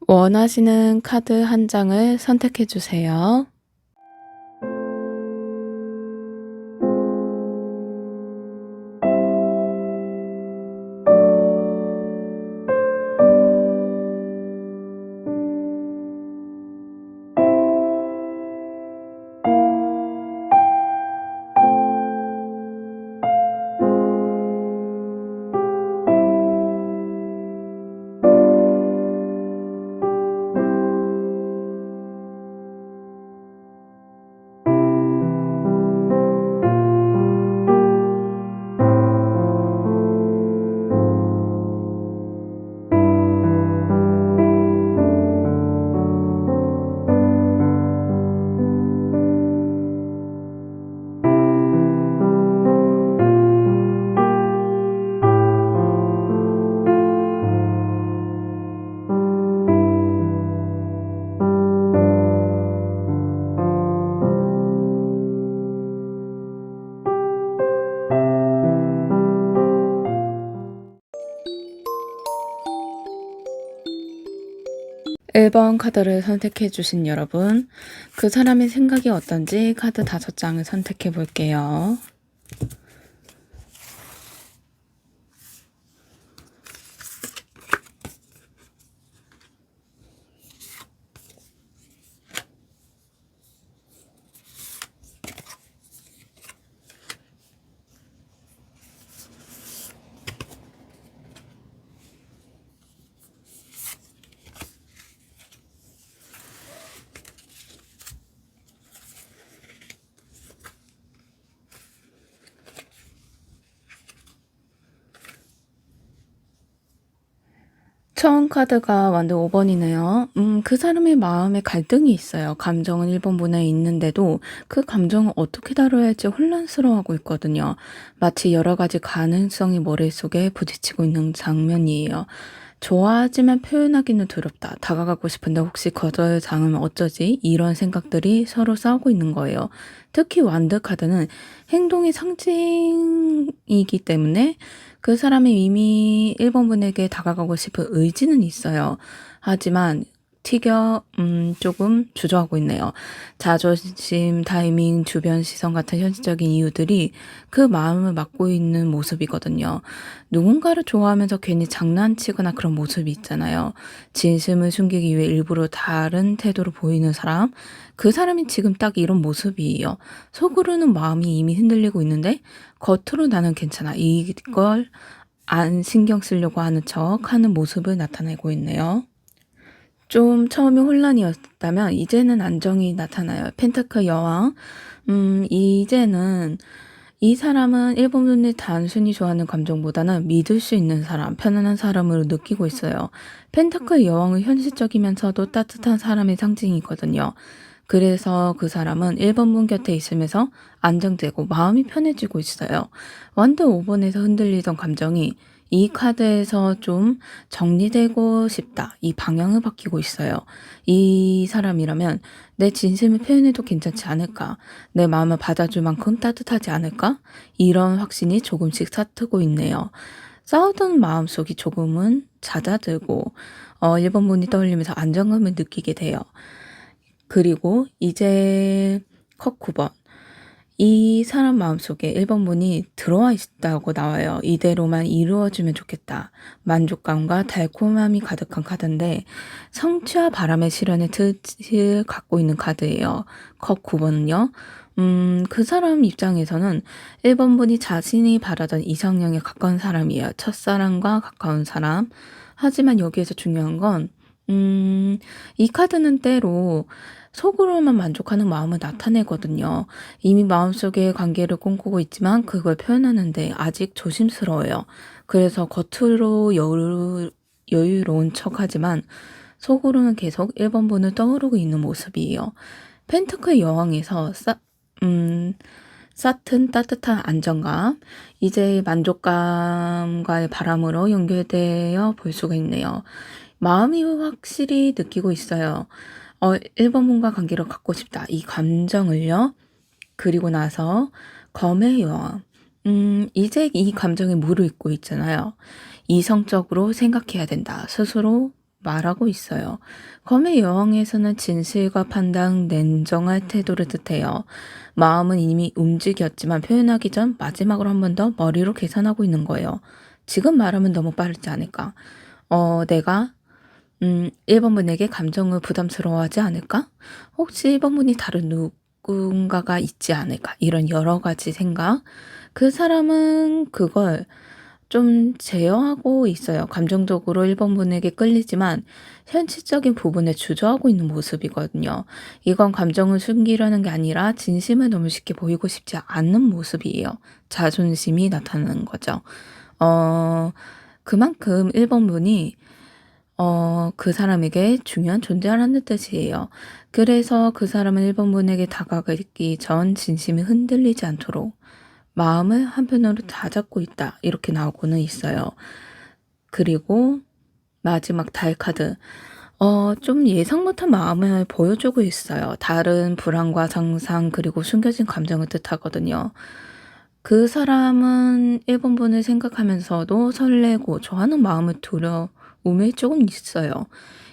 원하시는 카드 한 장을 선택해 주세요. 일 번 카드를 선택해 주신 여러분, 그 사람의 생각이 어떤지 카드 5장을 선택해 볼게요. 처음 카드가 완전 5번이네요. 그 사람의 마음에 갈등이 있어요. 감정은 1번 분에 있는데도 그 감정을 어떻게 다뤄야 할지 혼란스러워하고 있거든요. 마치 여러 가지 가능성이 머릿속에 부딪히고 있는 장면이에요. 좋아하지만 표현하기는 두렵다. 다가가고 싶은데 혹시 거절당하면 어쩌지? 이런 생각들이 서로 싸우고 있는 거예요. 특히 완드 카드는 행동의 상징이기 때문에 그 사람이 이미 1번 분에게 다가가고 싶은 의지는 있어요. 하지만 조금 주저하고 있네요. 자존심, 타이밍, 주변 시선 같은 현실적인 이유들이 그 마음을 막고 있는 모습이거든요. 누군가를 좋아하면서 괜히 장난치거나 그런 모습이 있잖아요. 진심을 숨기기 위해 일부러 다른 태도로 보이는 사람, 그 사람이 지금 딱 이런 모습이에요. 속으로는 마음이 이미 흔들리고 있는데 겉으로 나는 괜찮아. 이걸 안 신경 쓰려고 하는 척 하는 모습을 나타내고 있네요. 좀 처음에 혼란이었다면 이제는 안정이 나타나요. 펜타클 여왕. 이제는 이 사람은 1번 분을 단순히 좋아하는 감정보다는 믿을 수 있는 사람, 편안한 사람으로 느끼고 있어요. 펜타클 여왕은 현실적이면서도 따뜻한 사람의 상징이거든요. 그래서 그 사람은 1번 분 곁에 있으면서 안정되고 마음이 편해지고 있어요. 완드 5번에서 흔들리던 감정이 이 카드에서 좀 정리되고 싶다. 이 방향을 바뀌고 있어요. 이 사람이라면 내 진심을 표현해도 괜찮지 않을까? 내 마음을 받아줄 만큼 따뜻하지 않을까? 이런 확신이 조금씩 사트고 있네요. 싸우던 마음속이 조금은 잦아들고 1번 분이 떠올리면서 안정감을 느끼게 돼요. 그리고 이제 컷 9번. 이 사람 마음속에 1번 분이 들어와 있다고 나와요. 이대로만 이루어지면 좋겠다. 만족감과 달콤함이 가득한 카드인데 성취와 바람의 실현의 뜻을 갖고 있는 카드예요. 컷 9번은요. 그 사람 입장에서는 1번 분이 자신이 바라던 이상형에 가까운 사람이에요. 첫사랑과 가까운 사람. 하지만 여기에서 중요한 건 이 카드는 때로 속으로만 만족하는 마음을 나타내거든요. 이미 마음속에 관계를 꿈꾸고 있지만 그걸 표현하는데 아직 조심스러워요. 그래서 겉으로 여유로운 척하지만 속으로는 계속 1번 분을 떠오르고 있는 모습이에요. 펜트클 여왕에서 쌓은 따뜻한 안정감, 이제 만족감과의 바람으로 연결되어 볼 수가 있네요. 마음이 확실히 느끼고 있어요. 1번 분과 관계를 갖고 싶다. 이 감정을요. 그리고 나서 검의 여왕. 이제 이 감정에 무르익고 있잖아요. 이성적으로 생각해야 된다. 스스로 말하고 있어요. 검의 여왕에서는 진실과 판단, 냉정할 태도를 뜻해요. 마음은 이미 움직였지만 표현하기 전 마지막으로 한 번 더 머리로 계산하고 있는 거예요. 지금 말하면 너무 빠르지 않을까? 내가 1번 분에게 감정을 부담스러워하지 않을까? 혹시 1번 분이 다른 누군가가 있지 않을까? 이런 여러 가지 생각. 그 사람은 그걸 좀 제어하고 있어요. 감정적으로 1번 분에게 끌리지만 현실적인 부분에 주저하고 있는 모습이거든요. 이건 감정을 숨기려는 게 아니라 진심을 너무 쉽게 보이고 싶지 않는 모습이에요. 자존심이 나타나는 거죠. 어, 그만큼 1번 분이 그 사람에게 중요한 존재라는 뜻이에요. 그래서 그 사람은 1번 분에게 다가가기 전 진심이 흔들리지 않도록 마음을 한편으로 다잡고 있다. 이렇게 나오고는 있어요. 그리고 마지막 달 카드. 좀 예상 못한 마음을 보여주고 있어요. 다른 불안과 상상 그리고 숨겨진 감정을 뜻하거든요. 그 사람은 1번 분을 생각하면서도 설레고 좋아하는 마음을 두려움이 조금 있어요.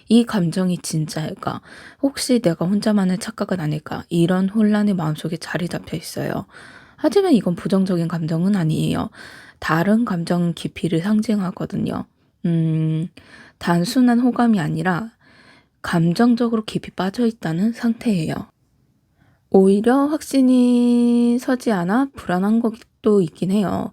이 감정이 진짜일까? 혹시 내가 혼자만의 착각은 아닐까? 이런 혼란이 마음속에 자리 잡혀 있어요. 하지만 이건 부정적인 감정은 아니에요. 다른 감정 깊이를 상징하거든요. 음, 단순한 호감이 아니라 감정적으로 깊이 빠져 있다는 상태예요. 오히려 확신이 서지 않아 불안한 것도 있긴 해요.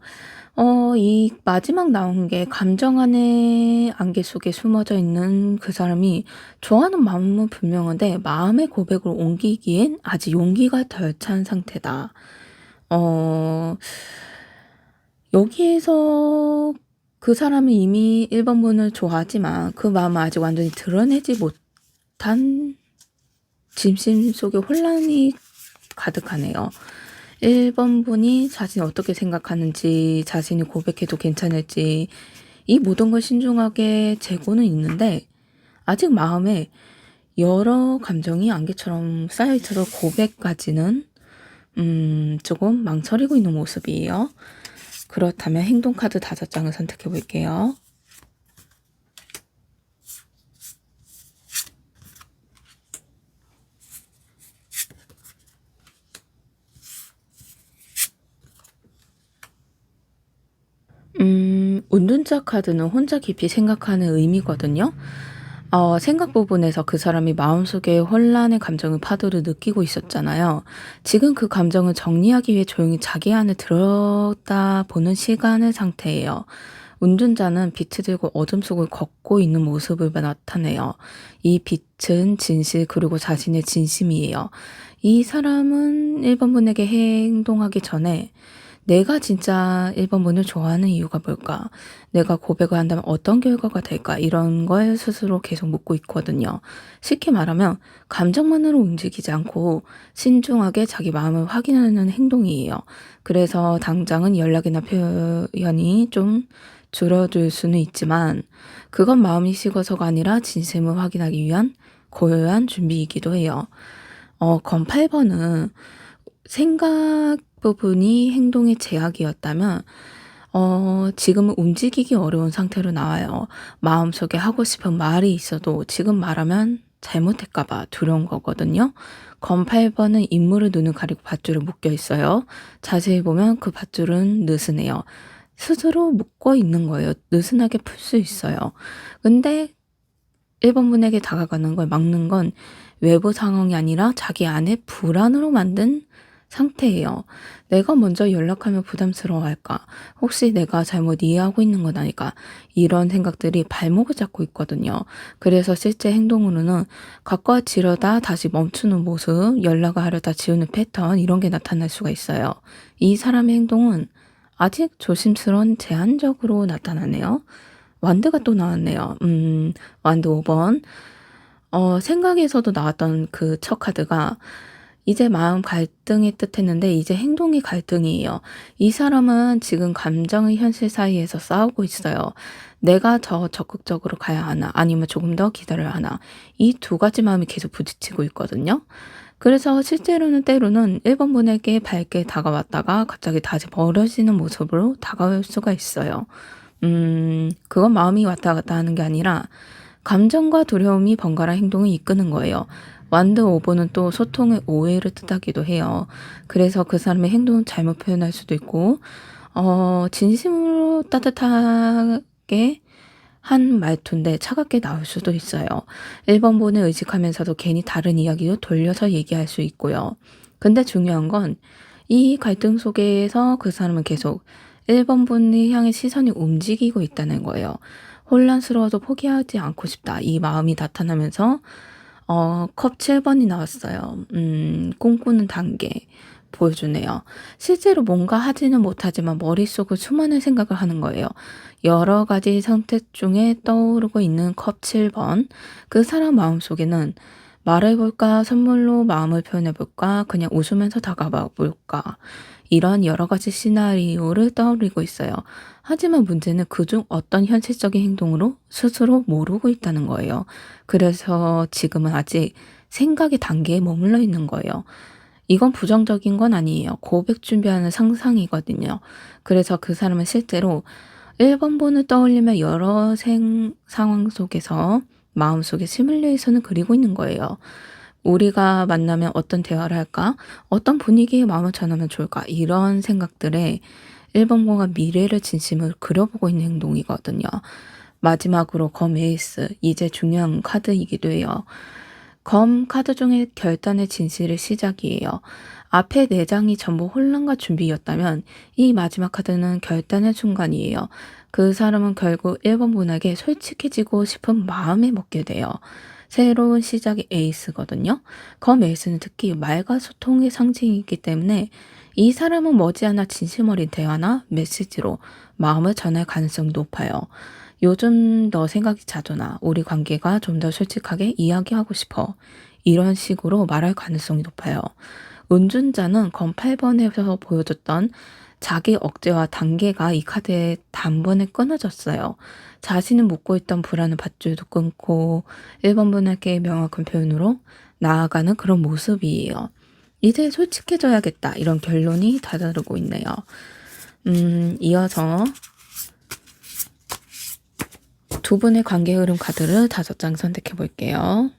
이 마지막 나온 게 감정 안에 안개 속에 숨어져 있는 그 사람이 좋아하는 마음은 분명한데 마음의 고백으로 옮기기엔 아직 용기가 덜 찬 상태다. 어, 여기에서 그 사람은 이미 1번 분을 좋아하지만 그 마음을 아직 완전히 드러내지 못한 진심 속에 혼란이 가득하네요. 1번 분이 자신이 어떻게 생각하는지, 자신이 고백해도 괜찮을지, 이 모든 걸 신중하게 재고는 있는데, 아직 마음에 여러 감정이 안개처럼 쌓여있어서 고백까지는, 조금 망설이고 있는 모습이에요. 그렇다면 행동카드 5장을 선택해 볼게요. 운둔자 카드는 혼자 깊이 생각하는 의미거든요. 생각 부분에서 그 사람이 마음속에 혼란의 감정의 파도를 느끼고 있었잖아요. 지금 그 감정을 정리하기 위해 조용히 자기 안에 들었다 보는 시간의 상태예요. 운전자는 빛을 들고 어둠 속을 걷고 있는 모습을 나타내요. 이 빛은 진실 그리고 자신의 진심이에요. 이 사람은 1번 분에게 행동하기 전에 내가 진짜 1번 분을 좋아하는 이유가 뭘까? 내가 고백을 한다면 어떤 결과가 될까? 이런 걸 스스로 계속 묻고 있거든요. 쉽게 말하면 감정만으로 움직이지 않고 신중하게 자기 마음을 확인하는 행동이에요. 그래서 당장은 연락이나 표현이 좀 줄어들 수는 있지만 그건 마음이 식어서가 아니라 진심을 확인하기 위한 고요한 준비이기도 해요. 건 8번은 생각 부분이 행동의 제약이었다면 지금은 움직이기 어려운 상태로 나와요. 마음속에 하고 싶은 말이 있어도 지금 말하면 잘못할까 봐 두려운 거거든요. 건 8번은 인물을 눈을 가리고 밧줄을 묶여 있어요. 자세히 보면 그 밧줄은 느슨해요. 스스로 묶어 있는 거예요. 느슨하게 풀 수 있어요. 근데 1번 분에게 다가가는 걸 막는 건 외부 상황이 아니라 자기 안에 불안으로 만든 상태예요. 내가 먼저 연락하면 부담스러워할까? 혹시 내가 잘못 이해하고 있는 건 아닐까? 이런 생각들이 발목을 잡고 있거든요. 그래서 실제 행동으로는 가까워지려다 다시 멈추는 모습, 연락을 하려다 지우는 패턴, 이런 게 나타날 수가 있어요. 이 사람의 행동은 아직 조심스러운 제한적으로 나타나네요. 완드가 또 나왔네요. 완드 5번. 생각에서도 나왔던 그 첫 카드가 이제 마음 갈등이 뜻했는데 이제 행동이 갈등이에요. 이 사람은 지금 감정의 현실 사이에서 싸우고 있어요. 내가 더 적극적으로 가야 하나 아니면 조금 더 기다려야 하나 이 두 가지 마음이 계속 부딪히고 있거든요. 그래서 실제로는 때로는 1번 분에게 밝게 다가왔다가 갑자기 다시 멀어지는 모습으로 다가올 수가 있어요. 그건 마음이 왔다 갔다 하는 게 아니라 감정과 두려움이 번갈아 행동을 이끄는 거예요. 완드 오버는 또 소통의 오해를 뜻하기도 해요. 그래서 그 사람의 행동을 잘못 표현할 수도 있고, 진심으로 따뜻하게 한 말투인데 차갑게 나올 수도 있어요. 1번분을 의식하면서도 괜히 다른 이야기로 돌려서 얘기할 수 있고요. 근데 중요한 건 이 갈등 속에서 그 사람은 계속 1번분을 향해 시선이 움직이고 있다는 거예요. 혼란스러워도 포기하지 않고 싶다. 이 마음이 나타나면서 컵 7번이 나왔어요. 꿈꾸는 단계 보여주네요. 실제로 뭔가 하지는 못하지만 머릿속을 수많은 생각을 하는 거예요. 여러 가지 선택 중에 떠오르고 있는 컵 7번. 그 사람 마음속에는 말해볼까, 선물로 마음을 표현해볼까, 그냥 웃으면서 다가가 볼까. 이런 여러 가지 시나리오를 떠올리고 있어요. 하지만 문제는 그중 어떤 현실적인 행동으로 스스로 모르고 있다는 거예요. 그래서 지금은 아직 생각의 단계에 머물러 있는 거예요. 이건 부정적인 건 아니에요. 고백 준비하는 상상이거든요. 그래서 그 사람은 실제로 1번본을 떠올리며 여러 상황 속에서 마음속에 시뮬레이션을 그리고 있는 거예요. 우리가 만나면 어떤 대화를 할까? 어떤 분위기에 마음을 전하면 좋을까? 이런 생각들에 1번본가 미래를 진심을 그려보고 있는 행동이거든요. 마지막으로 검 에이스, 이제 중요한 카드이기도 해요. 검 카드 중에 결단의 진실의 시작이에요. 앞에 4장이 전부 혼란과 준비였다면 이 마지막 카드는 결단의 순간이에요. 그 사람은 결국 1번 분에게 솔직해지고 싶은 마음에 먹게 돼요. 새로운 시작의 에이스거든요. 검 에이스는 특히 말과 소통의 상징이기 때문에 이 사람은 머지않아 진심 어린 대화나 메시지로 마음을 전할 가능성이 높아요. 요즘 너 생각이 자주 나. 우리 관계가 좀 더 솔직하게 이야기하고 싶어. 이런 식으로 말할 가능성이 높아요. 은둔자는 검 8번에서 보여줬던 자기 억제와 단계가 이 카드에 단번에 끊어졌어요. 자신은 묻고 있던 불안을 밧줄도 끊고 1번 분에게 명확한 표현으로 나아가는 그런 모습이에요. 이제 솔직해져야겠다. 이런 결론이 다다르고 있네요. 이어서 두 분의 관계 흐름 카드를 5장 선택해 볼게요.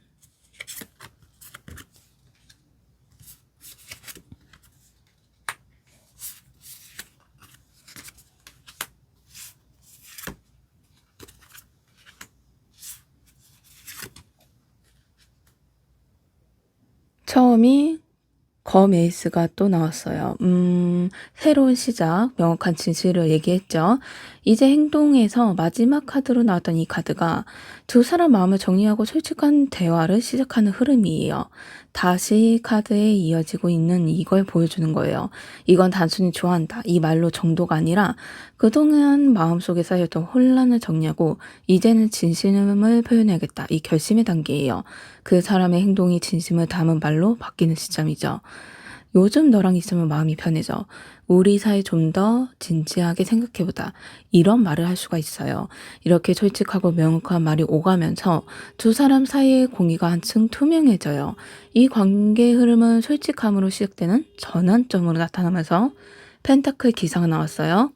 처음이 검 에이스가 또 나왔어요. 새로운 시작, 명확한 진실을 얘기했죠. 이제 행동에서 마지막 카드로 나왔던 이 카드가 두 사람 마음을 정리하고 솔직한 대화를 시작하는 흐름이에요. 다시 카드에 이어지고 있는 이걸 보여주는 거예요. 이건 단순히 좋아한다. 이 말로 정도가 아니라 그동안 마음속에 쌓였던 혼란을 정리하고 이제는 진심을 표현해야겠다. 이 결심의 단계예요. 그 사람의 행동이 진심을 담은 말로 바뀌는 시점이죠. 요즘 너랑 있으면 마음이 편해져. 우리 사이 좀 더 진지하게 생각해보자. 이런 말을 할 수가 있어요. 이렇게 솔직하고 명확한 말이 오가면서 두 사람 사이의 공기가 한층 투명해져요. 이 관계의 흐름은 솔직함으로 시작되는 전환점으로 나타나면서 펜타클 기사가 나왔어요.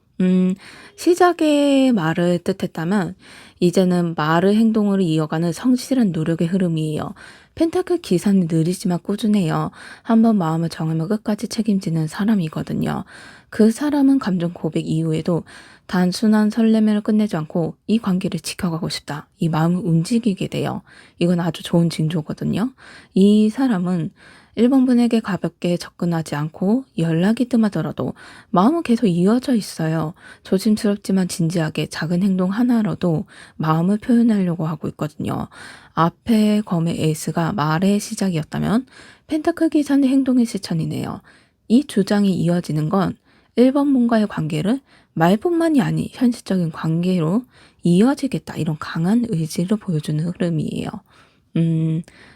시작의 말을 뜻했다면 이제는 말을 행동으로 이어가는 성실한 노력의 흐름이에요. 펜타클 기사는 느리지만 꾸준해요. 한번 마음을 정하면 끝까지 책임지는 사람이거든요. 그 사람은 감정 고백 이후에도 단순한 설렘을 끝내지 않고 이 관계를 지켜가고 싶다. 이 마음을 움직이게 돼요. 이건 아주 좋은 징조거든요. 이 사람은 1번 분에게 가볍게 접근하지 않고 연락이 뜸하더라도 마음은 계속 이어져 있어요. 조심스럽지만 진지하게 작은 행동 하나로도 마음을 표현하려고 하고 있거든요. 앞에 검의 에이스가 말의 시작이었다면 펜타클 기사는 행동의 실천이네요. 이 주장이 이어지는 건 1번 분과의 관계를 말뿐만이 아닌 현실적인 관계로 이어지겠다. 이런 강한 의지를 보여주는 흐름이에요.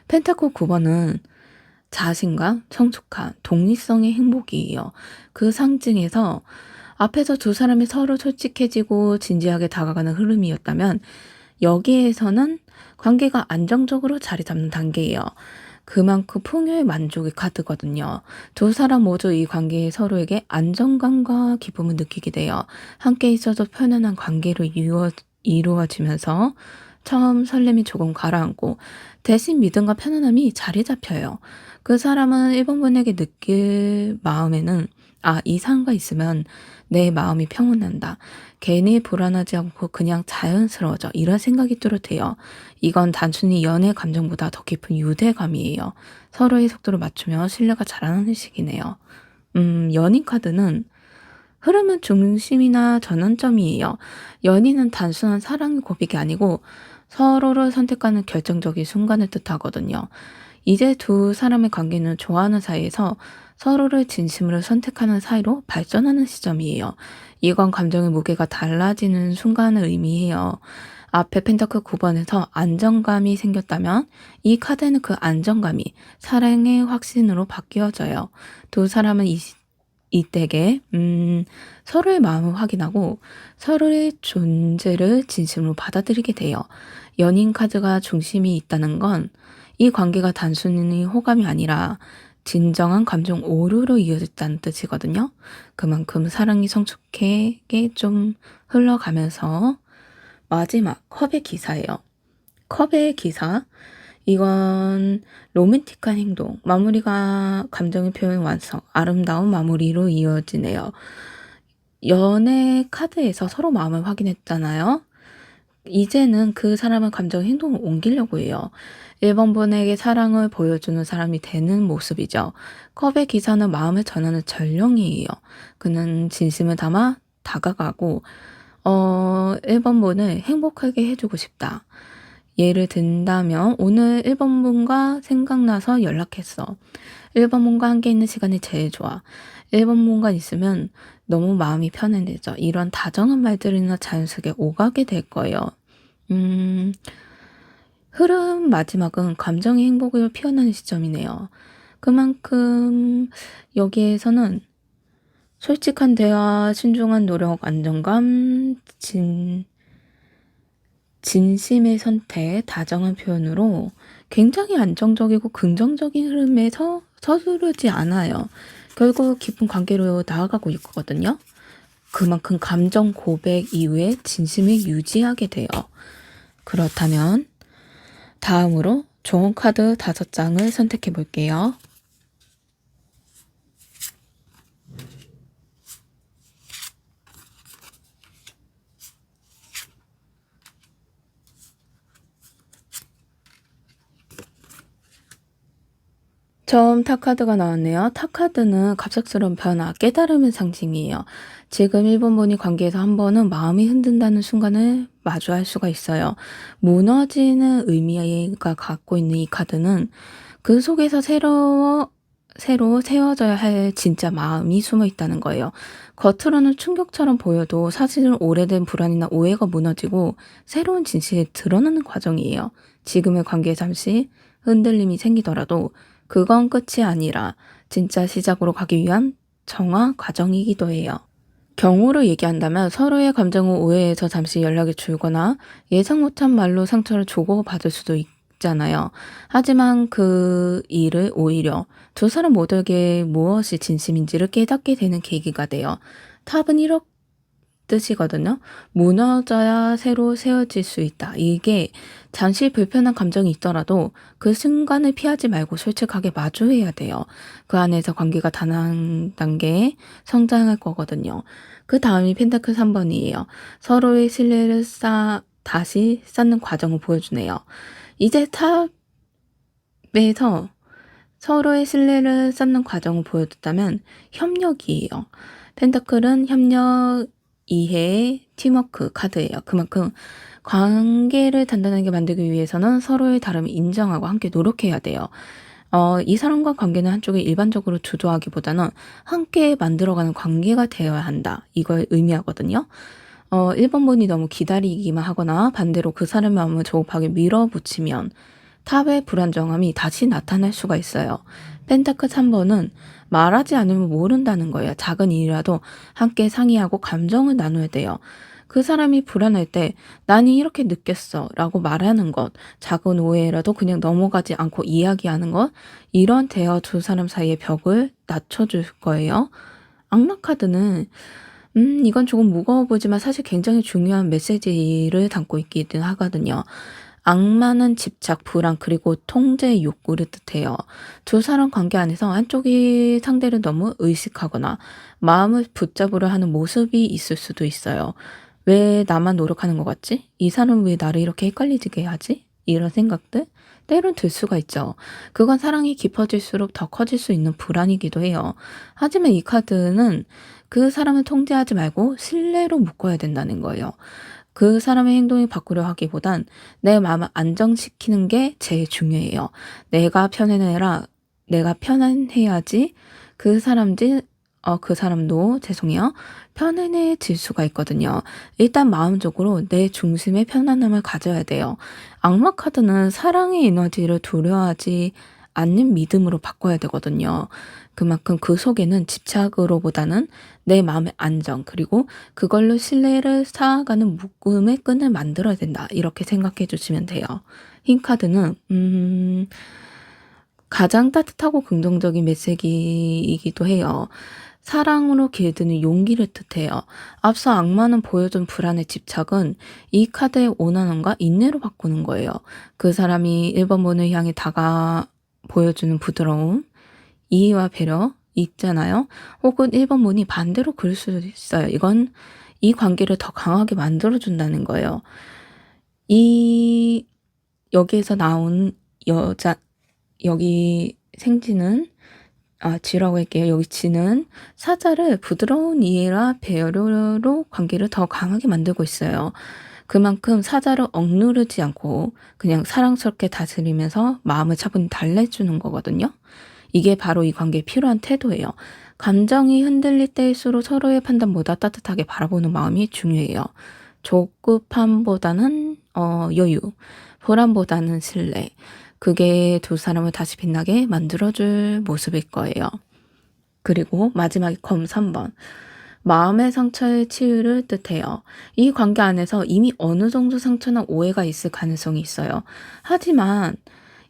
펜타클 9번은 자신감, 성숙함, 독립성의 행복이에요. 그 상징에서 앞에서 두 사람이 서로 솔직해지고 진지하게 다가가는 흐름이었다면 여기에서는 관계가 안정적으로 자리 잡는 단계예요. 그만큼 풍요의 만족의 카드거든요. 두 사람 모두 이 관계에 서로에게 안정감과 기쁨을 느끼게 돼요. 함께 있어도 편안한 관계로 이루어지면서 처음 설렘이 조금 가라앉고 대신 믿음과 편안함이 자리 잡혀요. 그 사람은 1번 분에게 느낄 마음에는 '아 이 사람과 있으면 내 마음이 평온한다. 괜히 불안하지 않고 그냥 자연스러워져.' 이런 생각이 뚜렷해요. 이건 단순히 연애 감정보다 더 깊은 유대감이에요. 서로의 속도를 맞추며 신뢰가 자라나는 시기네요. 연인 카드는 흐름은 중심이나 전환점이에요. 연인은 단순한 사랑의 고백이 아니고 서로를 선택하는 결정적인 순간을 뜻하거든요. 이제 두 사람의 관계는 좋아하는 사이에서 서로를 진심으로 선택하는 사이로 발전하는 시점이에요. 이건 감정의 무게가 달라지는 순간을 의미해요. 앞에 펜타클 9번에서 안정감이 생겼다면 이 카드는 그 안정감이 사랑의 확신으로 바뀌어져요. 두 사람은 이때에 서로의 마음을 확인하고 서로의 존재를 진심으로 받아들이게 돼요. 연인 카드가 중심이 있다는 건 이 관계가 단순히 호감이 아니라 진정한 감정 오류로 이어졌다는 뜻이거든요. 그만큼 사랑이 성숙하게 좀 흘러가면서 마지막 컵의 기사예요. 컵의 기사. 이건 로맨틱한 행동, 마무리가 감정의 표현 완성, 아름다운 마무리로 이어지네요. 연애 카드에서 서로 마음을 확인했잖아요. 이제는 그 사람의 감정 행동을 옮기려고 해요. 1번 분에게 사랑을 보여주는 사람이 되는 모습이죠. 컵의 기사는 마음을 전하는 전령이에요. 그는 진심을 담아 다가가고 1번 분을 행복하게 해주고 싶다. 예를 든다면 오늘 1번 분과 생각나서 연락했어. 1번 분과 함께 있는 시간이 제일 좋아. 1번 분과 있으면 너무 마음이 편안해져. 이런 다정한 말들이나 자연스럽게 오가게 될 거예요. 음, 흐름 마지막은 감정의 행복을 표현하는 시점이네요. 그만큼 여기에서는 솔직한 대화, 신중한 노력, 안정감, 진심의 선택, 다정한 표현으로 굉장히 안정적이고 긍정적인 흐름에서 서두르지 않아요. 결국 깊은 관계로 나아가고 있거든요. 그만큼 감정 고백 이후에 진심을 유지하게 돼요. 그렇다면 다음으로 좋은 카드 5장을 선택해 볼게요. 처음 탑카드가 나왔네요. 탑카드는 갑작스러운 변화, 깨달음의 상징이에요. 지금 1번 분이 관계에서 한 번은 마음이 흔든다는 순간을 마주할 수가 있어요. 무너지는 의미가 갖고 있는 이 카드는 그 속에서 새로 세워져야 할 진짜 마음이 숨어 있다는 거예요. 겉으로는 충격처럼 보여도 사실은 오래된 불안이나 오해가 무너지고 새로운 진실이 드러나는 과정이에요. 지금의 관계에 잠시 흔들림이 생기더라도 그건 끝이 아니라 진짜 시작으로 가기 위한 정화 과정이기도 해요. 경우로 얘기한다면 서로의 감정을 오해해서 잠시 연락이 줄거나 예상 못한 말로 상처를 주고받을 수도 있잖아요. 하지만 그 일을 오히려 두 사람 모두에게 무엇이 진심인지를 깨닫게 되는 계기가 돼요. 탑은 이렇게 뜻이거든요. 무너져야 새로 세워질 수 있다. 이게 잠시 불편한 감정이 있더라도 그 순간을 피하지 말고 솔직하게 마주해야 돼요. 그 안에서 관계가 단 단계에 성장할 거거든요. 그 다음이 펜타클 3번이에요. 서로의 신뢰를 다시 쌓는 과정을 보여주네요. 이제 탑에서 서로의 신뢰를 쌓는 과정을 보여줬다면 협력이에요. 펜타클은 협력, 이해, 팀워크 카드예요. 그만큼 관계를 단단하게 만들기 위해서는 서로의 다름을 인정하고 함께 노력해야 돼요. 이 사람과 관계는 한쪽이 일반적으로 주도하기보다는 함께 만들어가는 관계가 되어야 한다. 이걸 의미하거든요. 1번 분이 너무 기다리기만 하거나 반대로 그 사람의 마음을 조급하게 밀어붙이면 탑의 불안정함이 다시 나타날 수가 있어요. 펜타클 3번은 말하지 않으면 모른다는 거예요. 작은 일이라도 함께 상의하고 감정을 나눠야 돼요. 그 사람이 불안할 때 나는 이렇게 느꼈어 라고 말하는 것, 작은 오해라도 그냥 넘어가지 않고 이야기하는 것, 이런 대화 두 사람 사이의 벽을 낮춰줄 거예요. 악마카드는 이건 조금 무거워 보지만 사실 굉장히 중요한 메시지를 담고 있기는 하거든요. 악마는 집착, 불안, 그리고 통제 욕구를 뜻해요. 두 사람 관계 안에서 한쪽이 상대를 너무 의식하거나 마음을 붙잡으려 하는 모습이 있을 수도 있어요. 왜 나만 노력하는 것 같지? 이 사람은 왜 나를 이렇게 헷갈리게 하지? 이런 생각들? 때론 들 수가 있죠. 그건 사랑이 깊어질수록 더 커질 수 있는 불안이기도 해요. 하지만 이 카드는 그 사람을 통제하지 말고 신뢰로 묶어야 된다는 거예요. 그 사람의 행동을 바꾸려 하기보단 내 마음을 안정시키는 게 제일 중요해요. 내가 편해내라. 내가 편안해야지 그 사람도 죄송해요. 편안해질 수가 있거든요. 일단 마음적으로 내 중심의 편안함을 가져야 돼요. 악마 카드는 사랑의 에너지를 두려워하지 않는 믿음으로 바꿔야 되거든요. 그만큼 그 속에는 집착으로보다는 내 마음의 안정, 그리고 그걸로 신뢰를 쌓아가는 묶음의 끈을 만들어야 된다. 이렇게 생각해 주시면 돼요. 흰 카드는 가장 따뜻하고 긍정적인 메시지이기도 해요. 사랑으로 길드는 용기를 뜻해요. 앞서 악마는 보여준 불안의 집착은 이 카드의 원한함과 인내로 바꾸는 거예요. 그 사람이 1번 문을 향해 보여주는 부드러움, 이해와 배려 있잖아요. 혹은 1번 문이 반대로 그럴 수도 있어요. 이건 이 관계를 더 강하게 만들어준다는 거예요. 이 여기에서 나온 여자 여기 생지는 지라고 할게요. 여기 지는 사자를 부드러운 이해와 배려로 관계를 더 강하게 만들고 있어요. 그만큼 사자를 억누르지 않고 그냥 사랑스럽게 다스리면서 마음을 차분히 달래주는 거거든요. 이게 바로 이 관계에 필요한 태도예요. 감정이 흔들릴 때일수록 서로의 판단보다 따뜻하게 바라보는 마음이 중요해요. 조급함보다는 여유, 보람보다는 신뢰. 그게 두 사람을 다시 빛나게 만들어줄 모습일 거예요. 그리고 마지막에 검 3번. 마음의 상처의 치유를 뜻해요. 이 관계 안에서 이미 어느 정도 상처나 오해가 있을 가능성이 있어요. 하지만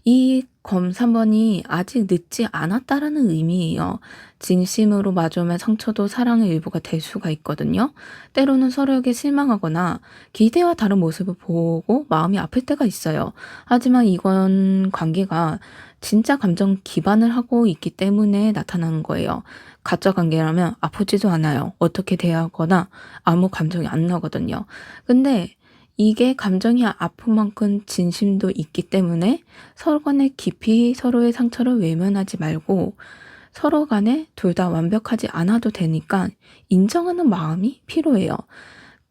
이 검 3번이 아직 늦지 않았다라는 의미예요. 진심으로 마주하면 상처도 사랑의 일부가 될 수가 있거든요. 때로는 서로에게 실망하거나 기대와 다른 모습을 보고 마음이 아플 때가 있어요. 하지만 이건 관계가 진짜 감정 기반을 하고 있기 때문에 나타나는 거예요. 가짜 관계라면 아프지도 않아요. 어떻게 대하거나 아무 감정이 안 나거든요. 근데 이게 감정이 아픈 만큼 진심도 있기 때문에 서로 간에 깊이 서로의 상처를 외면하지 말고 서로 간에 둘 다 완벽하지 않아도 되니까 인정하는 마음이 필요해요.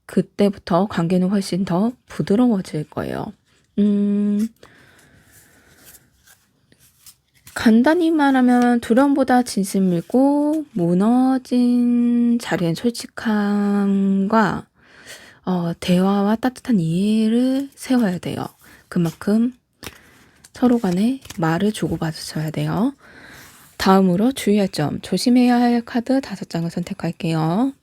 그때부터 관계는 훨씬 더 부드러워질 거예요. 간단히 말하면 두려움보다 진심 밀고 무너진 자리엔 솔직함과 대화와 따뜻한 이해를 세워야 돼요. 그만큼 서로 간에 말을 주고받으셔야 돼요. 다음으로 주의할 점, 조심해야 할 카드 5장을 선택할게요.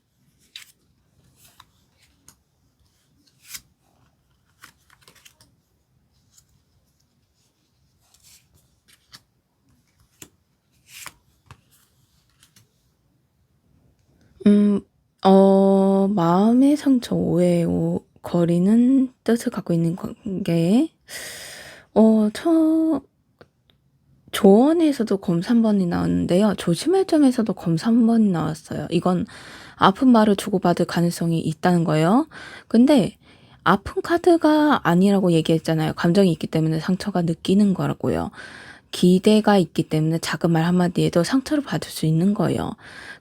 마음의 상처, 오해, 거리는 뜻을 갖고 있는 관계에, 조언에서도 검 3번이 나왔는데요. 조심할 점에서도 검 3번이 나왔어요. 이건 아픈 말을 주고받을 가능성이 있다는 거예요. 근데 아픈 카드가 아니라고 얘기했잖아요. 감정이 있기 때문에 상처가 느끼는 거라고요. 기대가 있기 때문에 작은 말 한마디에도 상처를 받을 수 있는 거예요.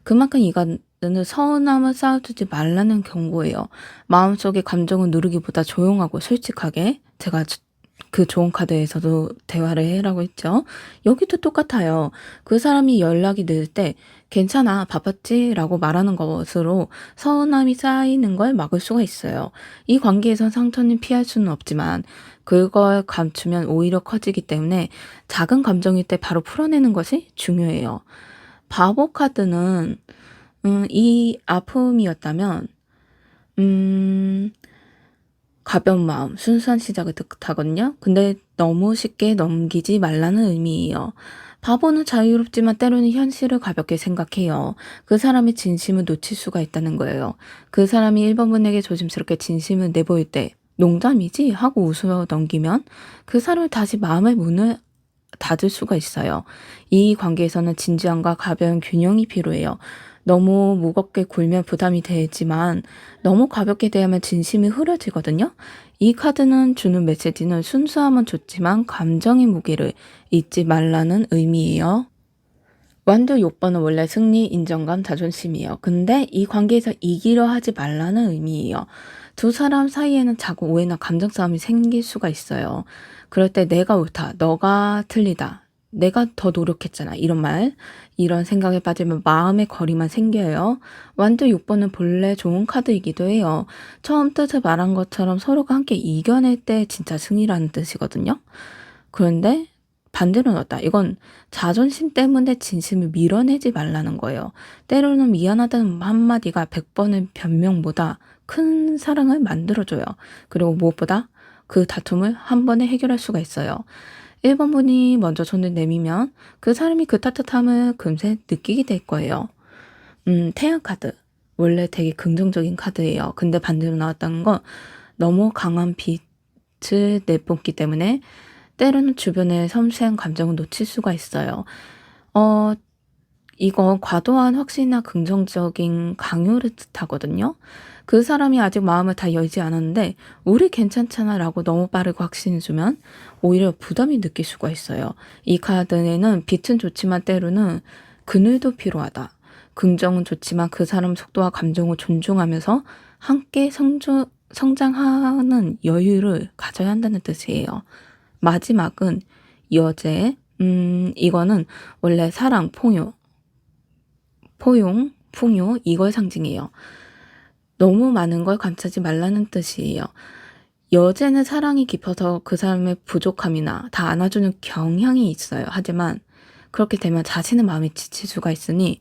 그만큼 이거는 서운함을 쌓아두지 말라는 경고예요. 마음속의 감정을 누르기보다 조용하고 솔직하게, 제가 그 좋은 카드에서도 대화를 해라고 했죠. 여기도 똑같아요. 그 사람이 연락이 늦을 때 괜찮아, 바빴지? 라고 말하는 것으로 서운함이 쌓이는 걸 막을 수가 있어요. 이 관계에선 상처는 피할 수는 없지만 그걸 감추면 오히려 커지기 때문에 작은 감정일 때 바로 풀어내는 것이 중요해요. 바보 카드는 이 아픔이었다면 가벼운 마음, 순수한 시작을 뜻하거든요. 근데 너무 쉽게 넘기지 말라는 의미예요. 바보는 자유롭지만 때로는 현실을 가볍게 생각해요. 그 사람의 진심을 놓칠 수가 있다는 거예요. 그 사람이 1번 분에게 조심스럽게 진심을 내보일 때 농담이지? 하고 웃어 넘기면 그 사람을 다시 마음의 문을 닫을 수가 있어요. 이 관계에서는 진지함과 가벼운 균형이 필요해요. 너무 무겁게 굴면 부담이 되지만 너무 가볍게 대하면 진심이 흐려지거든요. 이 카드는 주는 메시지는 순수함은 좋지만 감정의 무게를 잊지 말라는 의미예요. 완도 6번은 원래 승리, 인정감, 자존심이에요. 근데 이 관계에서 이기려 하지 말라는 의미예요. 두 사람 사이에는 자꾸 오해나 감정 싸움이 생길 수가 있어요. 그럴 때 내가 옳다, 너가 틀리다, 내가 더 노력했잖아, 이런 말, 이런 생각에 빠지면 마음의 거리만 생겨요. 완도 6번은 본래 좋은 카드이기도 해요. 처음 뜻을 말한 것처럼 서로가 함께 이겨낼 때 진짜 승리라는 뜻이거든요. 그런데 반대로는 어다. 이건 자존심 때문에 진심을 밀어내지 말라는 거예요. 때로는 미안하다는 한마디가 100번의 변명보다 큰 사랑을 만들어줘요. 그리고 무엇보다 그 다툼을 한 번에 해결할 수가 있어요. 1번 분이 먼저 손을 내미면 그 사람이 그 따뜻함을 금세 느끼게 될 거예요. 태양 카드. 원래 되게 긍정적인 카드예요. 근데 반대로 나왔다는 건 너무 강한 빛을 내뿜기 때문에 때로는 주변의 섬세한 감정을 놓칠 수가 있어요. 어, 이건 과도한 확신이나 긍정적인 강요를 뜻하거든요. 그 사람이 아직 마음을 다 열지 않았는데 우리 괜찮잖아 라고 너무 빠르게 확신해주면 오히려 부담이 느낄 수가 있어요. 이 카드에는 빛은 좋지만 때로는 그늘도 필요하다. 긍정은 좋지만 그 사람 속도와 감정을 존중하면서 함께 성장하는 여유를 가져야 한다는 뜻이에요. 마지막은 여제. 이거는 원래 사랑, 포용, 풍요, 이걸 상징해요. 너무 많은 걸 감싸지 말라는 뜻이에요. 여제는 사랑이 깊어서 그 사람의 부족함이나 다 안아주는 경향이 있어요. 하지만 그렇게 되면 자신의 마음이 지칠 수가 있으니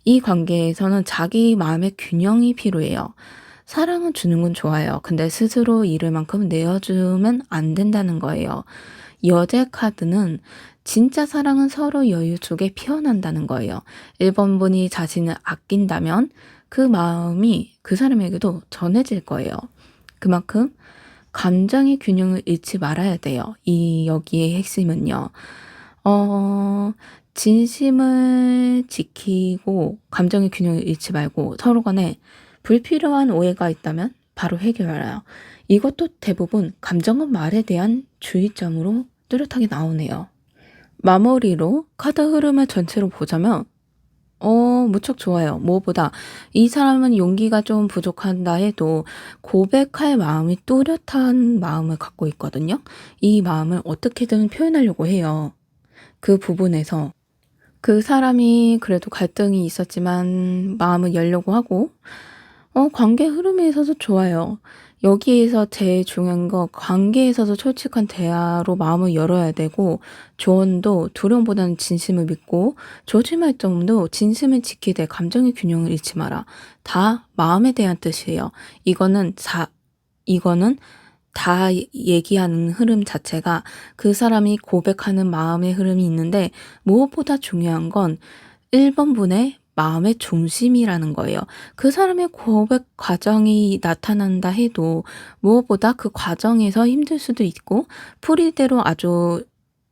이 관계에서는 자기 마음의 균형이 필요해요. 사랑은 주는 건 좋아요. 근데 스스로 잃을 만큼 내어주면 안 된다는 거예요. 여제 카드는 진짜 사랑은 서로 여유 속에 피어난다는 거예요. 1번 분이 자신을 아낀다면 그 마음이 그 사람에게도 전해질 거예요. 그만큼 감정의 균형을 잃지 말아야 돼요. 여기의 핵심은요. 진심을 지키고 감정의 균형을 잃지 말고 서로 간에 불필요한 오해가 있다면 바로 해결해요. 이것도 대부분 감정은 말에 대한 주의점으로 뚜렷하게 나오네요. 마무리로 카드 흐름을 전체로 보자면 무척 좋아요. 무엇보다 이 사람은 용기가 좀 부족한다 해도 고백할 마음이 뚜렷한 마음을 갖고 있거든요. 이 마음을 어떻게든 표현하려고 해요. 그 부분에서 그 사람이 그래도 갈등이 있었지만 마음을 열려고 하고 관계 흐름에 있어서 좋아요. 여기에서 제일 중요한 거 관계에서도 솔직한 대화로 마음을 열어야 되고 조언도 두려움보다는 진심을 믿고 조심할 점도 진심을 지키되 감정의 균형을 잃지 마라. 다 마음에 대한 뜻이에요. 이거는 다 얘기하는 흐름 자체가 그 사람이 고백하는 마음의 흐름이 있는데 무엇보다 중요한 건 1번 분의 마음의 중심이라는 거예요. 그 사람의 고백 과정이 나타난다 해도 무엇보다 그 과정에서 힘들 수도 있고 풀이대로 아주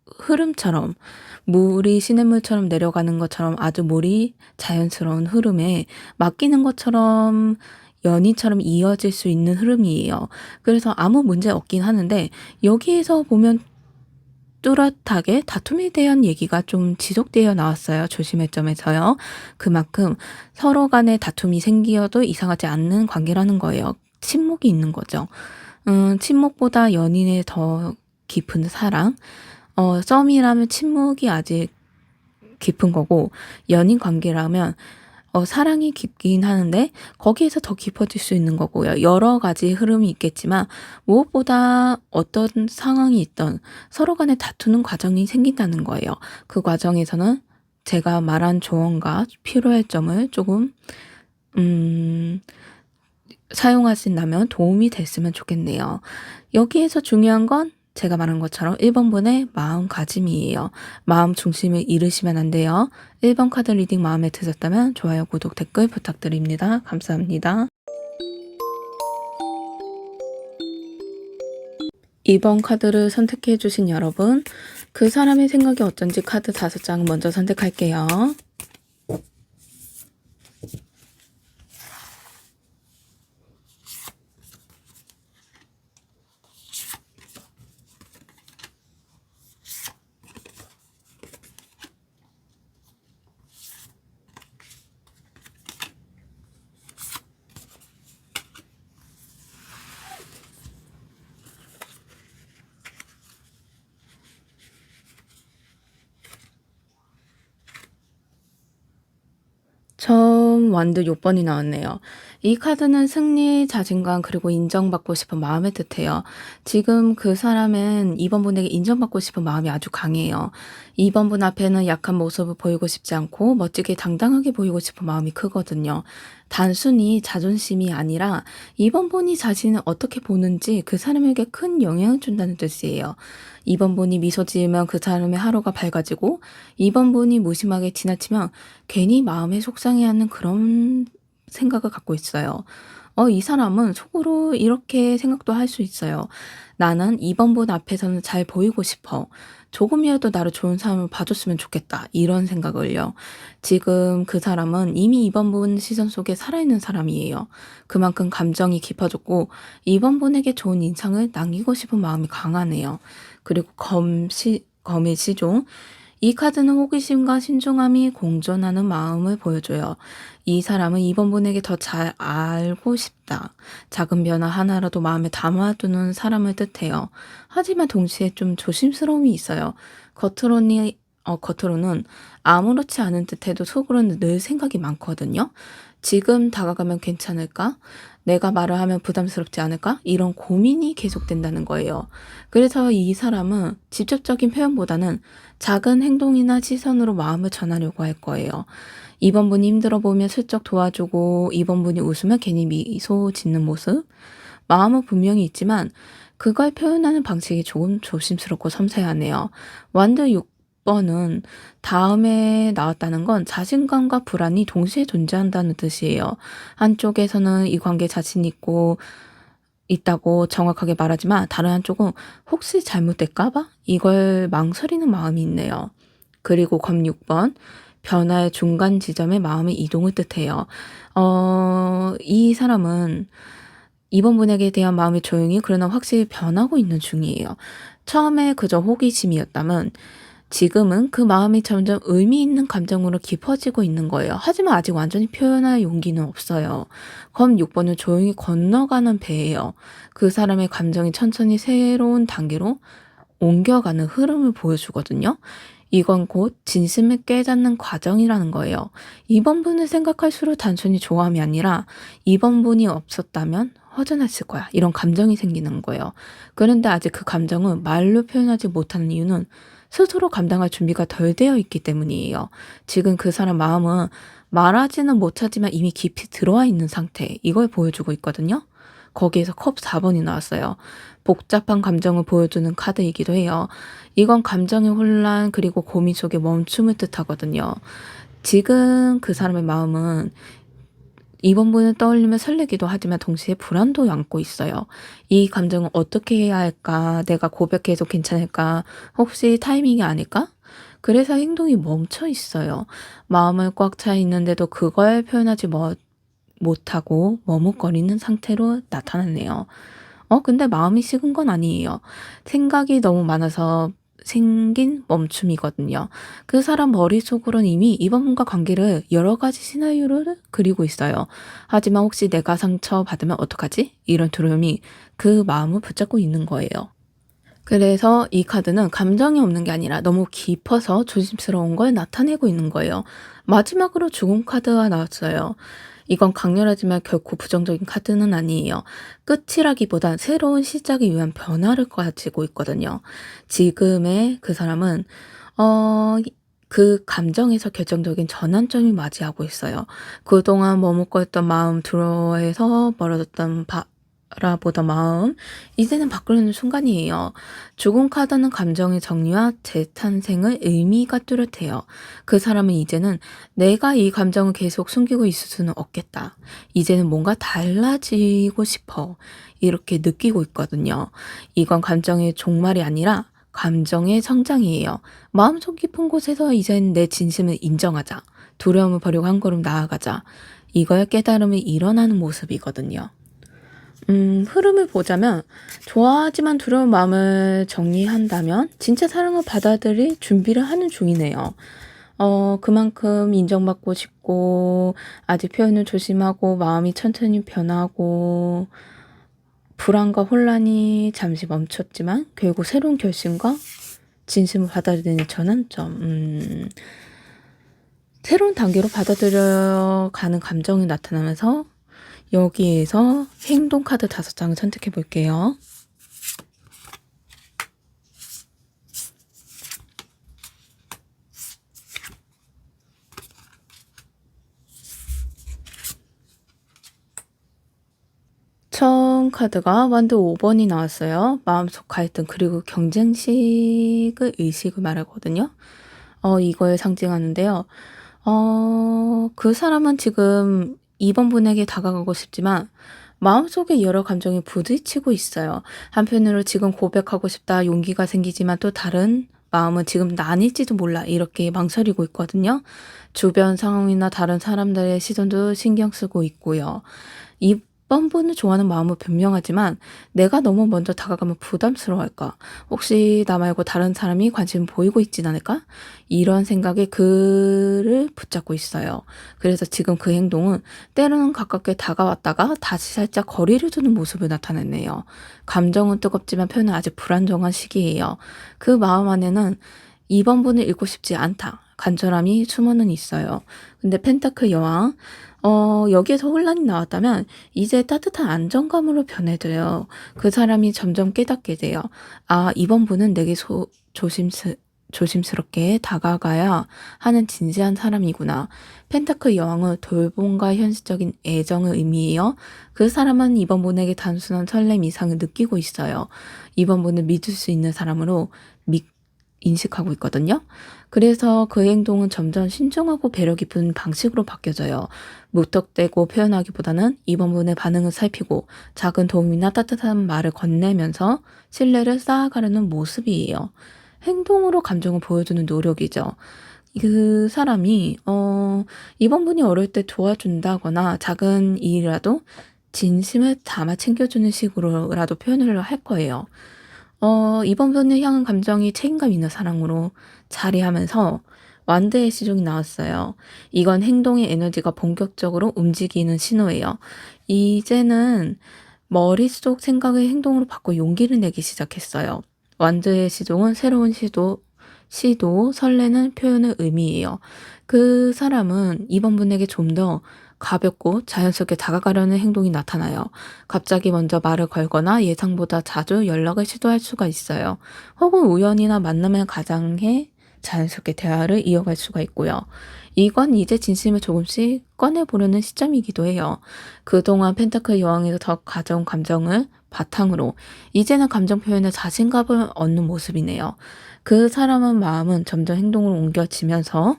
흐름처럼 물이 시냇물처럼 내려가는 것처럼 아주 물이 자연스러운 흐름에 맡기는 것처럼 연인처럼 이어질 수 있는 흐름이에요. 그래서 아무 문제 없긴 하는데 여기에서 보면 뚜렷하게 다툼에 대한 얘기가 좀 지속되어 나왔어요. 조심의 점에서요. 그만큼 서로 간에 다툼이 생기어도 이상하지 않는 관계라는 거예요. 침묵이 있는 거죠. 침묵보다 연인의 더 깊은 사랑. 썸이라면 침묵이 아직 깊은 거고 연인 관계라면 사랑이 깊긴 하는데 거기에서 더 깊어질 수 있는 거고요. 여러 가지 흐름이 있겠지만 무엇보다 어떤 상황이 있던 서로 간에 다투는 과정이 생긴다는 거예요. 그 과정에서는 제가 말한 조언과 필요할 점을 조금 사용하신다면 도움이 됐으면 좋겠네요. 여기에서 중요한 건 제가 말한 것처럼 1번 분의 마음가짐이에요. 마음 중심을 잃으시면 안 돼요. 1번 카드 리딩 마음에 드셨다면 좋아요, 구독, 댓글 부탁드립니다. 감사합니다. 2번 카드를 선택해 주신 여러분, 그 사람의 생각이 어쩐지 카드 5장 먼저 선택할게요. 처음 완드 6번이 나왔네요. 이 카드는 승리, 자신감, 그리고 인정받고 싶은 마음을 뜻해요. 지금 그 사람은 2번 분에게 인정받고 싶은 마음이 아주 강해요. 2번 분 앞에는 약한 모습을 보이고 싶지 않고 멋지게 당당하게 보이고 싶은 마음이 크거든요. 단순히 자존심이 아니라 2번 분이 자신을 어떻게 보는지 그 사람에게 큰 영향을 준다는 뜻이에요. 2번 분이 미소 지으면 그 사람의 하루가 밝아지고 2번 분이 무심하게 지나치면 괜히 마음에 속상해하는 그런 생각을 갖고 있어요. 이 사람은 속으로 이렇게 생각도 할 수 있어요. 나는 2번 분 앞에서는 잘 보이고 싶어. 조금이라도 나를 좋은 사람을 봐줬으면 좋겠다. 이런 생각을요. 지금 그 사람은 이미 2번 분 시선 속에 살아있는 사람이에요. 그만큼 감정이 깊어졌고 2번 분에게 좋은 인상을 남기고 싶은 마음이 강하네요. 그리고 검의 시종. 이 카드는 호기심과 신중함이 공존하는 마음을 보여줘요. 이 사람은 이번 분에게 더 잘 알고 싶다. 작은 변화 하나라도 마음에 담아두는 사람을 뜻해요. 하지만 동시에 좀 조심스러움이 있어요. 겉으로는 아무렇지 않은 듯해도 속으로는 늘 생각이 많거든요. 지금 다가가면 괜찮을까? 내가 말을 하면 부담스럽지 않을까? 이런 고민이 계속된다는 거예요. 그래서 이 사람은 직접적인 표현보다는 작은 행동이나 시선으로 마음을 전하려고 할 거예요. 이번 분이 힘들어 보면 슬쩍 도와주고, 이번 분이 웃으면 괜히 미소 짓는 모습. 마음은 분명히 있지만 그걸 표현하는 방식이 조금 조심스럽고 섬세하네요. 완드 6번은 다음에 나왔다는 건 자신감과 불안이 동시에 존재한다는 뜻이에요. 한쪽에서는 이 관계에 자신 있다고 정확하게 말하지만 다른 한쪽은 혹시 잘못될까 봐 이걸 망설이는 마음이 있네요. 그리고 검 6번, 변화의 중간 지점에 마음의 이동을 뜻해요. 이 사람은 이번 분에게 대한 마음이 조용히 그러나 확실히 변하고 있는 중이에요. 처음에 그저 호기심이었다면 지금은 그 마음이 점점 의미 있는 감정으로 깊어지고 있는 거예요. 하지만 아직 완전히 표현할 용기는 없어요. 검 6번은 조용히 건너가는 배예요. 그 사람의 감정이 천천히 새로운 단계로 옮겨가는 흐름을 보여주거든요. 이건 곧 진심을 깨닫는 과정이라는 거예요. 이번 분을 생각할수록 단순히 좋아함이 아니라 이번 분이 없었다면 허전했을 거야. 이런 감정이 생기는 거예요. 그런데 아직 그 감정은 말로 표현하지 못하는 이유는 스스로 감당할 준비가 덜 되어 있기 때문이에요. 지금 그 사람 마음은 말하지는 못하지만 이미 깊이 들어와 있는 상태. 이걸 보여주고 있거든요. 거기에서 컵 4번이 나왔어요. 복잡한 감정을 보여주는 카드이기도 해요. 이건 감정의 혼란 그리고 고민 속의 멈춤을 뜻하거든요. 지금 그 사람의 마음은 이번 분을 떠올리면 설레기도 하지만 동시에 불안도 안고 있어요. 이 감정은 어떻게 해야 할까? 내가 고백해도 괜찮을까? 혹시 타이밍이 아닐까? 그래서 행동이 멈춰 있어요. 마음을 꽉 차 있는데도 그걸 표현하지 못하고 머뭇거리는 상태로 나타났네요. 근데 마음이 식은 건 아니에요. 생각이 너무 많아서 생긴 멈춤이거든요. 그 사람 머릿속으로는 이미 이번 분과 관계를 여러 가지 시나리오를 그리고 있어요. 하지만 혹시 내가 상처받으면 어떡하지? 이런 두려움이 그 마음을 붙잡고 있는 거예요. 그래서 이 카드는 감정이 없는 게 아니라 너무 깊어서 조심스러운 걸 나타내고 있는 거예요. 마지막으로 죽음 카드가 나왔어요. 이건 강렬하지만 결코 부정적인 카드는 아니에요. 끝이라기보단 새로운 시작을 위한 변화를 가지고 있거든요. 지금의 그 사람은 어, 그 감정에서 결정적인 전환점이 맞이하고 있어요. 그동안 머뭇거렸던 마음 드로에서 멀어졌던 바라보던 마음, 이제는 바꾸려는 순간이에요. 죽은 카드는 감정의 정리와 재탄생의 의미가 뚜렷해요. 그 사람은 이제는 내가 이 감정을 계속 숨기고 있을 수는 없겠다. 이제는 뭔가 달라지고 싶어. 이렇게 느끼고 있거든요. 이건 감정의 종말이 아니라 감정의 성장이에요. 마음속 깊은 곳에서 이젠 내 진심을 인정하자. 두려움을 버리고 한 걸음 나아가자. 이거야 깨달음이 일어나는 모습이거든요. 흐름을 보자면 좋아하지만 두려운 마음을 정리한다면 진짜 사랑을 받아들일 준비를 하는 중이네요. 그만큼 인정받고 싶고 아직 표현을 조심하고 마음이 천천히 변하고 불안과 혼란이 잠시 멈췄지만 결국 새로운 결심과 진심을 받아들이는 전환점. 새로운 단계로 받아들여가는 감정이 나타나면서 여기에서 행동 카드 5장을 선택해 볼게요. 처음 카드가 완드 5번이 나왔어요. 마음속 갈등 그리고 경쟁식의 의식을 말하거든요. 이걸 상징하는데요. 그 사람은 지금 2번 분에게 다가가고 싶지만 마음속에 여러 감정이 부딪히고 있어요. 한편으로 지금 고백하고 싶다 용기가 생기지만 또 다른 마음은 지금 나뉠지도 몰라 이렇게 망설이고 있거든요. 주변 상황이나 다른 사람들의 시선도 신경 쓰고 있고요. 2번 분을 좋아하는 마음은 분명하지만 내가 너무 먼저 다가가면 부담스러워할까? 혹시 나 말고 다른 사람이 관심 보이고 있진 않을까? 이런 생각에 그를 붙잡고 있어요. 그래서 지금 그 행동은 때로는 가깝게 다가왔다가 다시 살짝 거리를 두는 모습을 나타내네요. 감정은 뜨겁지만 표현은 아직 불안정한 시기예요. 그 마음 안에는 2번 분을 잃고 싶지 않다. 간절함이 숨어는 있어요. 근데 펜타클 여왕, 여기에서 혼란이 나왔다면 이제 따뜻한 안정감으로 변해져요. 그 사람이 점점 깨닫게 돼요. 아, 이번 분은 내게 조심스럽게 다가가야 하는 진지한 사람이구나. 펜타클 여왕은 돌봄과 현실적인 애정을 의미해요. 그 사람은 이번 분에게 단순한 설렘 이상을 느끼고 있어요. 이번 분을 믿을 수 있는 사람으로 인식하고 있거든요. 그래서 그 행동은 점점 신중하고 배려 깊은 방식으로 바뀌어져요. 무턱대고 표현하기보다는 이번 분의 반응을 살피고 작은 도움이나 따뜻한 말을 건네면서 신뢰를 쌓아가려는 모습이에요. 행동으로 감정을 보여주는 노력이죠. 그 사람이 이번 분이 어릴 때 도와준다거나 작은 일이라도 진심을 담아 챙겨주는 식으로라도 표현을 할 거예요. 이번 분을 향한 감정이 책임감 있는 사랑으로 자리하면서 완드의 시종이 나왔어요. 이건 행동의 에너지가 본격적으로 움직이는 신호예요. 이제는 머릿속 생각을 행동으로 바꿔 용기를 내기 시작했어요. 완드의 시종은 새로운 시도, 설레는 표현의 의미예요. 그 사람은 이번 분에게 좀 더 가볍고 자연스럽게 다가가려는 행동이 나타나요. 갑자기 먼저 말을 걸거나 예상보다 자주 연락을 시도할 수가 있어요. 혹은 우연이나 만남을 가장해 자연스럽게 대화를 이어갈 수가 있고요. 이건 이제 진심을 조금씩 꺼내보려는 시점이기도 해요. 그동안 펜타클 여왕에서 더 가져온 감정을 바탕으로 이제는 감정 표현에 자신감을 얻는 모습이네요. 그 사람의 마음은 점점 행동으로 옮겨지면서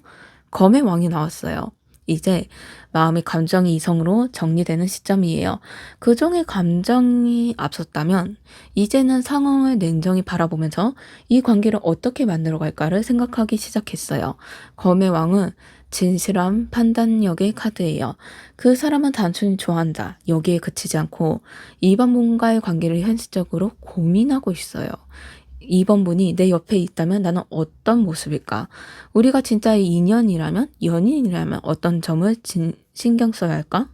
검의 왕이 나왔어요. 이제 마음의 감정이 이성으로 정리되는 시점이에요. 그종의 감정이 앞섰다면 이제는 상황을 냉정히 바라보면서 이 관계를 어떻게 만들어갈까를 생각하기 시작했어요. 검의 왕은 진실한 판단력의 카드예요. 그 사람은 단순히 좋아한다. 여기에 그치지 않고 이번 분과의 관계를 현실적으로 고민하고 있어요. 2번 분이 내 옆에 있다면 나는 어떤 모습일까? 우리가 진짜 인연이라면, 연인이라면 어떤 점을 신경 써야 할까?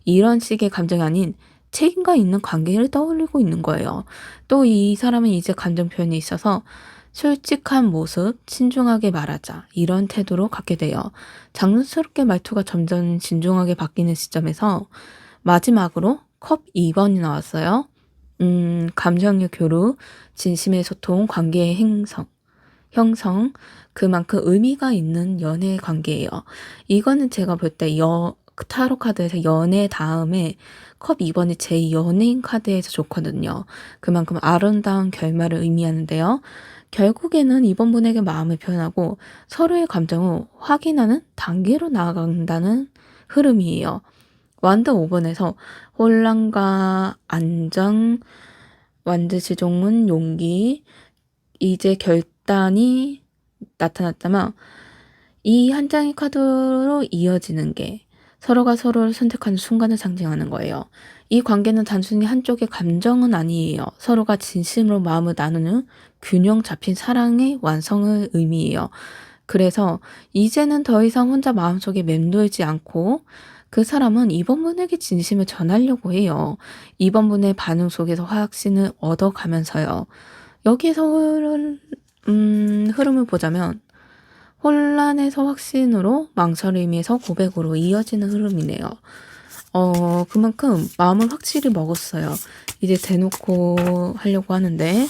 이런 식의 감정이 아닌 책임감 있는 관계를 떠올리고 있는 거예요. 또 이 사람은 이제 감정 표현에 있어서 솔직한 모습, 신중하게 말하자 이런 태도로 갖게 돼요. 장난스럽게 말투가 점점 진중하게 바뀌는 시점에서 마지막으로 컵 2번이 나왔어요. 감정의 교류, 진심의 소통, 관계의 형성, 그만큼 의미가 있는 연애 관계예요. 이거는 제가 볼 때 타로 카드에서 연애 다음에 컵 2번이 제 연예인 카드에서 좋거든요. 그만큼 아름다운 결말을 의미하는데요. 결국에는 이번 분에게 마음을 표현하고 서로의 감정을 확인하는 단계로 나아간다는 흐름이에요. 완드 5번에서 혼란과 안정, 완드 지종은 용기, 이제 결단이 나타났다면 이 한 장의 카드로 이어지는 게 서로가 서로를 선택하는 순간을 상징하는 거예요. 이 관계는 단순히 한쪽의 감정은 아니에요. 서로가 진심으로 마음을 나누는 균형 잡힌 사랑의 완성을 의미해요. 그래서 이제는 더 이상 혼자 마음속에 맴돌지 않고 그 사람은 이번 분에게 진심을 전하려고 해요. 이번 분의 반응 속에서 확신을 얻어가면서요. 여기에서 흐름을 보자면 혼란에서 확신으로 망설임에서 고백으로 이어지는 흐름이네요. 그만큼 마음을 확실히 먹었어요. 이제 대놓고 하려고 하는데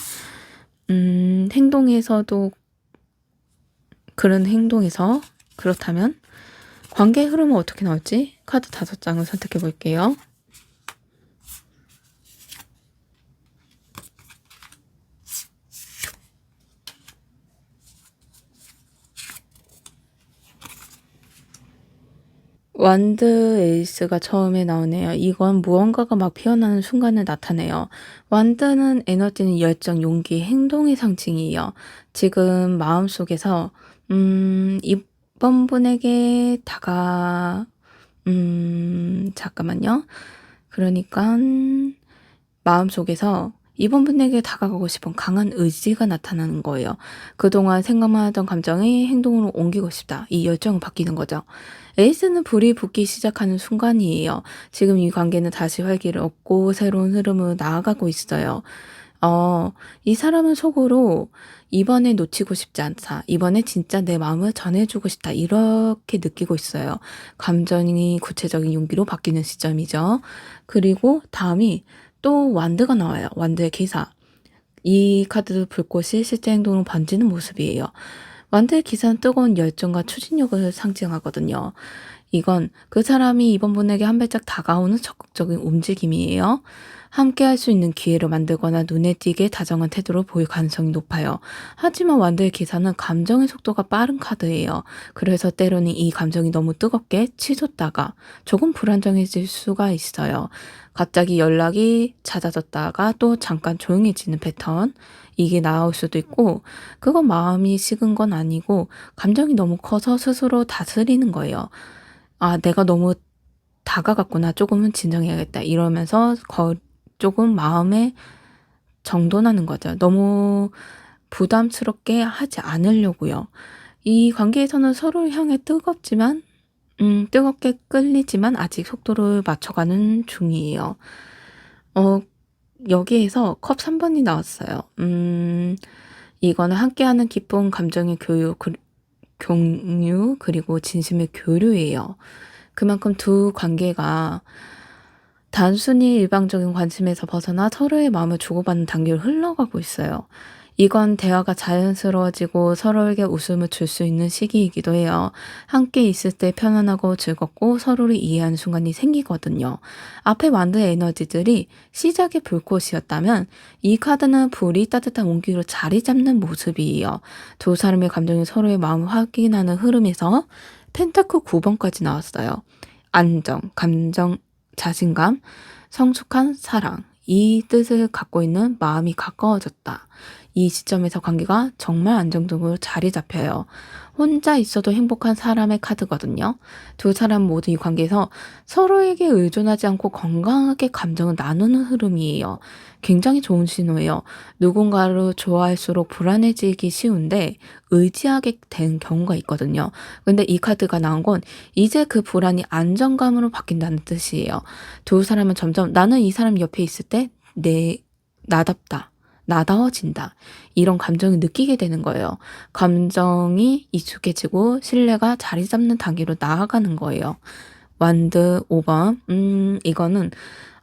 행동에서도 그런 행동에서 그렇다면 관계의 흐름은 어떻게 나올지 카드 5장을 선택해 볼게요. 완드 에이스가 처음에 나오네요. 이건 무언가가 막 피어나는 순간을 나타내요. 완드는 에너지는 열정, 용기, 행동의 상징이에요. 지금 마음속에서 이번 분에게 잠깐만요. 그러니까 마음속에서 이번 분에게 다가가고 싶은 강한 의지가 나타나는 거예요. 그동안 생각만 하던 감정이 행동으로 옮기고 싶다. 이 열정은 바뀌는 거죠. 에이스는 불이 붙기 시작하는 순간이에요. 지금 이 관계는 다시 활기를 얻고 새로운 흐름으로 나아가고 있어요. 이 사람은 속으로 이번에 놓치고 싶지 않다. 이번에 진짜 내 마음을 전해주고 싶다. 이렇게 느끼고 있어요. 감정이 구체적인 용기로 바뀌는 시점이죠. 그리고 다음이 또 완드가 나와요. 완드의 기사. 이 카드 불꽃이 실제 행동으로 번지는 모습이에요. 완드의 기사는 뜨거운 열정과 추진력을 상징하거든요. 이건 그 사람이 이번 분에게 한 발짝 다가오는 적극적인 움직임이에요. 함께 할 수 있는 기회를 만들거나 눈에 띄게 다정한 태도로 보일 가능성이 높아요. 하지만 완드의 기사는 감정의 속도가 빠른 카드예요. 그래서 때로는 이 감정이 너무 뜨겁게 치솟다가 조금 불안정해질 수가 있어요. 갑자기 연락이 잦아졌다가 또 잠깐 조용해지는 패턴. 이게 나올 수도 있고 그건 마음이 식은 건 아니고 감정이 너무 커서 스스로 다스리는 거예요. 아, 내가 너무 다가갔구나. 조금은 진정해야겠다. 이러면서 조금 마음에 정돈하는 거죠. 너무 부담스럽게 하지 않으려고요. 이 관계에서는 서로를 향해 뜨겁게 끌리지만 아직 속도를 맞춰가는 중이에요. 여기에서 컵 3번이 나왔어요. 이거는 함께하는 기쁜 감정의 공유, 그리고 진심의 교류예요. 그만큼 두 관계가 단순히 일방적인 관심에서 벗어나 서로의 마음을 주고받는 단계로 흘러가고 있어요. 이건 대화가 자연스러워지고 서로에게 웃음을 줄 수 있는 시기이기도 해요. 함께 있을 때 편안하고 즐겁고 서로를 이해하는 순간이 생기거든요. 앞에 만든 에너지들이 시작의 불꽃이었다면 이 카드는 불이 따뜻한 온기로 자리 잡는 모습이에요. 두 사람의 감정이 서로의 마음을 확인하는 흐름에서 펜타클 9번까지 나왔어요. 안정, 감정, 자신감, 성숙한 사랑, 이 뜻을 갖고 있는 마음이 가까워졌다. 이 시점에서 관계가 정말 안정적으로 자리 잡혀요. 혼자 있어도 행복한 사람의 카드거든요. 두 사람 모두 이 관계에서 서로에게 의존하지 않고 건강하게 감정을 나누는 흐름이에요. 굉장히 좋은 신호예요. 누군가를 좋아할수록 불안해지기 쉬운데 의지하게 된 경우가 있거든요. 근데 이 카드가 나온 건 이제 그 불안이 안정감으로 바뀐다는 뜻이에요. 두 사람은 점점 나는 이 사람 옆에 있을 때 나답다. 나다워진다. 이런 감정을 느끼게 되는 거예요. 감정이 익숙해지고 신뢰가 자리 잡는 단계로 나아가는 거예요. 완드 5번. 이거는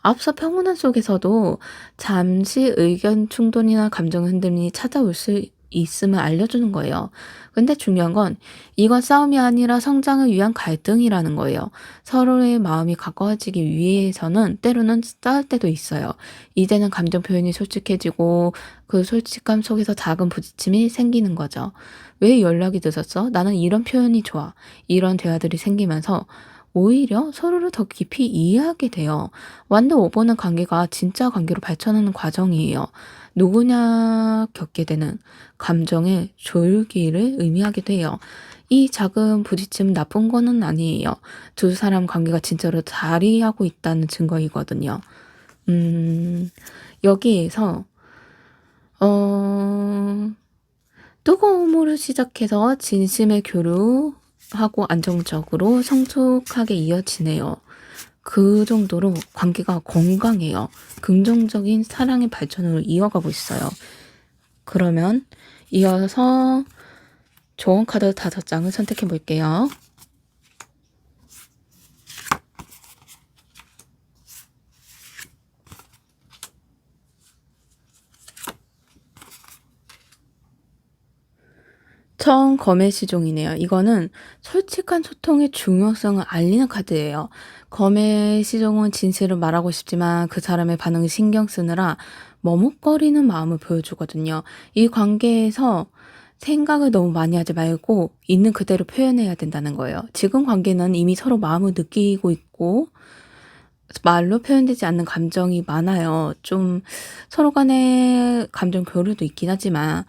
앞서 평온한 속에서도 잠시 의견 충돌이나 감정 흔들림이 찾아올 수 있음을 알려주는 거예요. 근데 중요한 건 이건 싸움이 아니라 성장을 위한 갈등이라는 거예요. 서로의 마음이 가까워지기 위해서는 때로는 싸울 때도 있어요. 이제는 감정 표현이 솔직해지고 그 솔직함 속에서 작은 부딪힘이 생기는 거죠. 왜 연락이 늦었어? 나는 이런 표현이 좋아. 이런 대화들이 생기면서 오히려 서로를 더 깊이 이해하게 돼요. 완도 오버는 관계가 진짜 관계로 발전하는 과정이에요. 누구나 겪게 되는 감정의 조율기를 의미하게 돼요. 이 작은 부딪힘은 나쁜 거는 아니에요. 두 사람 관계가 진짜로 자리하고 있다는 증거이거든요. 음, 여기에서, 어, 뜨거움으로 시작해서 진심의 교류하고 안정적으로 성숙하게 이어지네요. 그 정도로 관계가 건강해요. 긍정적인 사랑의 발전으로 이어가고 있어요. 그러면 이어서 조언 카드 5장을 선택해 볼게요. 처음 검의 시종이네요. 이거는 솔직한 소통의 중요성을 알리는 카드예요. 검의 시종은 진실을 말하고 싶지만 그 사람의 반응을 신경 쓰느라 머뭇거리는 마음을 보여주거든요. 이 관계에서 생각을 너무 많이 하지 말고 있는 그대로 표현해야 된다는 거예요. 지금 관계는 이미 서로 마음을 느끼고 있고 말로 표현되지 않는 감정이 많아요. 좀 서로 간에 감정 교류도 있긴 하지만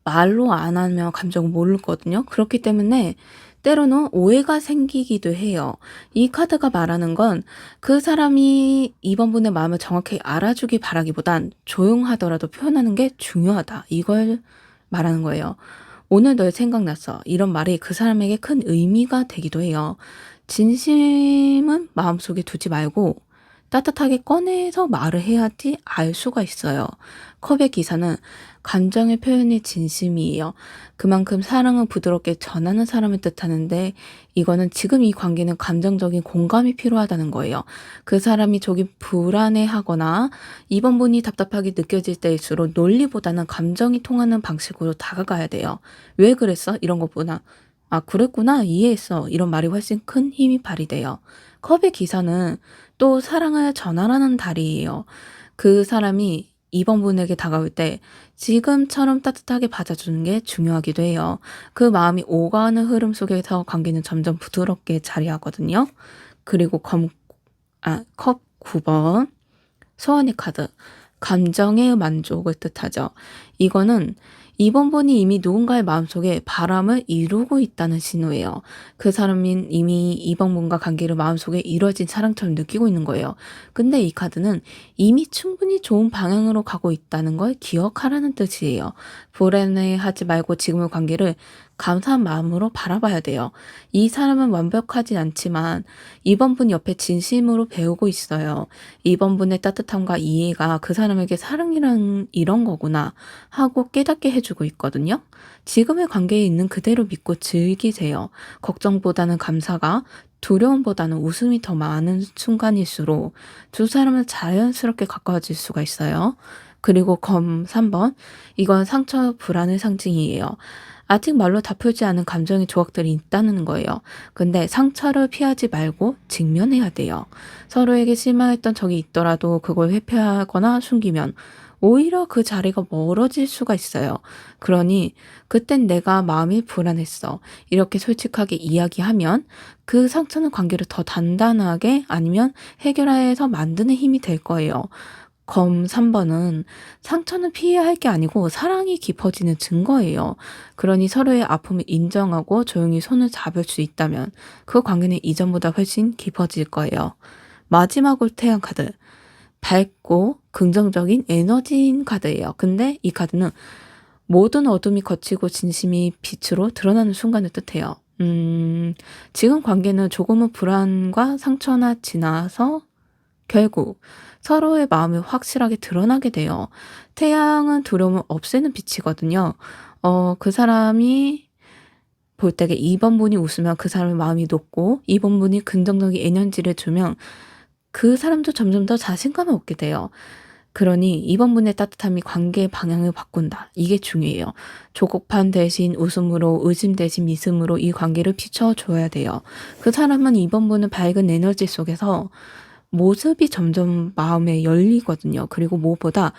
말로 안 하면 감정을 모르거든요. 그렇기 때문에 때로는 오해가 생기기도 해요. 이 카드가 말하는 건 그 사람이 이번 분의 마음을 정확히 알아주길 바라기보단 조용하더라도 표현하는 게 중요하다. 이걸 말하는 거예요. 오늘 널 생각났어. 이런 말이 그 사람에게 큰 의미가 되기도 해요. 진심은 마음속에 두지 말고 따뜻하게 꺼내서 말을 해야지 알 수가 있어요. 컵의 기사는 감정의 표현이 진심이에요. 그만큼 사랑을 부드럽게 전하는 사람을 뜻하는데 이거는 지금 이 관계는 감정적인 공감이 필요하다는 거예요. 그 사람이 조금 불안해하거나 이번 분이 답답하게 느껴질 때일수록 논리보다는 감정이 통하는 방식으로 다가가야 돼요. 왜 그랬어? 이런 것보다 아, 그랬구나. 이해했어. 이런 말이 훨씬 큰 힘이 발휘돼요. 컵의 기사는 또 사랑을 전하라는 달이에요. 그 사람이 이번 분에게 다가올 때 지금처럼 따뜻하게 받아주는 게 중요하기도 해요. 그 마음이 오가는 흐름 속에서 관계는 점점 부드럽게 자리하거든요. 그리고 컵 9번 소원의 카드. 감정의 만족을 뜻하죠. 이거는 이번 분이 이미 누군가의 마음속에 바람을 이루고 있다는 신호예요. 그 사람은 이미 이번 분과 관계를 마음속에 이루어진 사랑처럼 느끼고 있는 거예요. 근데 이 카드는 이미 충분히 좋은 방향으로 가고 있다는 걸 기억하라는 뜻이에요. 불안해하지 말고 지금의 관계를 감사한 마음으로 바라봐야 돼요. 이 사람은 완벽하진 않지만 이번 분 옆에 진심으로 배우고 있어요. 이번 분의 따뜻함과 이해가 그 사람에게 사랑이란 이런 거구나 하고 깨닫게 해주고 있거든요. 지금의 관계에 있는 그대로 믿고 즐기세요. 걱정보다는 감사가 두려움보다는 웃음이 더 많은 순간일수록 두 사람은 자연스럽게 가까워질 수가 있어요. 그리고 검 3번. 이건 상처 불안의 상징이에요. 아직 말로 다 풀지 않은 감정의 조각들이 있다는 거예요. 근데 상처를 피하지 말고 직면해야 돼요. 서로에게 실망했던 적이 있더라도 그걸 회피하거나 숨기면 오히려 그 자리가 멀어질 수가 있어요. 그러니 그땐 내가 마음이 불안했어. 이렇게 솔직하게 이야기하면 그 상처는 관계를 더 단단하게 아니면 해결해서 만드는 힘이 될 거예요. 검 3번은 상처는 피해야 할 게 아니고 사랑이 깊어지는 증거예요. 그러니 서로의 아픔을 인정하고 조용히 손을 잡을 수 있다면 그 관계는 이전보다 훨씬 깊어질 거예요. 마지막으로 태양 카드. 밝고 긍정적인 에너지인 카드예요. 근데 이 카드는 모든 어둠이 걷히고 진심이 빛으로 드러나는 순간을 뜻해요. 지금 관계는 조금은 불안과 상처나 지나서 결국 서로의 마음이 확실하게 드러나게 돼요. 태양은 두려움을 없애는 빛이거든요. 그 사람이 볼 때에 2번 분이 웃으면 그 사람의 마음이 높고 2번 분이 긍정적인 에너지를 주면 그 사람도 점점 더 자신감을 얻게 돼요. 그러니 이번 분의 따뜻함이 관계의 방향을 바꾼다. 이게 중요해요. 조급함 대신 웃음으로, 의심 대신 믿음으로 이 관계를 비춰줘야 돼요. 그 사람은 이번 분은 밝은 에너지 속에서 모습이 점점 마음에 열리거든요. 그리고 무엇보다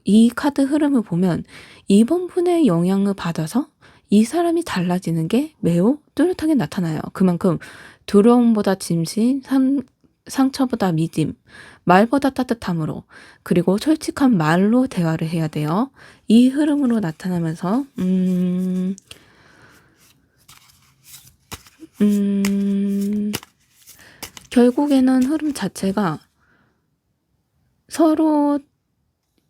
이 카드 흐름을 보면 이번 분의 영향을 받아서 이 사람이 달라지는 게 매우 뚜렷하게 나타나요. 그만큼 두려움보다 진심, 상처보다 믿음, 말보다 따뜻함으로, 그리고 솔직한 말로 대화를 해야 돼요. 이 흐름으로 나타나면서 결국에는 흐름 자체가 서로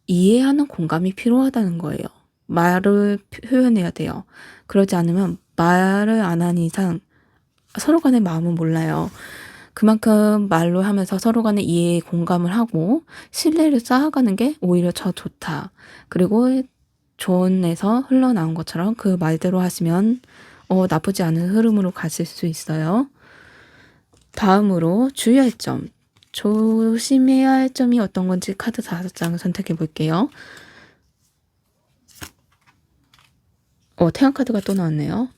이해하는 공감이 필요하다는 거예요. 말을 표현해야 돼요. 그러지 않으면 말을 안 한 이상 서로 간의 마음은 몰라요. 그만큼 말로 하면서 서로 간의 이해에 공감을 하고 신뢰를 쌓아가는 게 오히려 더 좋다. 그리고 조언에서 흘러나온 것처럼 그 말대로 하시면 나쁘지 않은 흐름으로 가실 수 있어요. 다음으로 주의할 점. 조심해야 할 점이 어떤 건지 카드 5장을 선택해 볼게요. 태양 카드가 또 나왔네요.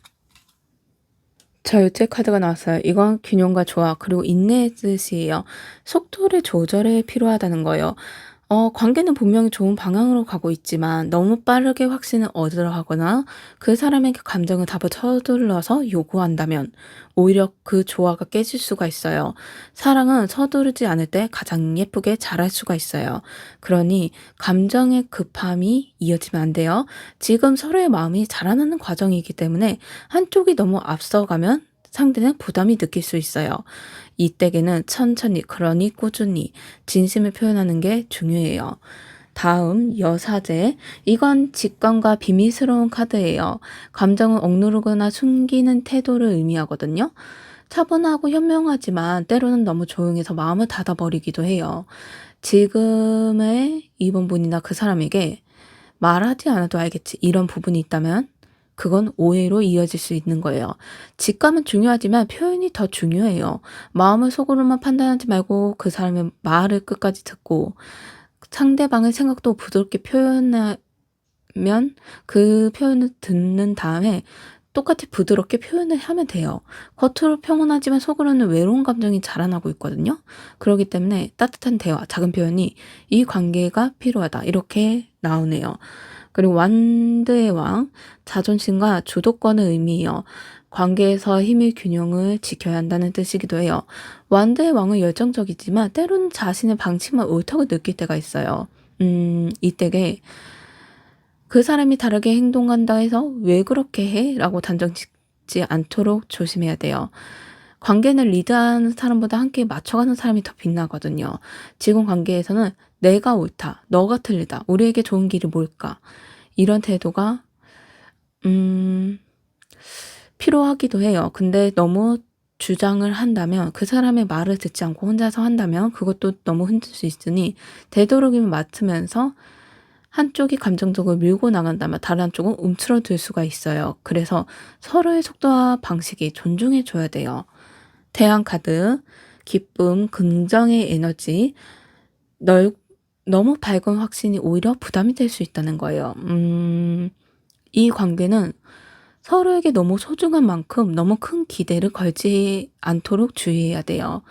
절제 카드가 나왔어요. 이건 균형과 조화 그리고 인내의 뜻이에요. 속도를 조절해 필요하다는 거예요. 관계는 분명히 좋은 방향으로 가고 있지만 너무 빠르게 확신을 얻으려 하거나 그 사람에게 감정을 답을 서둘러서 요구한다면 오히려 그 조화가 깨질 수가 있어요. 사랑은 서두르지 않을 때 가장 예쁘게 자랄 수가 있어요. 그러니 감정의 급함이 이어지면 안 돼요. 지금 서로의 마음이 자라나는 과정이기 때문에 한쪽이 너무 앞서가면 상대는 부담이 느낄 수 있어요. 이때에는 천천히, 그러니 꾸준히 진심을 표현하는 게 중요해요. 다음 여사제. 이건 직관과 비밀스러운 카드예요. 감정을 억누르거나 숨기는 태도를 의미하거든요. 차분하고 현명하지만 때로는 너무 조용해서 마음을 닫아버리기도 해요. 지금의 이번 분이나 그 사람에게 말하지 않아도 알겠지. 이런 부분이 있다면 그건 오해로 이어질 수 있는 거예요. 직감은 중요하지만 표현이 더 중요해요. 마음을 속으로만 판단하지 말고 그 사람의 말을 끝까지 듣고 상대방의 생각도 부드럽게 표현하면 그 표현을 듣는 다음에 똑같이 부드럽게 표현을 하면 돼요. 겉으로 평온하지만 속으로는 외로운 감정이 자라나고 있거든요. 그렇기 때문에 따뜻한 대화, 작은 표현이 이 관계가 필요하다. 이렇게 나오네요. 그리고 완드의 왕, 자존심과 주도권을 의미해요. 관계에서 힘의 균형을 지켜야 한다는 뜻이기도 해요. 완드의 왕은 열정적이지만 때로는 자신의 방침만 옳다고 느낄 때가 있어요. 이때에 그 사람이 다르게 행동한다 해서 왜 그렇게 해? 라고 단정 짓지 않도록 조심해야 돼요. 관계는 리드하는 사람보다 함께 맞춰가는 사람이 더 빛나거든요. 지금 관계에서는 내가 옳다, 너가 틀리다, 우리에게 좋은 길이 뭘까? 이런 태도가 필요하기도 해요. 근데 너무 주장을 한다면 그 사람의 말을 듣지 않고 혼자서 한다면 그것도 너무 힘들 수 있으니 되도록이면 맡으면서 한쪽이 감정적으로 밀고 나간다면 다른 한쪽은 움츠러들 수가 있어요. 그래서 서로의 속도와 방식이 존중해 줘야 돼요. 태양 카드, 기쁨, 긍정의 에너지, 너무 밝은 확신이 오히려 부담이 될 수 있다는 거예요. 이 관계는 서로에게 너무 소중한 만큼 너무 큰 기대를 걸지 않도록 주의해야 돼요.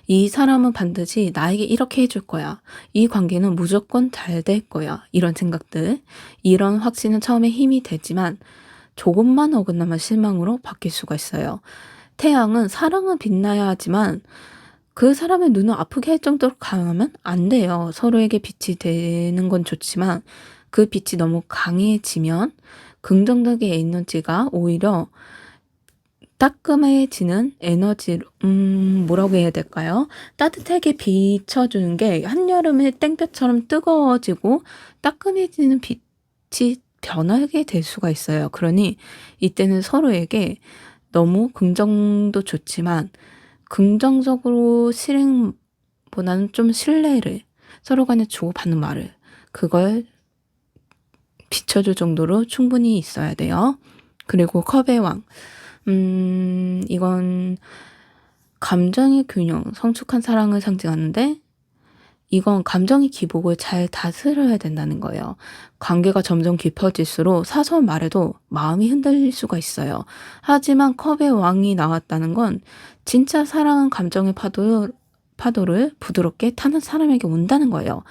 이 사람은 반드시 나에게 이렇게 해줄 거야. 이 관계는 무조건 잘 될 거야. 이런 생각들, 이런 확신은 처음에 힘이 되지만 조금만 어긋나면 실망으로 바뀔 수가 있어요. 태양은 사랑은 빛나야 하지만 그 사람의 눈을 아프게 할 정도로 강하면 안 돼요. 서로에게 빛이 되는 건 좋지만 그 빛이 너무 강해지면 긍정적인 에너지가 오히려 따끔해지는 에너지로 뭐라고 해야 될까요? 따뜻하게 비춰주는 게 한여름에 땡볕처럼 뜨거워지고 따끔해지는 빛이 변하게 될 수가 있어요. 그러니 이때는 서로에게 너무 긍정도 좋지만 긍정적으로 실행보다는 좀 신뢰를 서로 간에 주고받는 말을 그걸 비춰줄 정도로 충분히 있어야 돼요. 그리고 컵의 왕. 이건 감정의 균형, 성숙한 사랑을 상징하는데 이건 감정의 기복을 잘 다스려야 된다는 거예요. 관계가 점점 깊어질수록 사소한 말에도 마음이 흔들릴 수가 있어요. 하지만 컵의 왕이 나왔다는 건 진짜 사랑은 감정의 파도를 부드럽게 타는 사람에게 온다는 거예요.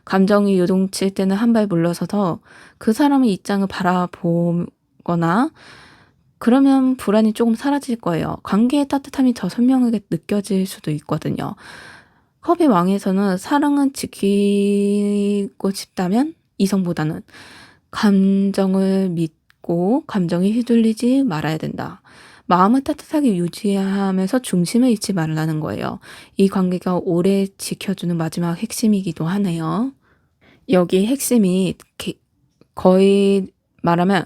감정이 요동칠 때는 한 발 물러서서 그 사람의 입장을 바라보거나 그러면 불안이 조금 사라질 거예요. 관계의 따뜻함이 더 선명하게 느껴질 수도 있거든요. 컵의 왕에서는 사랑은 지키고 싶다면 이성보다는 감정을 믿고 감정에 휘둘리지 말아야 된다. 마음을 따뜻하게 유지하면서 중심을 잃지 말라는 거예요. 이 관계가 오래 지켜주는 마지막 핵심이기도 하네요. 여기 핵심이 거의 말하면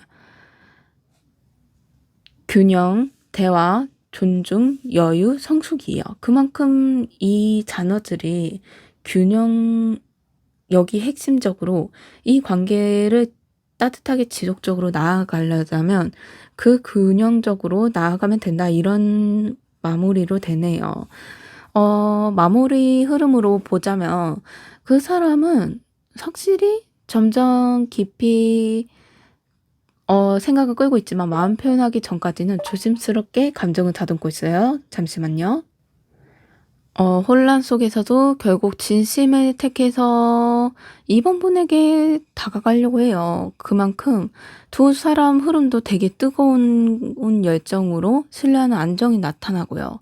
균형, 대화, 존중, 여유, 성숙이에요. 그만큼 이 단어들이 균형, 여기 핵심적으로 이 관계를 따뜻하게 지속적으로 나아가려면 그 균형적으로 나아가면 된다. 이런 마무리로 되네요. 마무리 흐름으로 보자면 그 사람은 확실히 점점 깊이 생각을 끌고 있지만 마음 표현하기 전까지는 조심스럽게 감정을 다듬고 있어요. 잠시만요. 혼란 속에서도 결국 진심을 택해서 이번 분에게 다가가려고 해요. 그만큼 두 사람 흐름도 되게 뜨거운 열정으로 신뢰하는 안정이 나타나고요.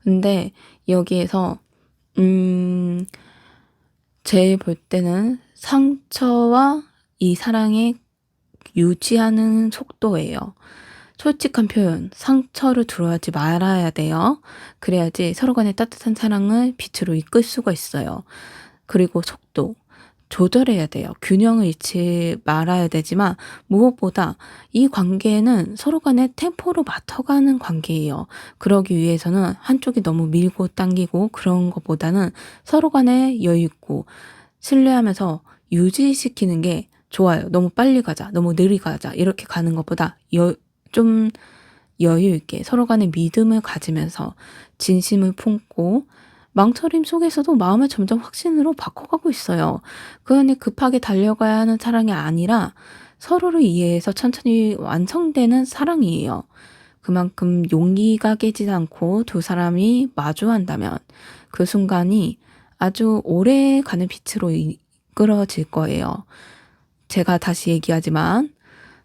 근데 여기에서 제 볼 때는 상처와 이 사랑의 유지하는 속도예요. 솔직한 표현, 상처를 두려워하지 말아야 돼요. 그래야지 서로 간의 따뜻한 사랑을 빛으로 이끌 수가 있어요. 그리고 속도, 조절해야 돼요. 균형을 잃지 말아야 되지만 무엇보다 이 관계는 서로 간의 템포로 맞춰가는 관계예요. 그러기 위해서는 한쪽이 너무 밀고 당기고 그런 것보다는 서로 간에 여유 있고 신뢰하면서 유지시키는 게 좋아요. 너무 빨리 가자, 너무 느리 가자 이렇게 가는 것보다 좀 여유 있게 서로 간에 믿음을 가지면서 진심을 품고 망설임 속에서도 마음을 점점 확신으로 바꿔가고 있어요. 그러니 급하게 달려가야 하는 사랑이 아니라 서로를 이해해서 천천히 완성되는 사랑이에요. 그만큼 용기가 깨지지 않고 두 사람이 마주한다면 그 순간이 아주 오래 가는 빛으로 이끌어질 거예요. 제가 다시 얘기하지만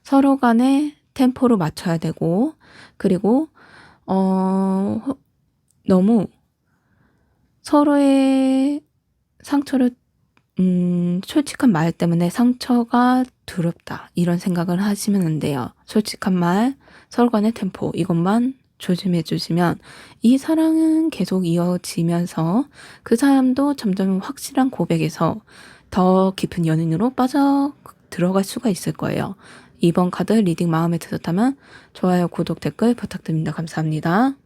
서로 간에 템포를 맞춰야 되고 그리고 너무 서로의 상처를 솔직한 말 때문에 상처가 두렵다 이런 생각을 하시면 안 돼요. 솔직한 말, 서로 간의 템포 이것만 조심해 주시면 이 사랑은 계속 이어지면서 그 사람도 점점 확실한 고백에서 더 깊은 연인으로 빠져 들어갈 수가 있을 거예요. 이번 카드 리딩 마음에 드셨다면 좋아요, 구독, 댓글 부탁드립니다. 감사합니다.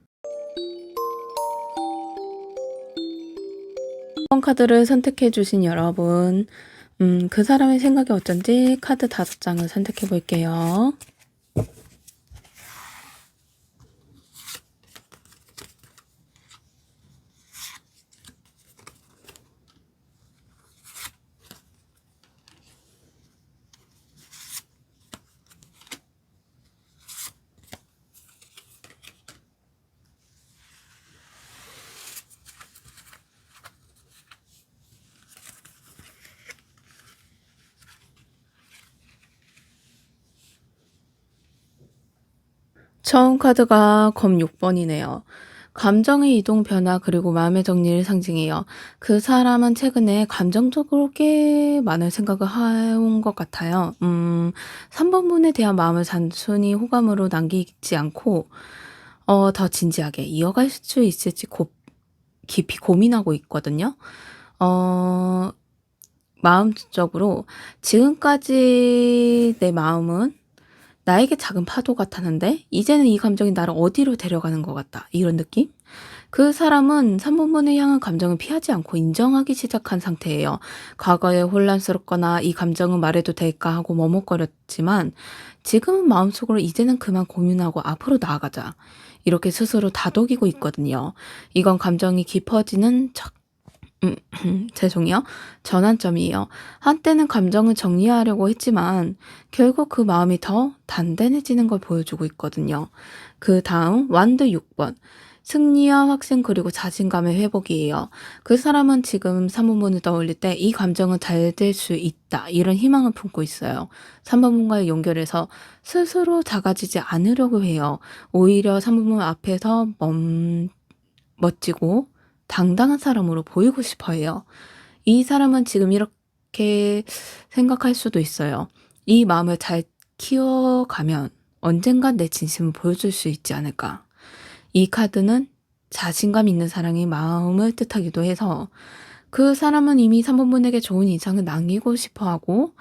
이번 카드를 선택해 주신 여러분, 그 사람의 생각이 어쩐지 카드 5장을 선택해 볼게요. 처음 카드가 검 6번이네요. 감정의 이동 변화 그리고 마음의 정리를 상징해요. 그 사람은 최근에 감정적으로 꽤 많은 생각을 해온 것 같아요. 3번분에 대한 마음을 단순히 호감으로 남기지 않고 더 진지하게 이어갈 수 있을지 깊이 고민하고 있거든요. 마음적으로 지금까지 내 마음은 나에게 작은 파도 같았는데 이제는 이 감정이 나를 어디로 데려가는 것 같다. 이런 느낌? 그 사람은 3번분을 향한 감정을 피하지 않고 인정하기 시작한 상태예요. 과거에 혼란스럽거나 이 감정은 말해도 될까 하고 머뭇거렸지만 지금은 마음속으로 이제는 그만 고민하고 앞으로 나아가자. 이렇게 스스로 다독이고 있거든요. 이건 감정이 깊어지는 죄송해요. 전환점이에요. 한때는 감정을 정리하려고 했지만 결국 그 마음이 더 단단해지는 걸 보여주고 있거든요. 그다음 완드 6번. 승리와 확신 그리고 자신감의 회복이에요. 그 사람은 지금 3번문을 떠올릴 때 이 감정은 잘 될 수 있다. 이런 희망을 품고 있어요. 3번문과의 연결해서 스스로 작아지지 않으려고 해요. 오히려 3번문 앞에서 멋지고 당당한 사람으로 보이고 싶어 해요. 이 사람은 지금 이렇게 생각할 수도 있어요. 이 마음을 잘 키워가면 언젠간 내 진심을 보여줄 수 있지 않을까. 이 카드는 자신감 있는 사랑의 마음을 뜻하기도 해서 그 사람은 이미 3번분에게 좋은 인상을 남기고 싶어 하고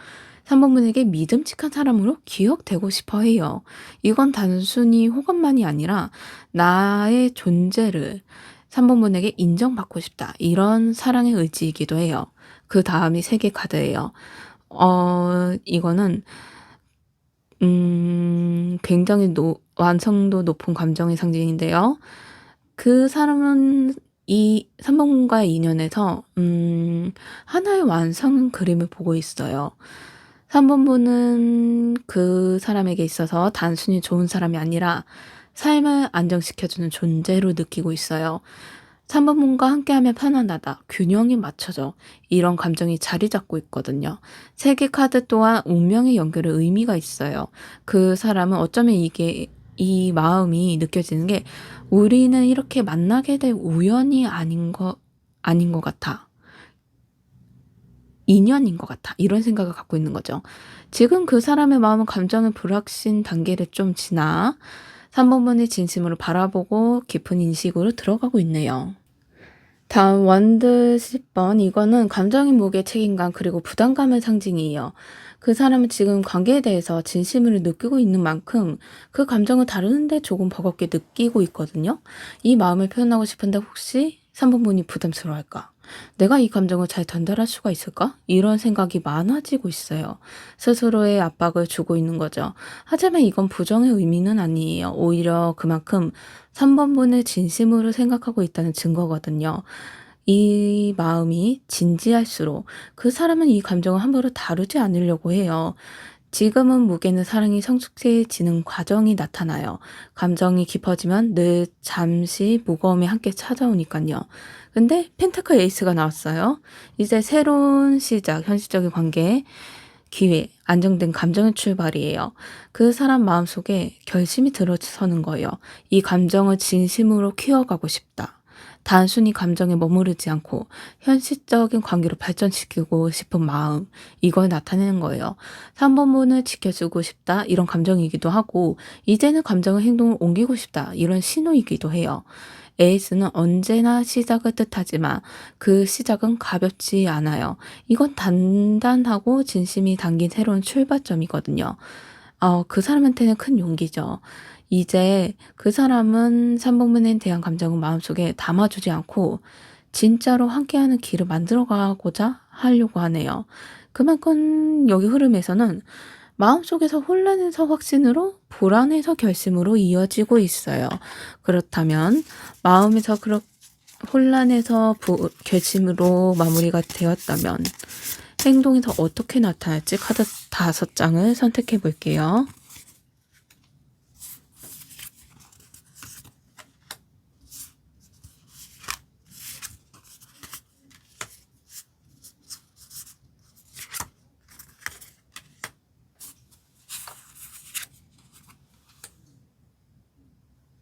3번분에게 믿음직한 사람으로 기억되고 싶어 해요. 이건 단순히 호감만이 아니라 나의 존재를 3번분에게 인정받고 싶다. 이런 사랑의 의지이기도 해요. 그 다음이 세계 카드예요. 이거는 굉장히 완성도 높은 감정의 상징인데요. 그 사람은 이 3번과의 인연에서 하나의 완성 그림을 보고 있어요. 3번분은 그 사람에게 있어서 단순히 좋은 사람이 아니라 삶을 안정시켜주는 존재로 느끼고 있어요. 3번분과 함께하면 편안하다. 균형이 맞춰져. 이런 감정이 자리 잡고 있거든요. 세계 카드 또한 운명의 연결의 의미가 있어요. 그 사람은 어쩌면 이 마음이 느껴지는 게 우리는 이렇게 만나게 될 우연이 아닌 것 같아. 인연인 것 같아. 이런 생각을 갖고 있는 거죠. 지금 그 사람의 마음은 감정의 불확신 단계를 좀 지나 3번분의 진심으로 바라보고 깊은 인식으로 들어가고 있네요. 다음 원드 10번. 이거는 감정의 무게, 책임감 그리고 부담감의 상징이에요. 그 사람은 지금 관계에 대해서 진심으로 느끼고 있는 만큼 그 감정을 다루는데 조금 버겁게 느끼고 있거든요. 이 마음을 표현하고 싶은데 혹시 3번분이 부담스러워할까? 내가 이 감정을 잘 전달할 수가 있을까? 이런 생각이 많아지고 있어요. 스스로의 압박을 주고 있는 거죠. 하지만 이건 부정의 의미는 아니에요. 오히려 그만큼 3번분을 진심으로 생각하고 있다는 증거거든요. 이 마음이 진지할수록 그 사람은 이 감정을 함부로 다루지 않으려고 해요. 지금은 무게는 사랑이 성숙해지는 과정이 나타나요. 감정이 깊어지면 늘 잠시 무거움이 함께 찾아오니까요. 근데 펜타클 에이스가 나왔어요. 이제 새로운 시작, 현실적인 관계, 기회, 안정된 감정의 출발이에요. 그 사람 마음속에 결심이 들어서는 거예요. 이 감정을 진심으로 키워가고 싶다. 단순히 감정에 머무르지 않고 현실적인 관계로 발전시키고 싶은 마음, 이걸 나타내는 거예요. 3번문을 지켜주고 싶다, 이런 감정이기도 하고, 이제는 감정의 행동을 옮기고 싶다, 이런 신호이기도 해요. 에이스는 언제나 시작을 뜻하지만 그 시작은 가볍지 않아요. 이건 단단하고 진심이 담긴 새로운 출발점이거든요. 그 사람한테는 큰 용기죠. 이제 그 사람은 3번문에 대한 감정을 마음속에 담아주지 않고 진짜로 함께하는 길을 만들어 가고자 하려고 하네요. 그만큼 여기 흐름에서는 마음속에서 혼란에서 확신으로 불안에서 결심으로 이어지고 있어요. 그렇다면 마음에서 혼란에서 결심으로 마무리가 되었다면 행동에서 어떻게 나타날지 카드 5장을 선택해 볼게요.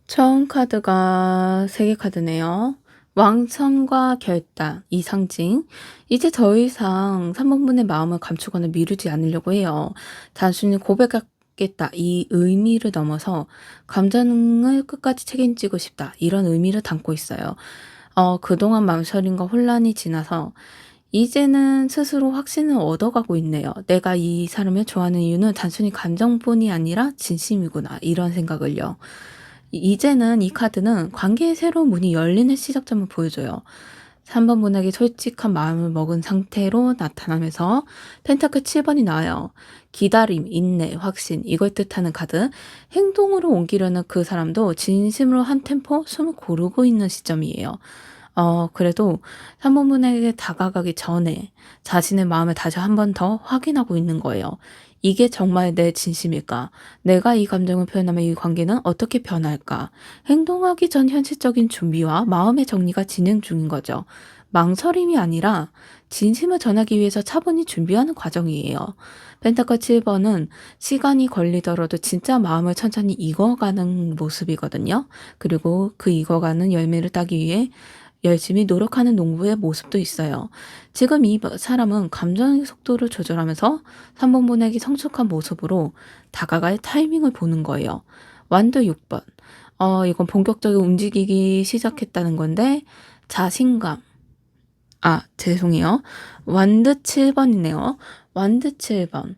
처음 카드가 3개 카드네요. 왕성과 결단, 이 상징. 이제 더 이상 3번분의 마음을 감추거나 미루지 않으려고 해요. 단순히 고백하겠다, 이 의미를 넘어서 감정을 끝까지 책임지고 싶다, 이런 의미를 담고 있어요. 그동안 망설임과 혼란이 지나서 이제는 스스로 확신을 얻어가고 있네요. 내가 이 사람을 좋아하는 이유는 단순히 감정뿐이 아니라 진심이구나, 이런 생각을요. 이제는 이 카드는 관계의 새로운 문이 열리는 시작점을 보여줘요. 3번 분에게 솔직한 마음을 먹은 상태로 나타나면서 펜타클 7번이 나와요. 기다림, 인내, 확신, 이걸 뜻하는 카드. 행동으로 옮기려는 그 사람도 진심으로 한 템포 숨을 고르고 있는 시점이에요. 그래도 3 번분에게 다가가기 전에 자신의 마음을 다시 한 번 더 확인하고 있는 거예요. '이게 정말 내 진심일까? 내가 이 감정을 표현하면 이 관계는 어떻게 변할까?' 행동하기 전 현실적인 준비와 마음의 정리가 진행 중인 거죠. 망설임이 아니라 진심을 전하기 위해서 차분히 준비하는 과정이에요. 펜타클 7 번은 시간이 걸리더라도 진짜 마음을 천천히 익어가는 모습이거든요. 그리고 그 익어가는 열매를 따기 위해 열심히 노력하는 농부의 모습도 있어요. 지금 이 사람은 감정의 속도를 조절하면서 3번 보내기 성숙한 모습으로 다가갈 타이밍을 보는 거예요. 완도 6번. 이건 본격적으로 움직이기 시작했다는 건데 자신감. 죄송해요. 완드 7번이네요. 완드 7번.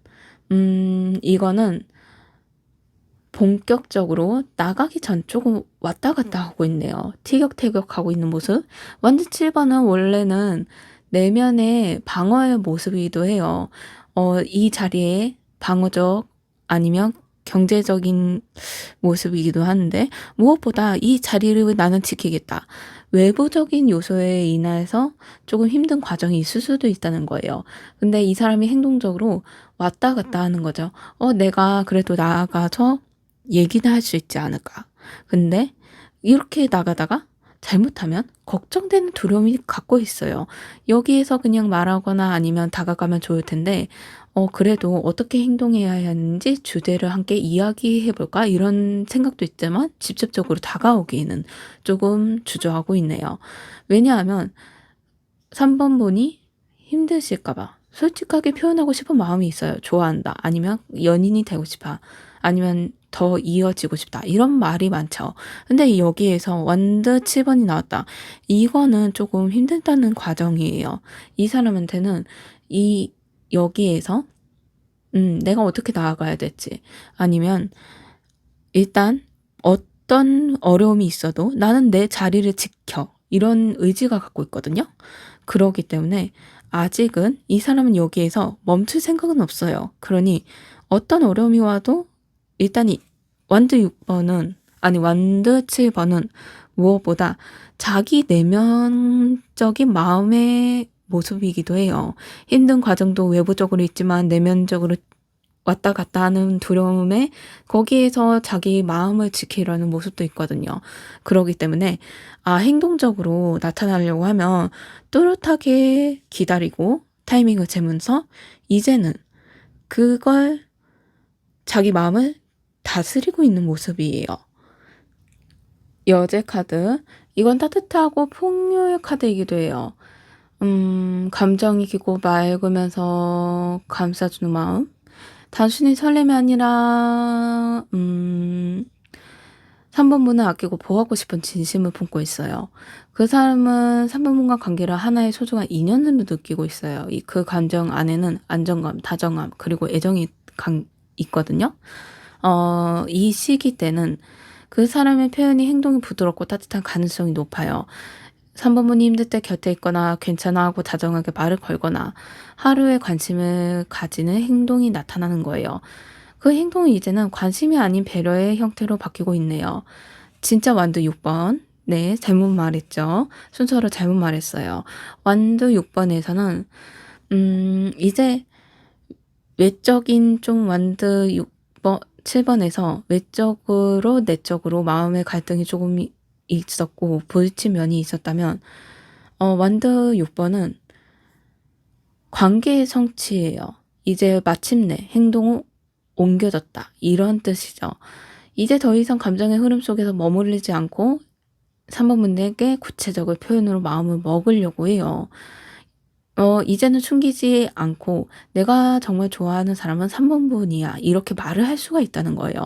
이거는 본격적으로 나가기 전 조금 왔다 갔다 하고 있네요. 티격태격하고 있는 모습. 완드 7번은 원래는 내면의 방어의 모습이기도 해요. 이 자리에 방어적 아니면 경제적인 모습이기도 하는데 무엇보다 이 자리를 나는 지키겠다. 외부적인 요소에 인해서 조금 힘든 과정이 있을 수도 있다는 거예요. 근데 이 사람이 행동적으로 왔다 갔다 하는 거죠. 내가 그래도 나아가서 얘기는 할 수 있지 않을까. 근데 이렇게 나가다가 잘못하면 걱정되는 두려움이 갖고 있어요. 여기에서 그냥 말하거나 아니면 다가가면 좋을 텐데 그래도 어떻게 행동해야 하는지 주제를 함께 이야기해 볼까? 이런 생각도 있지만 직접적으로 다가오기에는 조금 주저하고 있네요. 왜냐하면 3번 보니 힘드실까 봐. 솔직하게 표현하고 싶은 마음이 있어요. 좋아한다. 아니면 연인이 되고 싶어. 아니면 더 이어지고 싶다. 이런 말이 많죠. 근데 여기에서 완드 7번이 나왔다. 이거는 조금 힘들다는 과정이에요. 이 사람한테는 여기에서 내가 어떻게 나아가야 될지 아니면 일단 어떤 어려움이 있어도 나는 내 자리를 지켜. 이런 의지가 갖고 있거든요. 그러기 때문에 아직은 이 사람은 여기에서 멈출 생각은 없어요. 그러니 어떤 어려움이 와도 일단 이 완드 6번은 완드 7번은 무엇보다 자기 내면적인 마음의 모습이기도 해요. 힘든 과정도 외부적으로 있지만 내면적으로 왔다 갔다 하는 두려움에 거기에서 자기 마음을 지키려는 모습도 있거든요. 그러기 때문에 행동적으로 나타나려고 하면 또렷하게 기다리고 타이밍을 재면서 이제는 그걸 자기 마음을 다스리고 있는 모습이에요. 여제 카드. 이건 따뜻하고 풍요의 카드이기도 해요. 감정이 깊고 맑으면서 감싸주는 마음. 단순히 설렘이 아니라 3번 분을 아끼고 보호하고 싶은 진심을 품고 있어요. 그 사람은 3번 분과 관계를 하나의 소중한 인연으로 느끼고 있어요. 그 감정 안에는 안정감, 다정함, 그리고 애정이 있거든요. 이 시기 때는 그 사람의 표현이 행동이 부드럽고 따뜻한 가능성이 높아요. 3번 분이 힘들 때 곁에 있거나 괜찮아 하고 다정하게 말을 걸거나 하루에 관심을 가지는 행동이 나타나는 거예요. 그 행동이 이제는 관심이 아닌 배려의 형태로 바뀌고 있네요. 진짜 완두 6번. 네, 잘못 말했죠. 순서를 잘못 말했어요. 완두 6번에서는 이제 외적인 좀 완두 6번, 7번에서 외적으로 내적으로 마음의 갈등이 조금 있었고 부딪힌 면이 있었다면 완두 6번은 관계의 성취예요. 이제 마침내 행동을 옮겨졌다. 이런 뜻이죠. 이제 더 이상 감정의 흐름 속에서 머무르지 않고 3번 분에게 구체적인 표현으로 마음을 먹으려고 해요. 이제는 숨기지 않고 내가 정말 좋아하는 사람은 3번 분이야. 이렇게 말을 할 수가 있다는 거예요.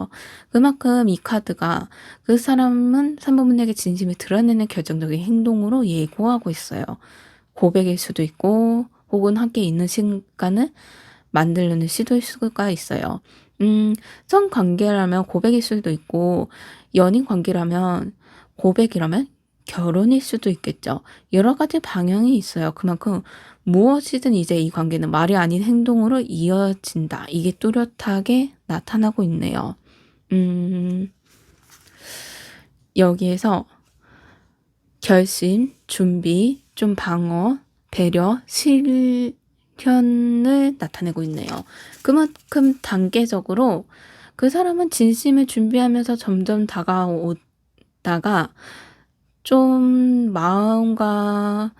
그만큼 이 카드가 그 사람은 3번 분에게 진심을 드러내는 결정적인 행동으로 예고하고 있어요. 고백일 수도 있고 혹은 함께 있는 시간을 만들려는 시도일 수가 있어요. 성관계라면 고백일 수도 있고 연인 관계라면 고백이라면 결혼일 수도 있겠죠. 여러 가지 방향이 있어요. 그만큼 무엇이든 이제 이 관계는 말이 아닌 행동으로 이어진다. 이게 뚜렷하게 나타나고 있네요. 여기에서 결심, 준비, 좀 방어, 배려, 실현을 나타내고 있네요. 그만큼 단계적으로 그 사람은 진심을 준비하면서 점점 다가오다가 좀 마음과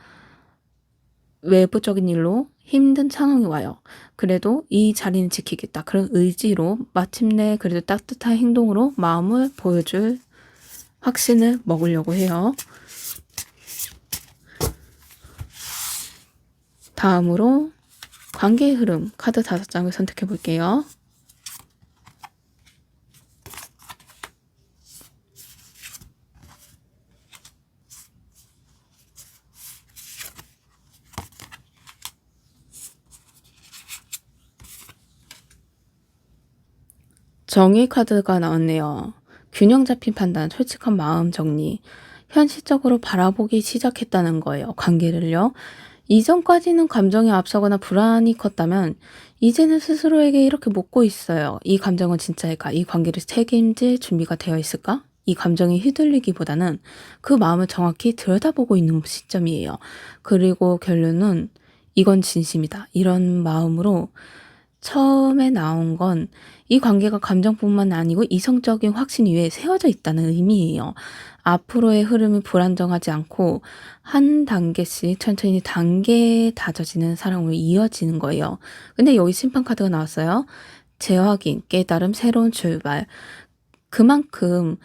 외부적인 일로 힘든 상황이 와요. 그래도 이 자리는 지키겠다. 그런 의지로 마침내 그래도 따뜻한 행동으로 마음을 보여줄 확신을 먹으려고 해요. 다음으로 관계의 흐름 카드 5장을 선택해 볼게요. 정의 카드가 나왔네요. 균형 잡힌 판단, 솔직한 마음 정리, 현실적으로 바라보기 시작했다는 거예요. 관계를요. 이전까지는 감정이 앞서거나 불안이 컸다면 이제는 스스로에게 이렇게 묻고 있어요. 이 감정은 진짜일까? 이 관계를 책임질 준비가 되어 있을까? 이 감정에 휘둘리기보다는 그 마음을 정확히 들여다보고 있는 시점이에요. 그리고 결론은 이건 진심이다. 이런 마음으로 처음에 나온 건 이 관계가 감정뿐만 아니고 이성적인 확신 위에 세워져 있다는 의미예요. 앞으로의 흐름이 불안정하지 않고 한 단계씩 천천히 단계에 다져지는 사랑으로 이어지는 거예요. 근데 여기 심판 카드가 나왔어요. 재확인, 깨달음, 새로운 출발. 그만큼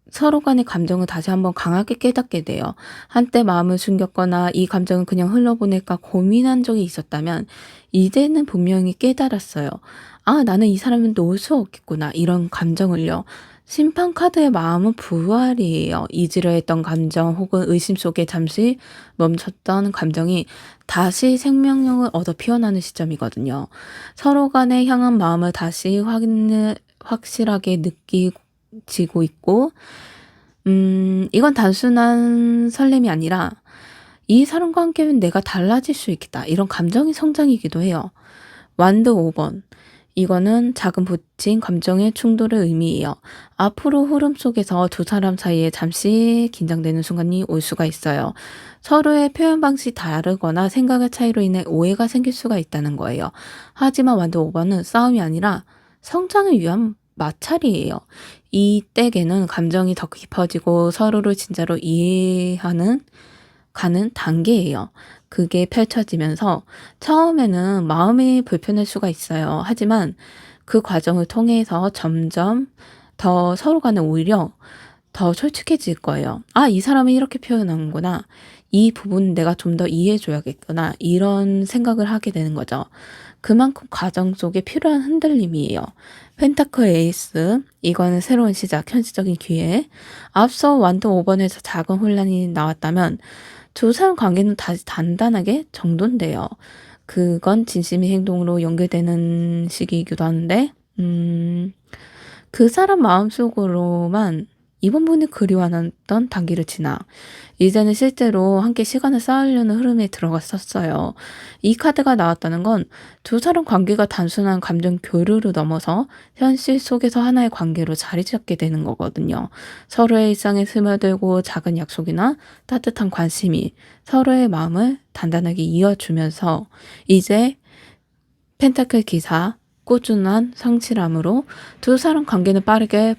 서로 간의 감정을 다시 한번 강하게 깨닫게 돼요. 한때 마음을 숨겼거나 이 감정을 그냥 흘려보낼까 고민한 적이 있었다면 이제는 분명히 깨달았어요. 아, 나는 이 사람은 놓을 수 없겠구나. 이런 감정을요. 심판 카드의 마음은 부활이에요. 잊으려 했던 감정 혹은 의심 속에 잠시 멈췄던 감정이 다시 생명력을 얻어 피어나는 시점이거든요. 서로 간에 향한 마음을 다시 확실하게 느끼고 있고 이건 단순한 설렘이 아니라 이 사람과 함께하면 내가 달라질 수 있겠다. 이런 감정의 성장이기도 해요. 완드 5번. 이거는 작은 부딪힌 감정의 충돌을 의미해요. 앞으로 흐름 속에서 두 사람 사이에 잠시 긴장되는 순간이 올 수가 있어요. 서로의 표현 방식이 다르거나 생각의 차이로 인해 오해가 생길 수가 있다는 거예요. 하지만 완드 5번은 싸움이 아니라 성장을 위한 마찰이에요. 이 댁에는 감정이 더 깊어지고 서로를 진짜로 이해하는 가는 단계예요. 그게 펼쳐지면서 처음에는 마음이 불편할 수가 있어요. 하지만 그 과정을 통해서 점점 더 서로 간에 오히려 더 솔직해질 거예요. 아, 이 사람은 이렇게 표현하는구나. 이 부분 내가 좀 더 이해해줘야겠구나. 이런 생각을 하게 되는 거죠. 그만큼 과정 속에 필요한 흔들림이에요. 펜타클 에이스, 이거는 새로운 시작, 현실적인 기회. 앞서 완도 5번에서 작은 혼란이 나왔다면 두 사람 관계는 다시 단단하게 정돈돼요. 그건 진심의 행동으로 연결되는 시기이기도 하는데, 그 사람 마음속으로만 이번 분이 그리워하던 단계를 지나 이제는 실제로 함께 시간을 쌓으려는 흐름에 들어갔었어요. 이 카드가 나왔다는 건 두 사람 관계가 단순한 감정 교류로 넘어서 현실 속에서 하나의 관계로 자리 잡게 되는 거거든요. 서로의 일상에 스며들고 작은 약속이나 따뜻한 관심이 서로의 마음을 단단하게 이어주면서 이제 펜타클 기사 꾸준한 성실함으로 두 사람 관계는 빠르게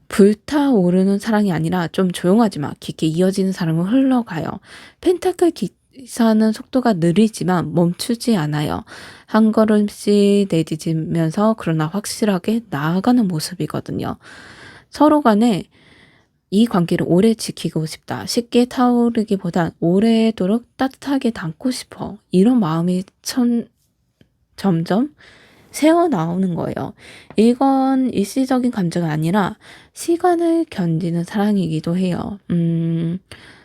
불타오르는 사랑이 아니라 좀 조용하지만 깊게 이어지는 사랑으로 흘러가요. 펜타클 기사는 속도가 느리지만 멈추지 않아요. 한 걸음씩 내디디면서 그러나 확실하게 나아가는 모습이거든요. 서로 간에 이 관계를 오래 지키고 싶다. 쉽게 타오르기보단 오래도록 따뜻하게 담고 싶어. 이런 마음이 점점 새어 나오는 거예요. 이건 일시적인 감정이 아니라 시간을 견디는 사랑이기도 해요.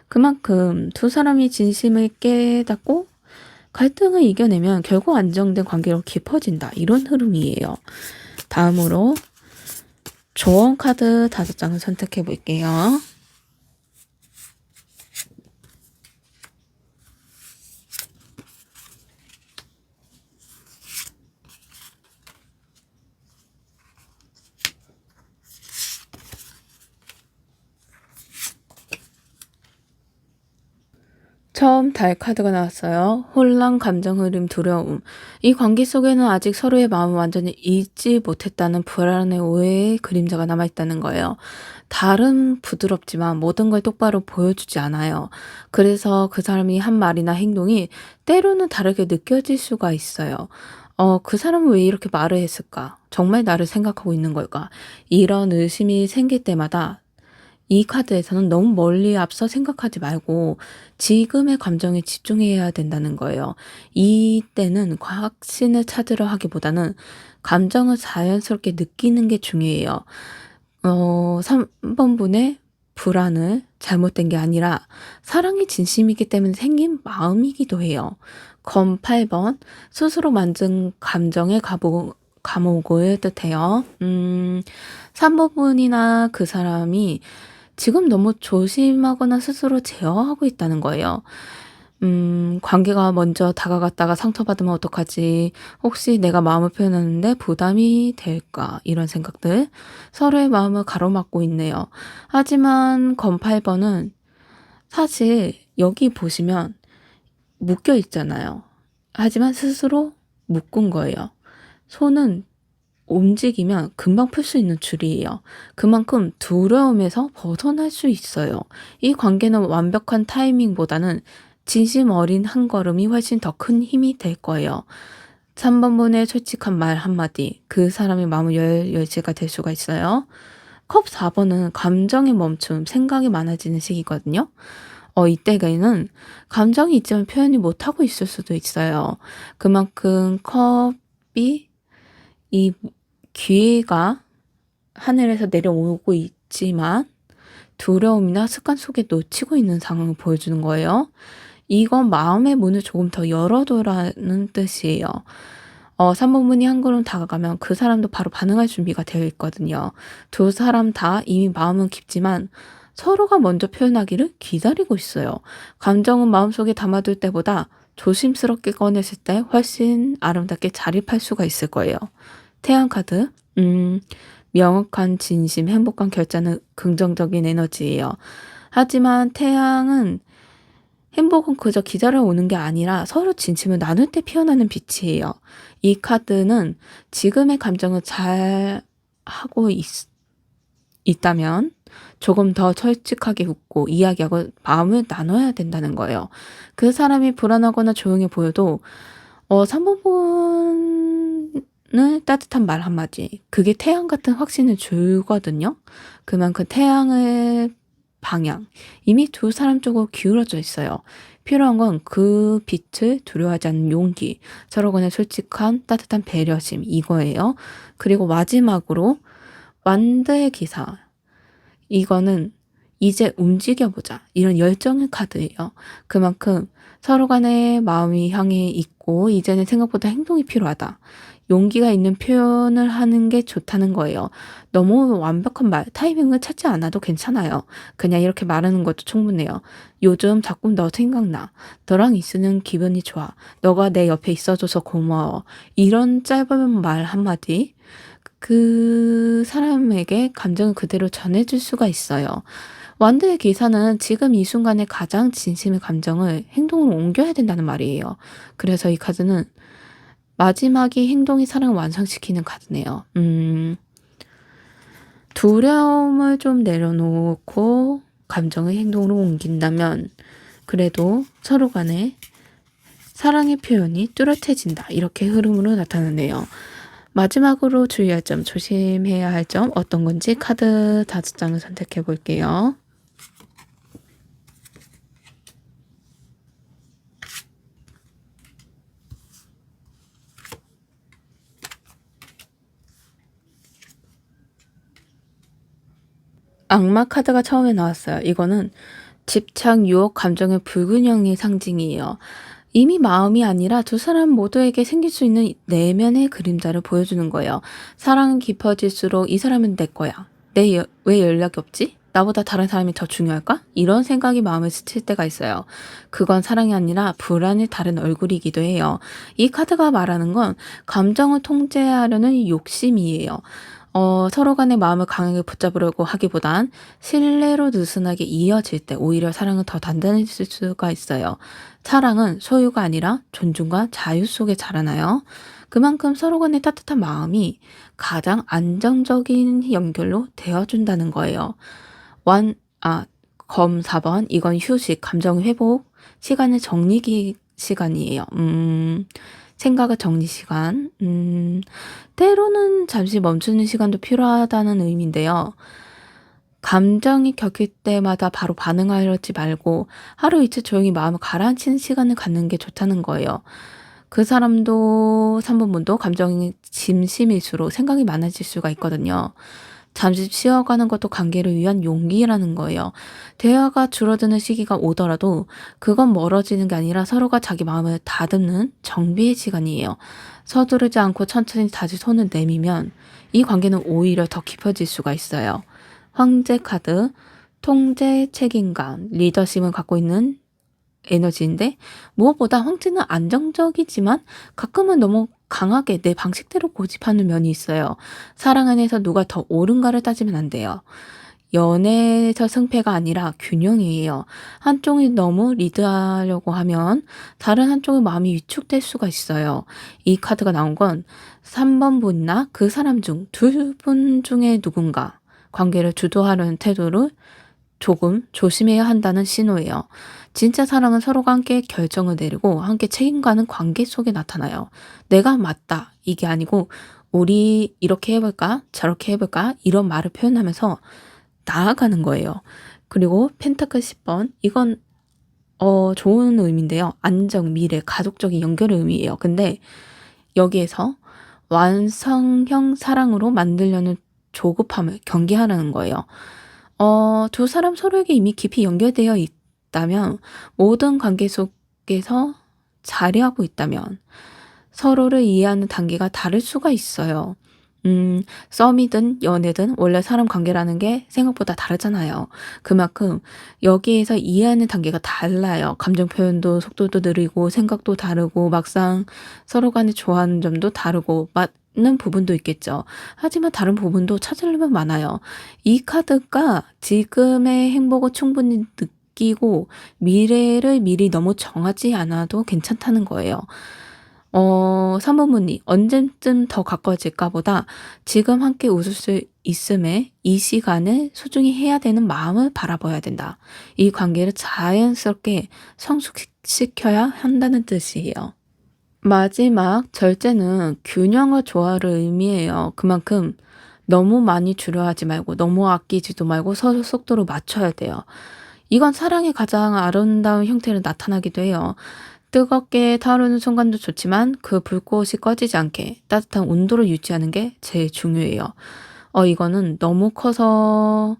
그만큼 두 사람이 진심을 깨닫고 갈등을 이겨내면 결국 안정된 관계로 깊어진다. 이런 흐름이에요. 다음으로 조언 카드 5장을 선택해 볼게요. 처음 달 카드가 나왔어요. 혼란, 감정 흐름, 두려움. 이 관계 속에는 아직 서로의 마음을 완전히 잊지 못했다는 불안의 오해의 그림자가 남아있다는 거예요. 달은 부드럽지만 모든 걸 똑바로 보여주지 않아요. 그래서 그 사람이 한 말이나 행동이 때로는 다르게 느껴질 수가 있어요. 그 사람은 왜 이렇게 말을 했을까? 정말 나를 생각하고 있는 걸까? 이런 의심이 생길 때마다 이 카드에서는 너무 멀리 앞서 생각하지 말고 지금의 감정에 집중해야 된다는 거예요. 이때는 확신을 찾으려 하기보다는 감정을 자연스럽게 느끼는 게 중요해요. 3번 분의 불안을 잘못된 게 아니라 사랑이 진심이기 때문에 생긴 마음이기도 해요. 검 8번 스스로 만든 감정의 감옥을 뜻해요. 3번 분이나 그 사람이 지금 너무 조심하거나 스스로 제어하고 있다는 거예요. 관계가 먼저 다가갔다가 상처받으면 어떡하지? 혹시 내가 마음을 표현하는데 부담이 될까? 이런 생각들. 서로의 마음을 가로막고 있네요. 하지만 건 8번은 사실 여기 보시면 묶여 있잖아요. 하지만 스스로 묶은 거예요. 손은 움직이면 금방 풀 수 있는 줄이에요. 그만큼 두려움에서 벗어날 수 있어요. 이 관계는 완벽한 타이밍보다는 진심 어린 한 걸음이 훨씬 더 큰 힘이 될 거예요. 3번 분의 솔직한 말 한마디, 그 사람의 마음을 열쇠가 될 수가 있어요. 컵 4번은 감정의 멈춤, 생각이 많아지는 시기거든요. 이때에는 감정이 있지만 표현이 못하고 있을 수도 있어요. 그만큼 컵이 이 기회가 하늘에서 내려오고 있지만 두려움이나 습관 속에 놓치고 있는 상황을 보여주는 거예요. 이건 마음의 문을 조금 더 열어두라는 뜻이에요. 3번 분이 한 걸음 다가가면 그 사람도 바로 반응할 준비가 되어 있거든요. 두 사람 다 이미 마음은 깊지만 서로가 먼저 표현하기를 기다리고 있어요. 감정은 마음속에 담아둘 때보다 조심스럽게 꺼냈을 때 훨씬 아름답게 자립할 수가 있을 거예요. 태양 카드. 명확한 진심, 행복한 결단은 긍정적인 에너지예요. 하지만 태양은 행복은 그저 기다려오는 게 아니라 서로 진심을 나눌 때 피어나는 빛이에요. 이 카드는 지금의 감정을 잘 하고 있다면 조금 더 솔직하게 웃고 이야기하고 마음을 나눠야 된다는 거예요. 그 사람이 불안하거나 조용해 보여도 3번 분을 따뜻한 말 한마디, 그게 태양 같은 확신을 주거든요. 그만큼 태양의 방향, 이미 두 사람 쪽으로 기울어져 있어요. 필요한 건 그 빛을 두려워하지 않는 용기, 서로 간의 솔직한 따뜻한 배려심, 이거예요. 그리고 마지막으로 완드의 기사. 이거는 이제 움직여보자, 이런 열정의 카드예요. 그만큼 서로 간의 마음이 향해 있고 이제는 생각보다 행동이 필요하다. 용기가 있는 표현을 하는 게 좋다는 거예요. 너무 완벽한 말, 타이밍을 찾지 않아도 괜찮아요. 그냥 이렇게 말하는 것도 충분해요. 요즘 자꾸 너 생각나. 너랑 있으면 기분이 좋아. 너가 내 옆에 있어줘서 고마워. 이런 짧은 말 한마디, 그 사람에게 감정을 그대로 전해줄 수가 있어요. 완드의 기사는 지금 이 순간에 가장 진심의 감정을 행동으로 옮겨야 된다는 말이에요. 그래서 이 카드는 마지막이 행동이 사랑을 완성시키는 카드네요. 두려움을 좀 내려놓고 감정을 행동으로 옮긴다면 그래도 서로 간에 사랑의 표현이 뚜렷해진다. 이렇게 흐름으로 나타나네요. 마지막으로 주의할 점, 조심해야 할 점 어떤 건지 카드 5장을 선택해 볼게요. 악마 카드가 처음에 나왔어요. 이거는 집착, 유혹, 감정의 불균형의 상징이에요. 이미 마음이 아니라 두 사람 모두에게 생길 수 있는 내면의 그림자를 보여주는 거예요. 사랑은 깊어질수록 이 사람은 내 거야. 왜 연락이 없지? 나보다 다른 사람이 더 중요할까? 이런 생각이 마음을 스칠 때가 있어요. 그건 사랑이 아니라 불안의 다른 얼굴이기도 해요. 이 카드가 말하는 건 감정을 통제하려는 욕심이에요. 서로 간의 마음을 강하게 붙잡으려고 하기보단 신뢰로 느슨하게 이어질 때 오히려 사랑은 더 단단해질 수가 있어요. 사랑은 소유가 아니라 존중과 자유 속에 자라나요. 그만큼 서로 간의 따뜻한 마음이 가장 안정적인 연결로 되어준다는 거예요. 완, 아, 검 4번. 이건 휴식, 감정 회복, 시간의 시간이에요. 생각의 정리 시간. 때로는 잠시 멈추는 시간도 필요하다는 의미인데요. 감정이 격일 때마다 바로 반응하려지 말고 하루 이틀 조용히 마음을 가라앉히는 시간을 갖는 게 좋다는 거예요. 그 사람도 3번분도 감정이 짐심일수록 생각이 많아질 수가 있거든요. 잠시 쉬어가는 것도 관계를 위한 용기라는 거예요. 대화가 줄어드는 시기가 오더라도 그건 멀어지는 게 아니라 서로가 자기 마음을 다듬는 정비의 시간이에요. 서두르지 않고 천천히 다시 손을 내밀면 이 관계는 오히려 더 깊어질 수가 있어요. 황제 카드, 통제, 책임감, 리더십을 갖고 있는 에너지인데 무엇보다 황제는 안정적이지만 가끔은 너무 강하게 내 방식대로 고집하는 면이 있어요. 사랑 안에서 누가 더 옳은가를 따지면 안 돼요. 연애에서 승패가 아니라 균형이에요. 한쪽이 너무 리드하려고 하면 다른 한쪽의 마음이 위축될 수가 있어요. 이 카드가 나온 건 3번 분이나 그 사람 중 두 분 중에 누군가 관계를 주도하려는 태도를 조금 조심해야 한다는 신호예요. 진짜 사랑은 서로가 함께 결정을 내리고 함께 책임가는 관계 속에 나타나요. 내가 맞다 이게 아니고 우리 이렇게 해볼까 저렇게 해볼까 이런 말을 표현하면서 나아가는 거예요. 그리고 펜타클 10번 이건 좋은 의미인데요. 안정, 미래, 가족적인 연결의 의미예요. 근데 여기에서 완성형 사랑으로 만들려는 조급함을 경계하라는 거예요. 두 사람 서로에게 이미 깊이 연결되어 있다면, 모든 관계 속에서 자리하고 있다면, 서로를 이해하는 단계가 다를 수가 있어요. 썸이든 연애든 원래 사람 관계라는 게 생각보다 다르잖아요. 그만큼 여기에서 이해하는 단계가 달라요. 감정 표현도 속도도 느리고 생각도 다르고 막상 서로 간에 좋아하는 점도 다르고 맞는 부분도 있겠죠. 하지만 다른 부분도 찾으려면 많아요. 이 카드가 지금의 행복을 충분히 느끼고 미래를 미리 너무 정하지 않아도 괜찮다는 거예요. 3번 문의 언제쯤 더 가까워질까 보다 지금 함께 웃을 수 있음에 이 시간을 소중히 해야 되는 마음을 바라봐야 된다. 이 관계를 자연스럽게 성숙시켜야 한다는 뜻이에요. 마지막 절제는 균형과 조화를 의미해요. 그만큼 너무 많이 주려 하지 말고 너무 아끼지도 말고 서로 속도로 맞춰야 돼요. 이건 사랑의 가장 아름다운 형태로 나타나기도 해요. 뜨겁게 타오르는 순간도 좋지만 그 불꽃이 꺼지지 않게 따뜻한 온도를 유지하는 게 제일 중요해요. 이거는 너무 커서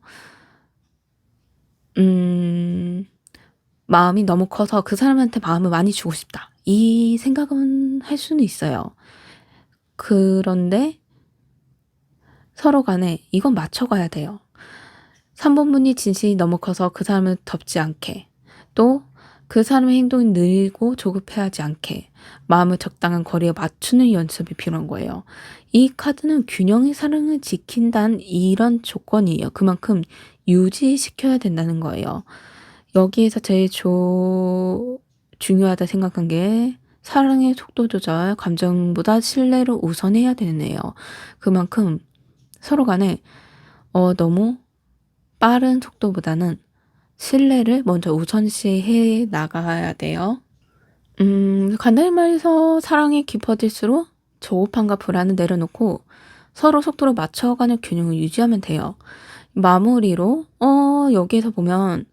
마음이 너무 커서 그 사람한테 마음을 많이 주고 싶다. 이 생각은 할 수는 있어요. 그런데 서로 간에 이건 맞춰가야 돼요. 3번분이 진심이 너무 커서 그 사람을 덮지 않게, 또 그 사람의 행동이 느리고 조급해하지 않게 마음을 적당한 거리에 맞추는 연습이 필요한 거예요. 이 카드는 균형의 사랑을 지킨다는 이런 조건이에요. 그만큼 유지시켜야 된다는 거예요. 여기에서 제일 중요하다 생각한 게 사랑의 속도 조절, 감정보다 신뢰를 우선해야 되네요. 그만큼 서로 간에 너무 빠른 속도보다는 신뢰를 먼저 우선시해 나가야 돼요. 간단히 말해서 사랑이 깊어질수록 조급함과 불안을 내려놓고 서로 속도를 맞춰가는 균형을 유지하면 돼요. 마무리로 여기에서 보면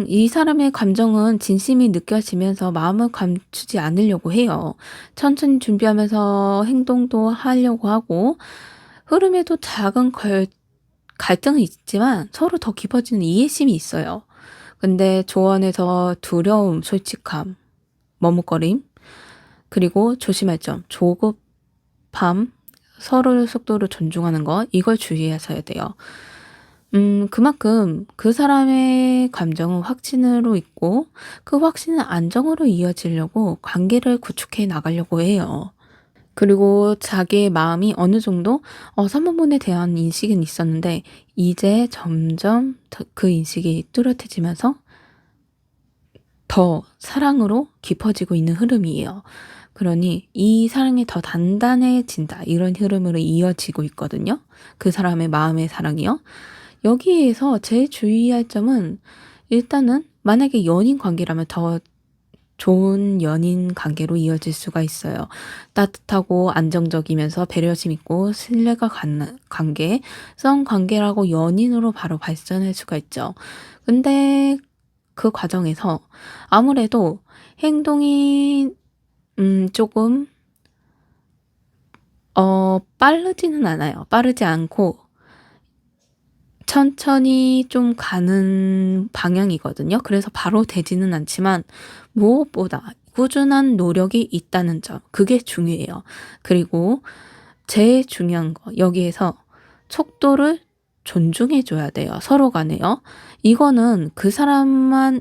이 사람의 감정은 진심이 느껴지면서 마음을 감추지 않으려고 해요. 천천히 준비하면서 행동도 하려고 하고 흐름에도 작은 갈등은 있지만 서로 더 깊어지는 이해심이 있어요. 근데 조언에서 두려움, 솔직함, 머뭇거림, 그리고 조심할 점, 조급함, 서로의 속도를 존중하는 것, 이걸 주의하셔야 돼요. 그만큼 그 사람의 감정은 확신으로 있고 그 확신은 안정으로 이어지려고 관계를 구축해 나가려고 해요. 그리고 자기의 마음이 어느 정도 3번분에 대한 인식은 있었는데 이제 점점 그 인식이 뚜렷해지면서 더 사랑으로 깊어지고 있는 흐름이에요. 그러니 이 사랑이 더 단단해진다. 이런 흐름으로 이어지고 있거든요. 그 사람의 마음의 사랑이요. 여기에서 제일 주의할 점은 일단은 만약에 연인 관계라면 더 좋은 연인 관계로 이어질 수가 있어요. 따뜻하고 안정적이면서 배려심 있고 신뢰가 가는 관계, 성 관계라고 연인으로 바로 발전할 수가 있죠. 근데 그 과정에서 아무래도 행동이 조금 빠르지는 않아요. 빠르지 않고 천천히 좀 가는 방향이거든요. 그래서 바로 되지는 않지만 무엇보다 꾸준한 노력이 있다는 점, 그게 중요해요. 그리고 제일 중요한 거, 여기에서 속도를 존중해 줘야 돼요. 서로 간에요. 이거는 그 사람만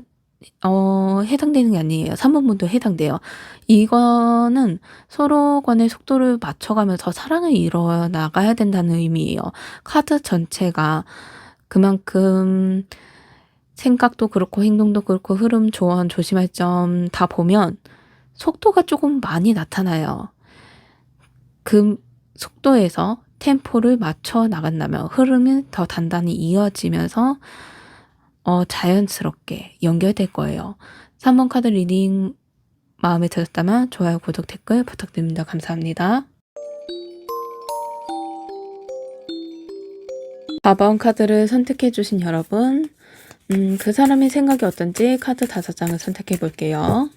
해당되는 게 아니에요. 3번분도 해당돼요. 이거는 서로 간의 속도를 맞춰가면서 사랑을 이뤄 나가야 된다는 의미예요. 카드 전체가 그만큼 생각도 그렇고 행동도 그렇고 흐름, 조언, 조심할 점 다 보면 속도가 조금 많이 나타나요. 그 속도에서 템포를 맞춰 나간다면 흐름이 더 단단히 이어지면서 자연스럽게 연결될 거예요. 3번 카드 리딩 마음에 들었다면 좋아요, 구독, 댓글 부탁드립니다. 감사합니다. 4번 카드를 선택해 주신 여러분, 그 사람의 생각이 어떤지 카드 5장을 선택해 볼게요.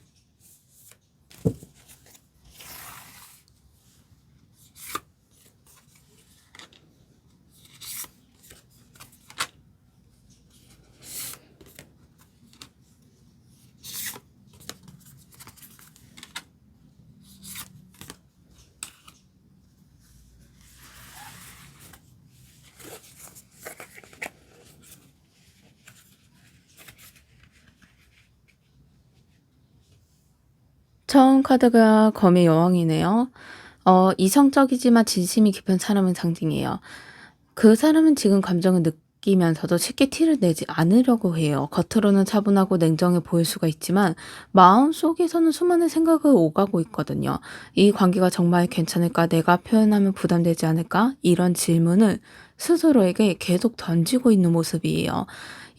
처음 카드가 검의 여왕이네요. 이성적이지만 진심이 깊은 사람의 상징이에요. 그 사람은 지금 감정을 느끼면서도 쉽게 티를 내지 않으려고 해요. 겉으로는 차분하고 냉정해 보일 수가 있지만 마음속에서는 수많은 생각을 오가고 있거든요. 이 관계가 정말 괜찮을까? 내가 표현하면 부담되지 않을까? 이런 질문을 스스로에게 계속 던지고 있는 모습이에요.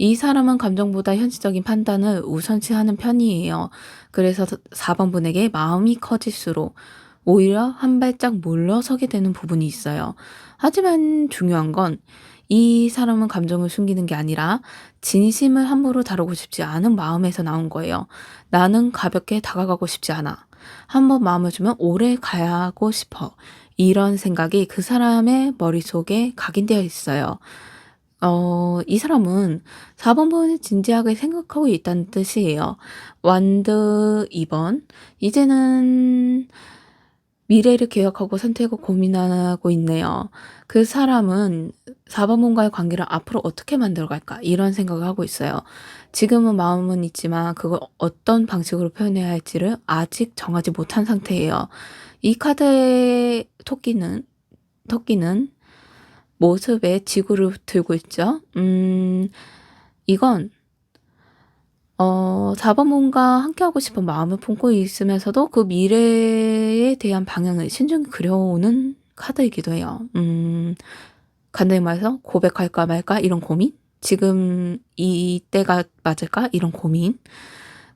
이 사람은 감정보다 현실적인 판단을 우선시하는 편이에요. 그래서 4번 분에게 마음이 커질수록 오히려 한 발짝 물러서게 되는 부분이 있어요. 하지만 중요한 건 이 사람은 감정을 숨기는 게 아니라 진심을 함부로 다루고 싶지 않은 마음에서 나온 거예요. 나는 가볍게 다가가고 싶지 않아. 한번 마음을 주면 오래 가고 싶어. 이런 생각이 그 사람의 머릿속에 각인되어 있어요. 이 사람은 4번 분을 진지하게 생각하고 있다는 뜻이에요. 완드 2번. 이제는 미래를 계획하고 선택을 고민하고 있네요. 그 사람은 4번 분과의 관계를 앞으로 어떻게 만들어갈까? 이런 생각을 하고 있어요. 지금은 마음은 있지만 그걸 어떤 방식으로 표현해야 할지를 아직 정하지 못한 상태예요. 이 카드의 토끼는 모습에 지구를 들고 있죠. 이건 4번문과 함께하고 싶은 마음을 품고 있으면서도 그 미래에 대한 방향을 신중히 그려오는 카드이기도 해요. 간단히 말해서 고백할까 말까 이런 고민? 지금 이때가 맞을까? 이런 고민.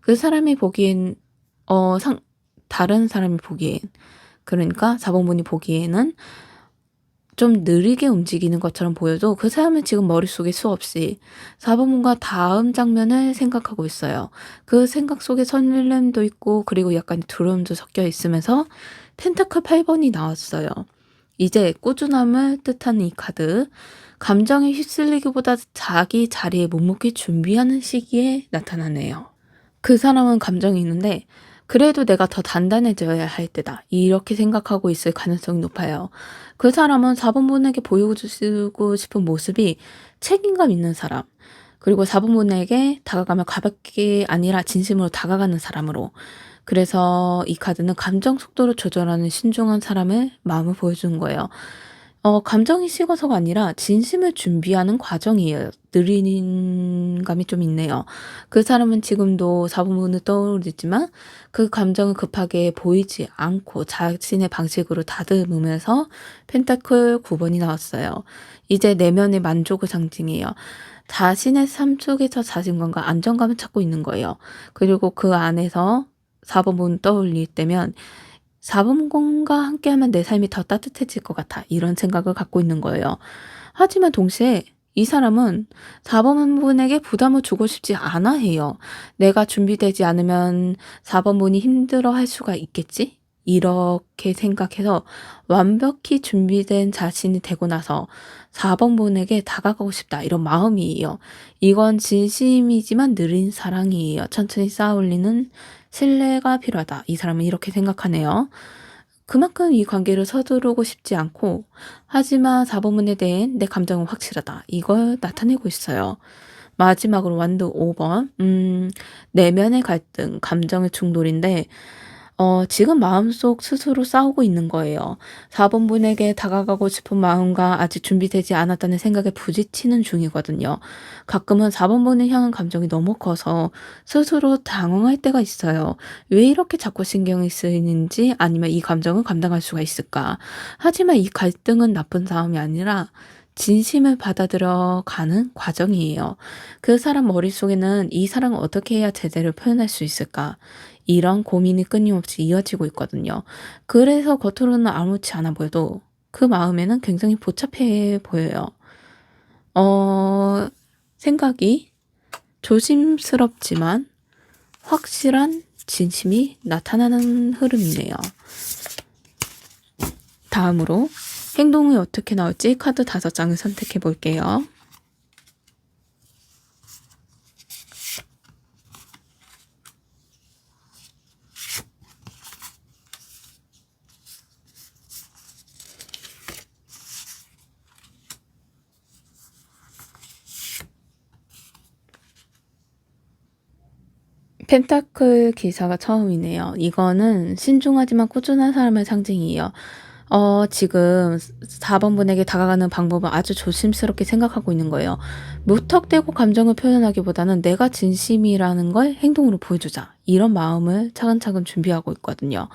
그 사람이 보기엔 다른 사람이 보기엔 그러니까 4번문이 보기에는 좀 느리게 움직이는 것처럼 보여도 그 사람은 지금 머릿속에 수없이 4번문과 다음 장면을 생각하고 있어요. 그 생각 속에 설렘도 있고 그리고 약간 두려움도 섞여 있으면서 펜타클 8번이 나왔어요. 이제 꾸준함을 뜻하는 이 카드, 감정에 휩쓸리기보다 자기 자리에 묵묵히 준비하는 시기에 나타나네요. 그 사람은 감정이 있는데 그래도 내가 더 단단해져야 할 때다. 이렇게 생각하고 있을 가능성이 높아요. 그 사람은 4번분에게 보여주고 싶은 모습이 책임감 있는 사람. 그리고 4번분에게 다가가면 가볍게 아니라 진심으로 다가가는 사람으로. 그래서 이 카드는 감정 속도를 조절하는 신중한 사람의 마음을 보여주는 거예요. 감정이 식어서가 아니라 진심을 준비하는 과정이에요. 느린 감이 좀 있네요. 그 사람은 지금도 사부문을 떠오르지만 그 감정을 급하게 보이지 않고 자신의 방식으로 다듬으면서 펜타클 9번이 나왔어요. 이제 내면의 만족을 상징해요. 자신의 삶 속에서 자신감과 안정감을 찾고 있는 거예요. 그리고 그 안에서 4번 떠올릴 때면 4번과 함께하면 내 삶이 더 따뜻해질 것 같아. 이런 생각을 갖고 있는 거예요. 하지만 동시에 이 사람은 4번분에게 부담을 주고 싶지 않아 해요. 내가 준비되지 않으면 4번분이 힘들어 할 수가 있겠지? 이렇게 생각해서 완벽히 준비된 자신이 되고 나서 4번분에게 다가가고 싶다. 이런 마음이에요. 이건 진심이지만 느린 사랑이에요. 천천히 쌓아올리는 신뢰가 필요하다. 이 사람은 이렇게 생각하네요. 그만큼 이 관계를 서두르고 싶지 않고 하지만 4번문에 대한 내 감정은 확실하다. 이걸 나타내고 있어요. 마지막으로 완두 5번. 내면의 갈등, 감정의 충돌인데 지금 마음속 스스로 싸우고 있는 거예요. 4번 분에게 다가가고 싶은 마음과 아직 준비되지 않았다는 생각에 부딪히는 중이거든요. 가끔은 4번 분을 향한 감정이 너무 커서 스스로 당황할 때가 있어요. 왜 이렇게 자꾸 신경이 쓰이는지 아니면 이 감정을 감당할 수가 있을까? 하지만 이 갈등은 나쁜 싸움이 아니라 진심을 받아들여 가는 과정이에요. 그 사람 머릿속에는 이 사람을 어떻게 해야 제대로 표현할 수 있을까? 이런 고민이 끊임없이 이어지고 있거든요. 그래서 겉으로는 아무렇지 않아 보여도 그 마음에는 굉장히 복잡해 보여요. 생각이 조심스럽지만 확실한 진심이 나타나는 흐름이네요. 다음으로 행동이 어떻게 나올지 카드 5장을 선택해 볼게요. 펜타클 기사가 처음이네요. 이거는 신중하지만 꾸준한 사람의 상징이에요. 지금 4번 분에게 다가가는 방법은 아주 조심스럽게 생각하고 있는 거예요. 무턱대고 감정을 표현하기보다는 내가 진심이라는 걸 행동으로 보여주자. 이런 마음을 차근차근 준비하고 있거든요.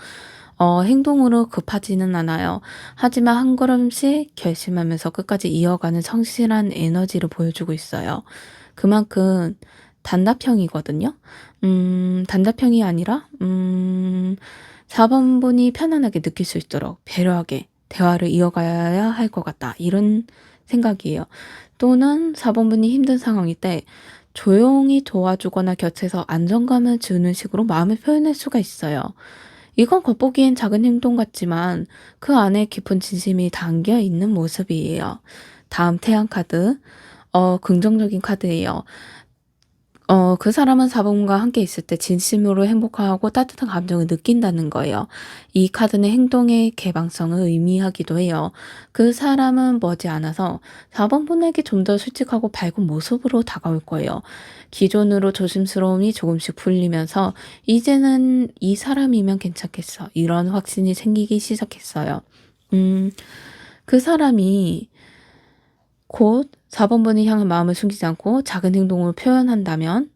행동으로 급하지는 않아요. 하지만 한 걸음씩 결심하면서 끝까지 이어가는 성실한 에너지를 보여주고 있어요. 그만큼 단답형이거든요. 단답형이 아니라 4번 분이 편안하게 느낄 수 있도록 배려하게 대화를 이어가야 할 것 같다. 이런 생각이에요. 또는 4번 분이 힘든 상황일 때 조용히 도와주거나 곁에서 안정감을 주는 식으로 마음을 표현할 수가 있어요. 이건 겉보기엔 작은 행동 같지만 그 안에 깊은 진심이 담겨 있는 모습이에요. 다음 태양 카드. 긍정적인 카드예요. 그 사람은 4번과 함께 있을 때 진심으로 행복하고 따뜻한 감정을 느낀다는 거예요. 이 카드는 행동의 개방성을 의미하기도 해요. 그 사람은 머지않아서 4번 분에게 좀 더 솔직하고 밝은 모습으로 다가올 거예요. 기존으로 조심스러움이 조금씩 풀리면서 이제는 이 사람이면 괜찮겠어. 이런 확신이 생기기 시작했어요. 그 사람이 곧 4번 분을 향한 마음을 숨기지 않고 작은 행동을 표현한다면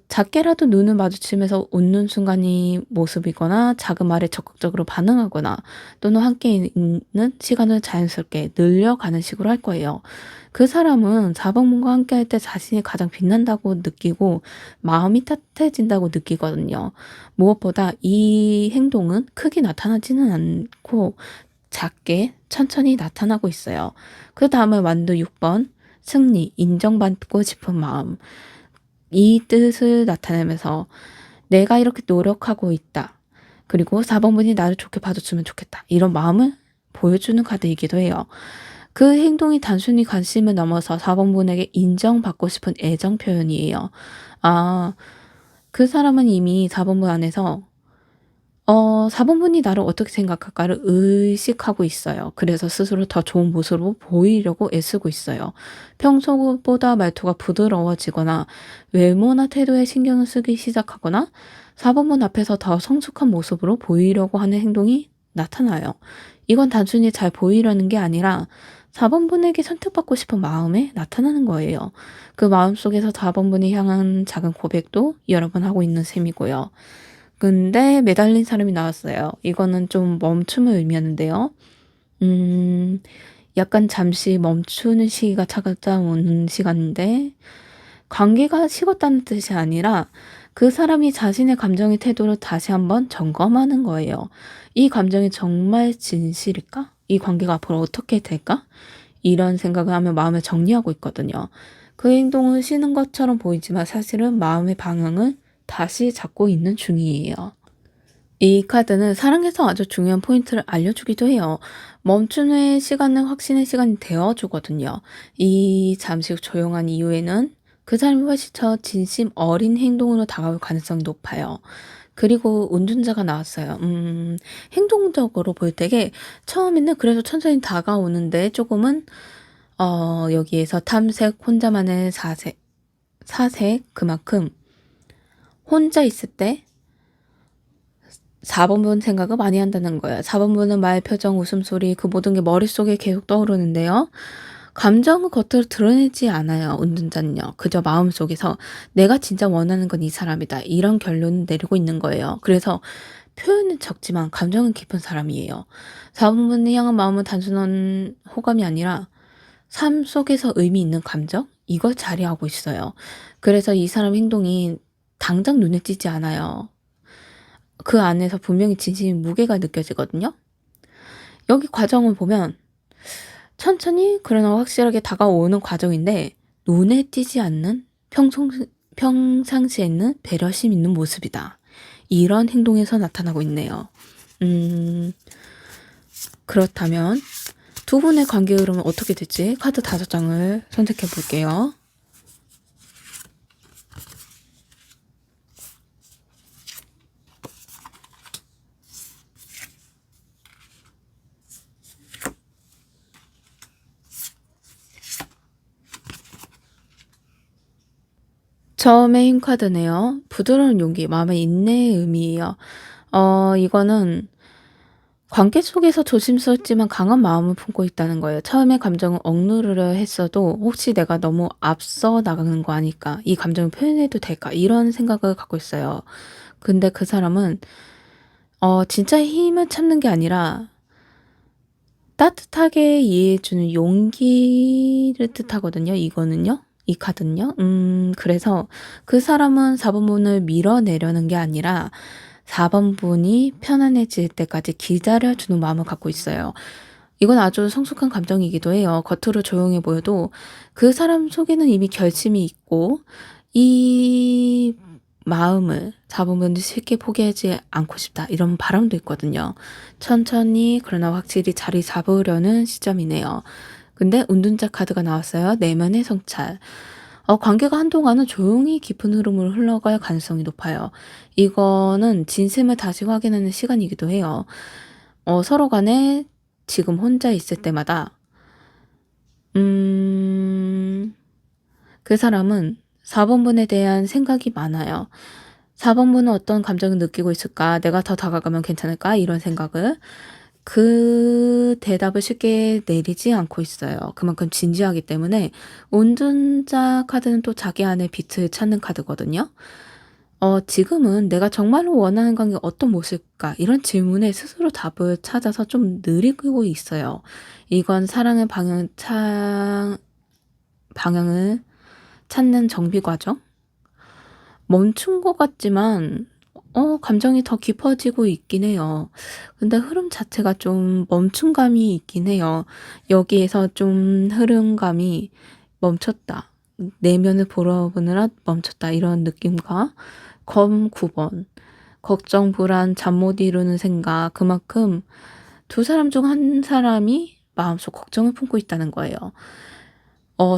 작게라도 눈을 마주치면서 웃는 순간이 모습이거나 작은 말에 적극적으로 반응하거나 또는 함께 있는 시간을 자연스럽게 늘려가는 식으로 할 거예요. 그 사람은 4번 분과 함께 할 때 자신이 가장 빛난다고 느끼고 마음이 따뜻해진다고 느끼거든요. 무엇보다 이 행동은 크게 나타나지는 않고 작게 천천히 나타나고 있어요. 그 다음에 완두 6번 승리, 인정받고 싶은 마음. 이 뜻을 나타내면서 내가 이렇게 노력하고 있다. 그리고 4번분이 나를 좋게 봐줬으면 좋겠다. 이런 마음을 보여주는 카드이기도 해요. 그 행동이 단순히 관심을 넘어서 4번분에게 인정받고 싶은 애정 표현이에요. 그 사람은 이미 4번분 안에서 4번분이 나를 어떻게 생각할까를 의식하고 있어요. 그래서 스스로 더 좋은 모습으로 보이려고 애쓰고 있어요. 평소보다 말투가 부드러워지거나 외모나 태도에 신경을 쓰기 시작하거나 4번분 앞에서 더 성숙한 모습으로 보이려고 하는 행동이 나타나요. 이건 단순히 잘 보이려는 게 아니라 4번분에게 선택받고 싶은 마음에 나타나는 거예요. 그 마음속에서 4번분이 향한 작은 고백도 여러 번 하고 있는 셈이고요. 근데 매달린 사람이 나왔어요. 이거는 좀 멈춤을 의미하는데요. 음, 약간 잠시 멈추는 시기가 찾아오는 시간인데, 관계가 식었다는 뜻이 아니라 그 사람이 자신의 감정의 태도를 다시 한번 점검하는 거예요. 이 감정이 정말 진실일까? 이 관계가 앞으로 어떻게 될까? 이런 생각을 하며 마음을 정리하고 있거든요. 그 행동은 쉬는 것처럼 보이지만 사실은 마음의 방향을 다시 잡고 있는 중이에요. 이 카드는 사랑에서 아주 중요한 포인트를 알려주기도 해요. 멈춘 후에 시간은 확신의 시간이 되어주거든요. 이 잠시 조용한 이후에는 그 사람이 훨씬 더 진심 어린 행동으로 다가올 가능성이 높아요. 그리고 운전자가 나왔어요. 행동적으로 볼 때에 처음에는 그래도 천천히 다가오는데 조금은 여기에서 탐색, 혼자만의 사색, 그만큼 혼자 있을 때 4번분 생각을 많이 한다는 거예요. 4번분은 말, 표정, 웃음소리 그 모든 게 머릿속에 계속 떠오르는데요. 감정은 겉으로 드러내지 않아요. 운전자는요. 그저 마음속에서 내가 진짜 원하는 건 이 사람이다. 이런 결론을 내리고 있는 거예요. 그래서 표현은 적지만 감정은 깊은 사람이에요. 4번분을 향한 마음은 단순한 호감이 아니라 삶 속에서 의미 있는 감정? 이걸 자리하고 있어요. 그래서 이 사람 행동이 당장 눈에 띄지 않아요. 그 안에서 분명히 진심의 무게가 느껴지거든요. 여기 과정을 보면 천천히 그러나 확실하게 다가오는 과정인데 눈에 띄지 않는 평상시에는 배려심 있는 모습이다. 이런 행동에서 나타나고 있네요. 그렇다면 두 분의 관계 흐름은 어떻게 될지 카드 5장을 선택해 볼게요. 처음에 힘 카드네요. 부드러운 용기, 마음의 인내의 의미예요. 이거는 관계 속에서 조심스럽지만 강한 마음을 품고 있다는 거예요. 처음에 감정을 억누르려 했어도 혹시 내가 너무 앞서 나가는 거 아닐까? 이 감정을 표현해도 될까? 이런 생각을 갖고 있어요. 근데 그 사람은 진짜 힘을 참는 게 아니라 따뜻하게 이해해주는 용기를 뜻하거든요. 이거는요. 이 카드는요. 그래서 그 사람은 4번분을 밀어내려는 게 아니라 4번분이 편안해질 때까지 기다려주는 마음을 갖고 있어요. 이건 아주 성숙한 감정이기도 해요. 겉으로 조용해 보여도 그 사람 속에는 이미 결심이 있고 이 마음을 4번분이 쉽게 포기하지 않고 싶다. 이런 바람도 있거든요. 천천히 그러나 확실히 자리 잡으려는 시점이네요. 근데 운둔자 카드가 나왔어요. 내면의 성찰. 관계가 한동안은 조용히 깊은 흐름으로 흘러갈 가능성이 높아요. 이거는 진심을 다시 확인하는 시간이기도 해요. 서로 간에 지금 혼자 있을 때마다, 그 사람은 4번분에 대한 생각이 많아요. 4번분은 어떤 감정을 느끼고 있을까? 내가 더 다가가면 괜찮을까? 이런 생각을. 그 대답을 쉽게 내리지 않고 있어요. 그만큼 진지하기 때문에 운전자 카드는 또 자기 안에 빛을 찾는 카드거든요. 지금은 내가 정말로 원하는 관계가 어떤 모습일까? 이런 질문에 스스로 답을 찾아서 좀 느리고 있어요. 이건 사랑의 방향을 찾는 정비 과정? 멈춘 것 같지만 감정이 더 깊어지고 있긴 해요. 근데 흐름 자체가 좀 멈춤감이 있긴 해요. 여기에서 좀 흐름감이 멈췄다. 내면을 보러보느라 멈췄다. 이런 느낌과 검 9번. 걱정, 불안, 잠 못 이루는 생각. 그만큼 두 사람 중 한 사람이 마음속 걱정을 품고 있다는 거예요.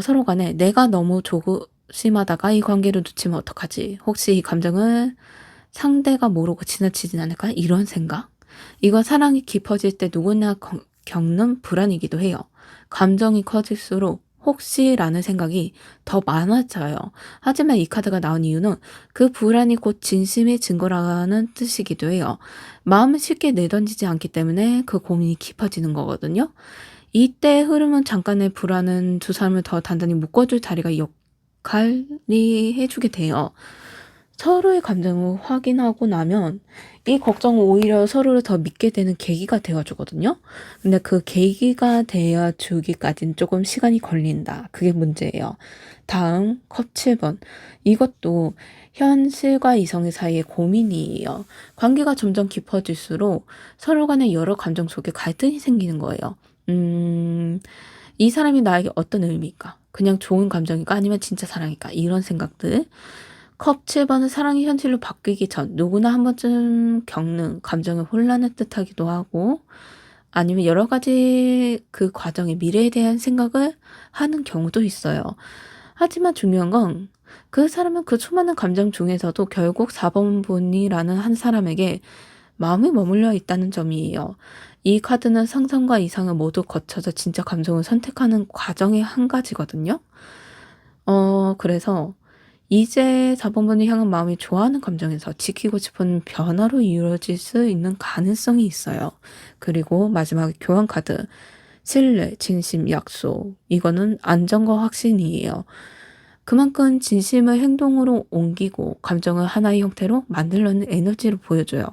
서로 간에 내가 너무 조심하다가 이 관계를 놓치면 어떡하지? 혹시 이 감정을 상대가 모르고 지나치진 않을까? 이런 생각? 이건 사랑이 깊어질 때 누구나 겪는 불안이기도 해요. 감정이 커질수록 혹시라는 생각이 더 많아져요. 하지만 이 카드가 나온 이유는 그 불안이 곧 진심의 증거라는 뜻이기도 해요. 마음을 쉽게 내던지지 않기 때문에 그 고민이 깊어지는 거거든요. 이때 흐름은 잠깐의 불안은 두 사람을 더 단단히 묶어줄 자리가 역할이 해주게 돼요. 서로의 감정을 확인하고 나면 이 걱정은 오히려 서로를 더 믿게 되는 계기가 되어 주거든요. 근데 그 계기가 되어 주기까지는 조금 시간이 걸린다. 그게 문제예요. 다음 컵 7번. 이것도 현실과 이성의 사이의 고민이에요. 관계가 점점 깊어질수록 서로 간에 여러 감정 속에 갈등이 생기는 거예요. 음, 이 사람이 나에게 어떤 의미일까? 그냥 좋은 감정일까? 아니면 진짜 사랑일까? 이런 생각들. 컵 7번은 사랑이 현실로 바뀌기 전 누구나 한 번쯤 겪는 감정의 혼란을 뜻하기도 하고 아니면 여러 가지 그 과정의 미래에 대한 생각을 하는 경우도 있어요. 하지만 중요한 건 그 사람은 그 수많은 감정 중에서도 결국 4번 분이라는 한 사람에게 마음이 머물러 있다는 점이에요. 이 카드는 상상과 이상을 모두 거쳐서 진짜 감정을 선택하는 과정의 한 가지거든요. 그래서 이제 4번분을 향한 마음이 좋아하는 감정에서 지키고 싶은 변화로 이루어질 수 있는 가능성이 있어요. 그리고 마지막에 교환 카드. 신뢰, 진심, 약속. 이거는 안정과 확신이에요. 그만큼 진심을 행동으로 옮기고 감정을 하나의 형태로 만들려는 에너지를 보여줘요.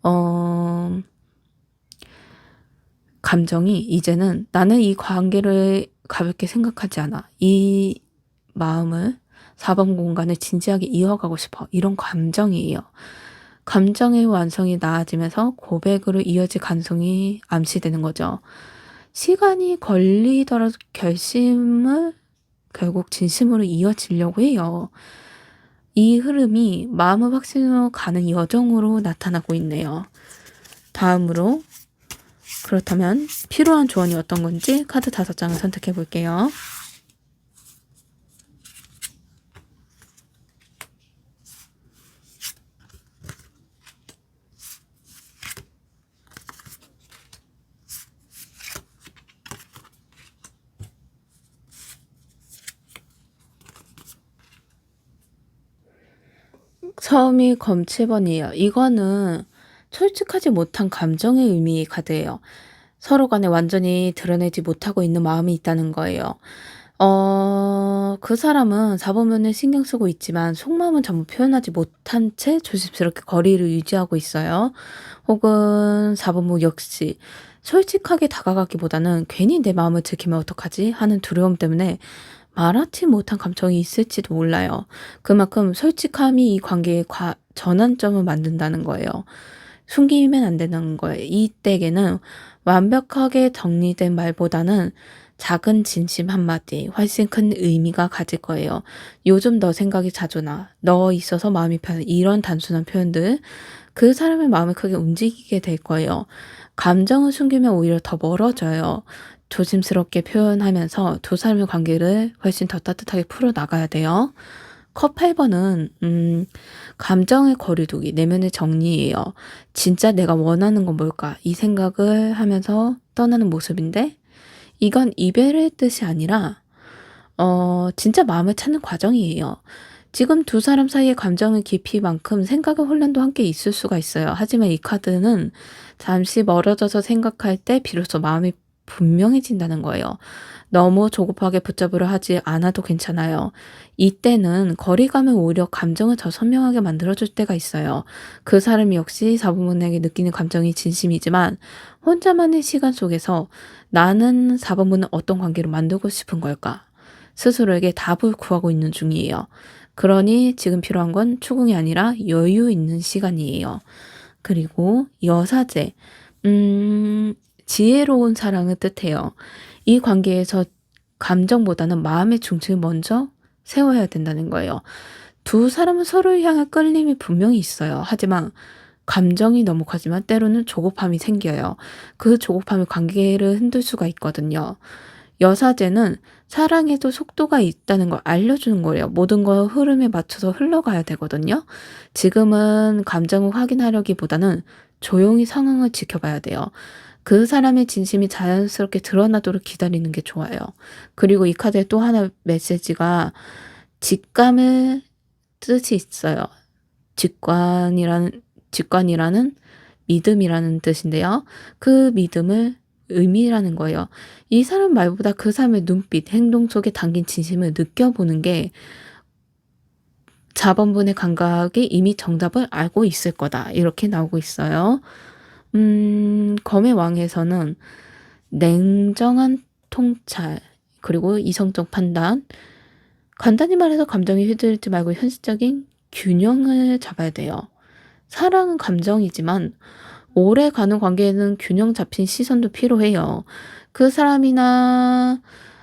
어, 감정이 이제는 나는 이 관계를 가볍게 생각하지 않아. 이 마음을 4번 공간에 진지하게 이어가고 싶어. 이런 감정이에요. 감정의 완성이 나아지면서 고백으로 이어질 가능성이 암시되는 거죠. 시간이 걸리더라도 결심을 결국 진심으로 이어지려고 해요. 이 흐름이 마음의 확신으로 가는 여정으로 나타나고 있네요. 다음으로 그렇다면 필요한 조언이 어떤 건지 카드 5장을 선택해 볼게요. 처음이 검 7번이에요. 이거는 솔직하지 못한 감정의 의미의 카드예요. 서로 간에 완전히 드러내지 못하고 있는 마음이 있다는 거예요. 그 사람은 4번면에 신경 쓰고 있지만 속마음은 전부 표현하지 못한 채 조심스럽게 거리를 유지하고 있어요. 혹은 4번모 역시 솔직하게 다가가기보다는 괜히 내 마음을 들키면 어떡하지 하는 두려움 때문에 말하지 못한 감정이 있을지도 몰라요. 그만큼 솔직함이 이 관계의 전환점을 만든다는 거예요. 숨기면 안 되는 거예요. 이때에는 완벽하게 정리된 말보다는 작은 진심 한마디 훨씬 큰 의미가 가질 거예요. 요즘 너 생각이 자주 나. 너 있어서 마음이 편해. 이런 단순한 표현들 그 사람의 마음을 크게 움직이게 될 거예요. 감정을 숨기면 오히려 더 멀어져요. 조심스럽게 표현하면서 두 사람의 관계를 훨씬 더 따뜻하게 풀어나가야 돼요. 컵 8번은 감정의 거리두기, 내면의 정리예요. 진짜 내가 원하는 건 뭘까? 이 생각을 하면서 떠나는 모습인데 이건 이별의 뜻이 아니라 진짜 마음을 찾는 과정이에요. 지금 두 사람 사이의 감정의 깊이만큼 생각의 혼란도 함께 있을 수가 있어요. 하지만 이 카드는 잠시 멀어져서 생각할 때 비로소 마음이 분명해진다는 거예요. 너무 조급하게 붙잡으려 하지 않아도 괜찮아요. 이때는 거리감을 오히려 감정을 더 선명하게 만들어줄 때가 있어요. 그 사람 역시 4번분에게 느끼는 감정이 진심이지만 혼자만의 시간 속에서 나는 4번분은 어떤 관계를 만들고 싶은 걸까? 스스로에게 답을 구하고 있는 중이에요. 그러니 지금 필요한 건 추궁이 아니라 여유 있는 시간이에요. 그리고 여사제, 지혜로운 사랑을 뜻해요. 이 관계에서 감정보다는 마음의 중심을 먼저 세워야 된다는 거예요. 두 사람은 서로를 향한 끌림이 분명히 있어요. 하지만 감정이 너무 커지면 때로는 조급함이 생겨요. 그 조급함이 관계를 흔들 수가 있거든요. 여사제는 사랑에도 속도가 있다는 걸 알려주는 거예요. 모든 걸 흐름에 맞춰서 흘러가야 되거든요. 지금은 감정을 확인하려기보다는 조용히 상황을 지켜봐야 돼요. 그 사람의 진심이 자연스럽게 드러나도록 기다리는 게 좋아요. 그리고 이 카드에 또 하나 메시지가 직감의 뜻이 있어요. 직관이라는 직관이라는 믿음이라는 뜻인데요. 그 믿음을 의미라는 거예요. 이 사람 말보다 그 사람의 눈빛, 행동 속에 담긴 진심을 느껴보는 게 자본분의 감각이 이미 정답을 알고 있을 거다. 이렇게 나오고 있어요. 검의 왕에서는 냉정한 통찰, 그리고 이성적 판단, 간단히 말해서 감정에 휘둘리지 말고 현실적인 균형을 잡아야 돼요. 사랑은 감정이지만 오래 가는 관계에는 균형 잡힌 시선도 필요해요. 그 사람이나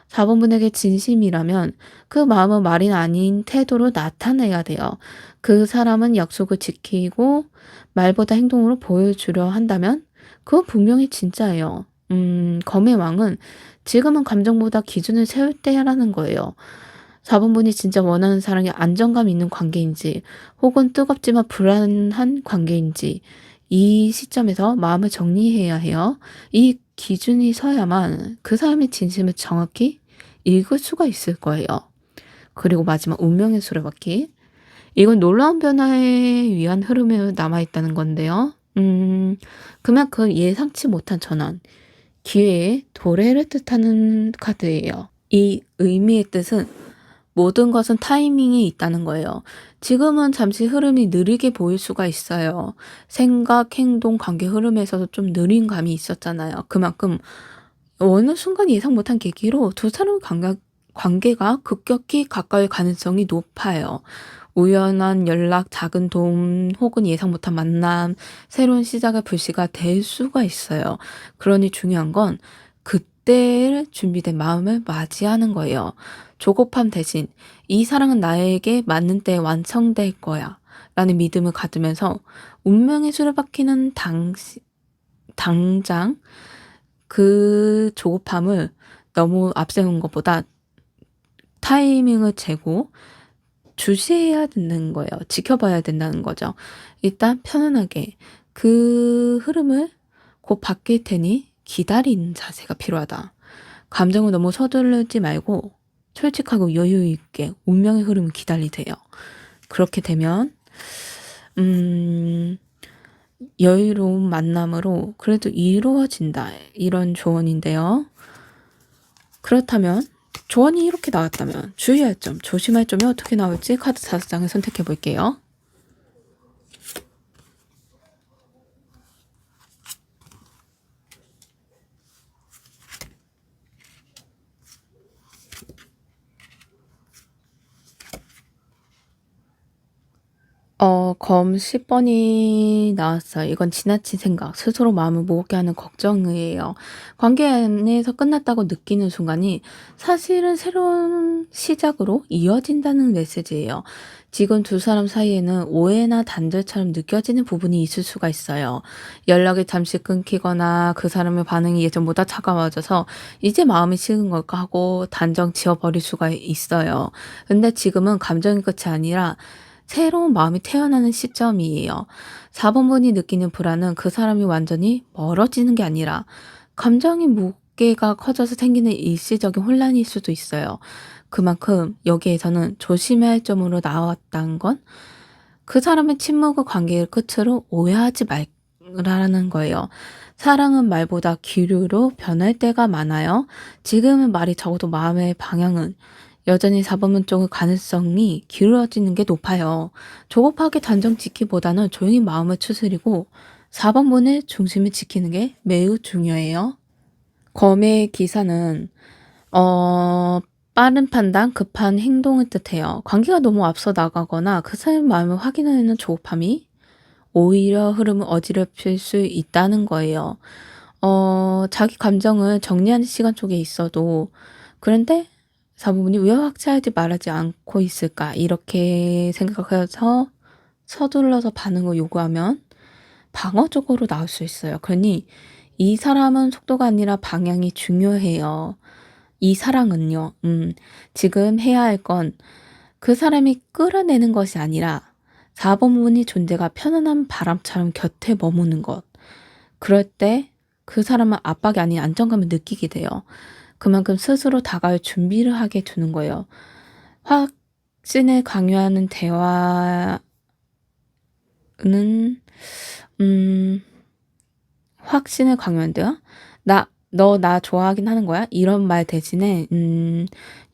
자본분에게 진심이라면 그 마음은 말이 아닌 태도로 나타내야 돼요. 그 사람은 약속을 지키고 말보다 행동으로 보여주려 한다면 그건 분명히 진짜예요. 검의 왕은 지금은 감정보다 기준을 세울 때라는 거예요. 자본분이 진짜 원하는 사랑이 안정감 있는 관계인지 혹은 뜨겁지만 불안한 관계인지 이 시점에서 마음을 정리해야 해요. 이 기준이 서야만 그 사람의 진심을 정확히 읽을 수가 있을 거예요. 그리고 마지막 운명의 수레바퀴. 이건 놀라운 변화에 위한 흐름에 남아있다는 건데요. 그만큼 예상치 못한 전환, 기회의 도래를 뜻하는 카드예요. 이 의미의 뜻은 모든 것은 타이밍이 있다는 거예요. 지금은 잠시 흐름이 느리게 보일 수가 있어요. 생각, 행동, 관계 흐름에서도 좀 느린 감이 있었잖아요. 그만큼 어느 순간 예상 못한 계기로 두 사람 관계가 급격히 가까울 가능성이 높아요. 우연한 연락, 작은 도움, 혹은 예상 못한 만남, 새로운 시작의 불씨가 될 수가 있어요. 그러니 중요한 건 그때를 준비된 마음을 맞이하는 거예요. 조급함 대신 이 사랑은 나에게 맞는 때에 완성될 거야 라는 믿음을 가지면서 운명의 수레바퀴는 당장 그 조급함을 너무 앞세운 것보다 타이밍을 재고 주시해야 되는 거예요. 지켜봐야 된다는 거죠. 일단 편안하게 그 흐름을 곧 바뀔 테니 기다리는 자세가 필요하다. 감정을 너무 서두르지 말고 솔직하고 여유 있게 운명의 흐름을 기다리세요. 그렇게 되면 여유로운 만남으로 그래도 이루어진다. 이런 조언인데요. 그렇다면 조언이 이렇게 나왔다면 주의할 점, 조심할 점이 어떻게 나올지 카드 5장을 선택해 볼게요. 검 10번이 나왔어요. 이건 지나친 생각, 스스로 마음을 무겁게 하는 걱정이에요. 관계 안에서 끝났다고 느끼는 순간이 사실은 새로운 시작으로 이어진다는 메시지예요. 지금 두 사람 사이에는 오해나 단절처럼 느껴지는 부분이 있을 수가 있어요. 연락이 잠시 끊기거나 그 사람의 반응이 예전보다 차가워져서 이제 마음이 식은 걸까 하고 단정 지어버릴 수가 있어요. 근데 지금은 감정의 끝이 아니라 새로운 마음이 태어나는 시점이에요. 4번분이 느끼는 불안은 그 사람이 완전히 멀어지는 게 아니라 감정의 무게가 커져서 생기는 일시적인 혼란일 수도 있어요. 그만큼 여기에서는 조심해야 할 점으로 나왔다는 건 그 사람의 침묵의 관계를 끝으로 오해하지 말라는 거예요. 사랑은 말보다 기류로 변할 때가 많아요. 지금은 말이 적어도 마음의 방향은 여전히 4번문 쪽의 가능성이 기울어지는 게 높아요. 조급하게 단정 짓기보다는 조용히 마음을 추스리고 4번문의 중심을 지키는 게 매우 중요해요. 검의 기사는 빠른 판단, 급한 행동을 뜻해요. 관계가 너무 앞서 나가거나 그 사람의 마음을 확인하는 조급함이 오히려 흐름을 어지럽힐 수 있다는 거예요. 자기 감정을 정리하는 시간 속에 있어도 그런데 4번이 왜 확실하지 말하지 않고 있을까? 이렇게 생각해서 서둘러서 반응을 요구하면 방어적으로 나올 수 있어요. 그러니 이 사람은 속도가 아니라 방향이 중요해요. 이 사랑은요. 지금 해야 할 건 그 사람이 끌어내는 것이 아니라 4번분이 존재가 편안한 바람처럼 곁에 머무는 것. 그럴 때 그 사람은 압박이 아닌 안정감을 느끼게 돼요. 그만큼 스스로 다가올 준비를 하게 두는 거예요. 확신을 강요하는 대화는 음 확신을 강요한대요. "너 나 좋아하긴 하는 거야?" 이런 말 대신에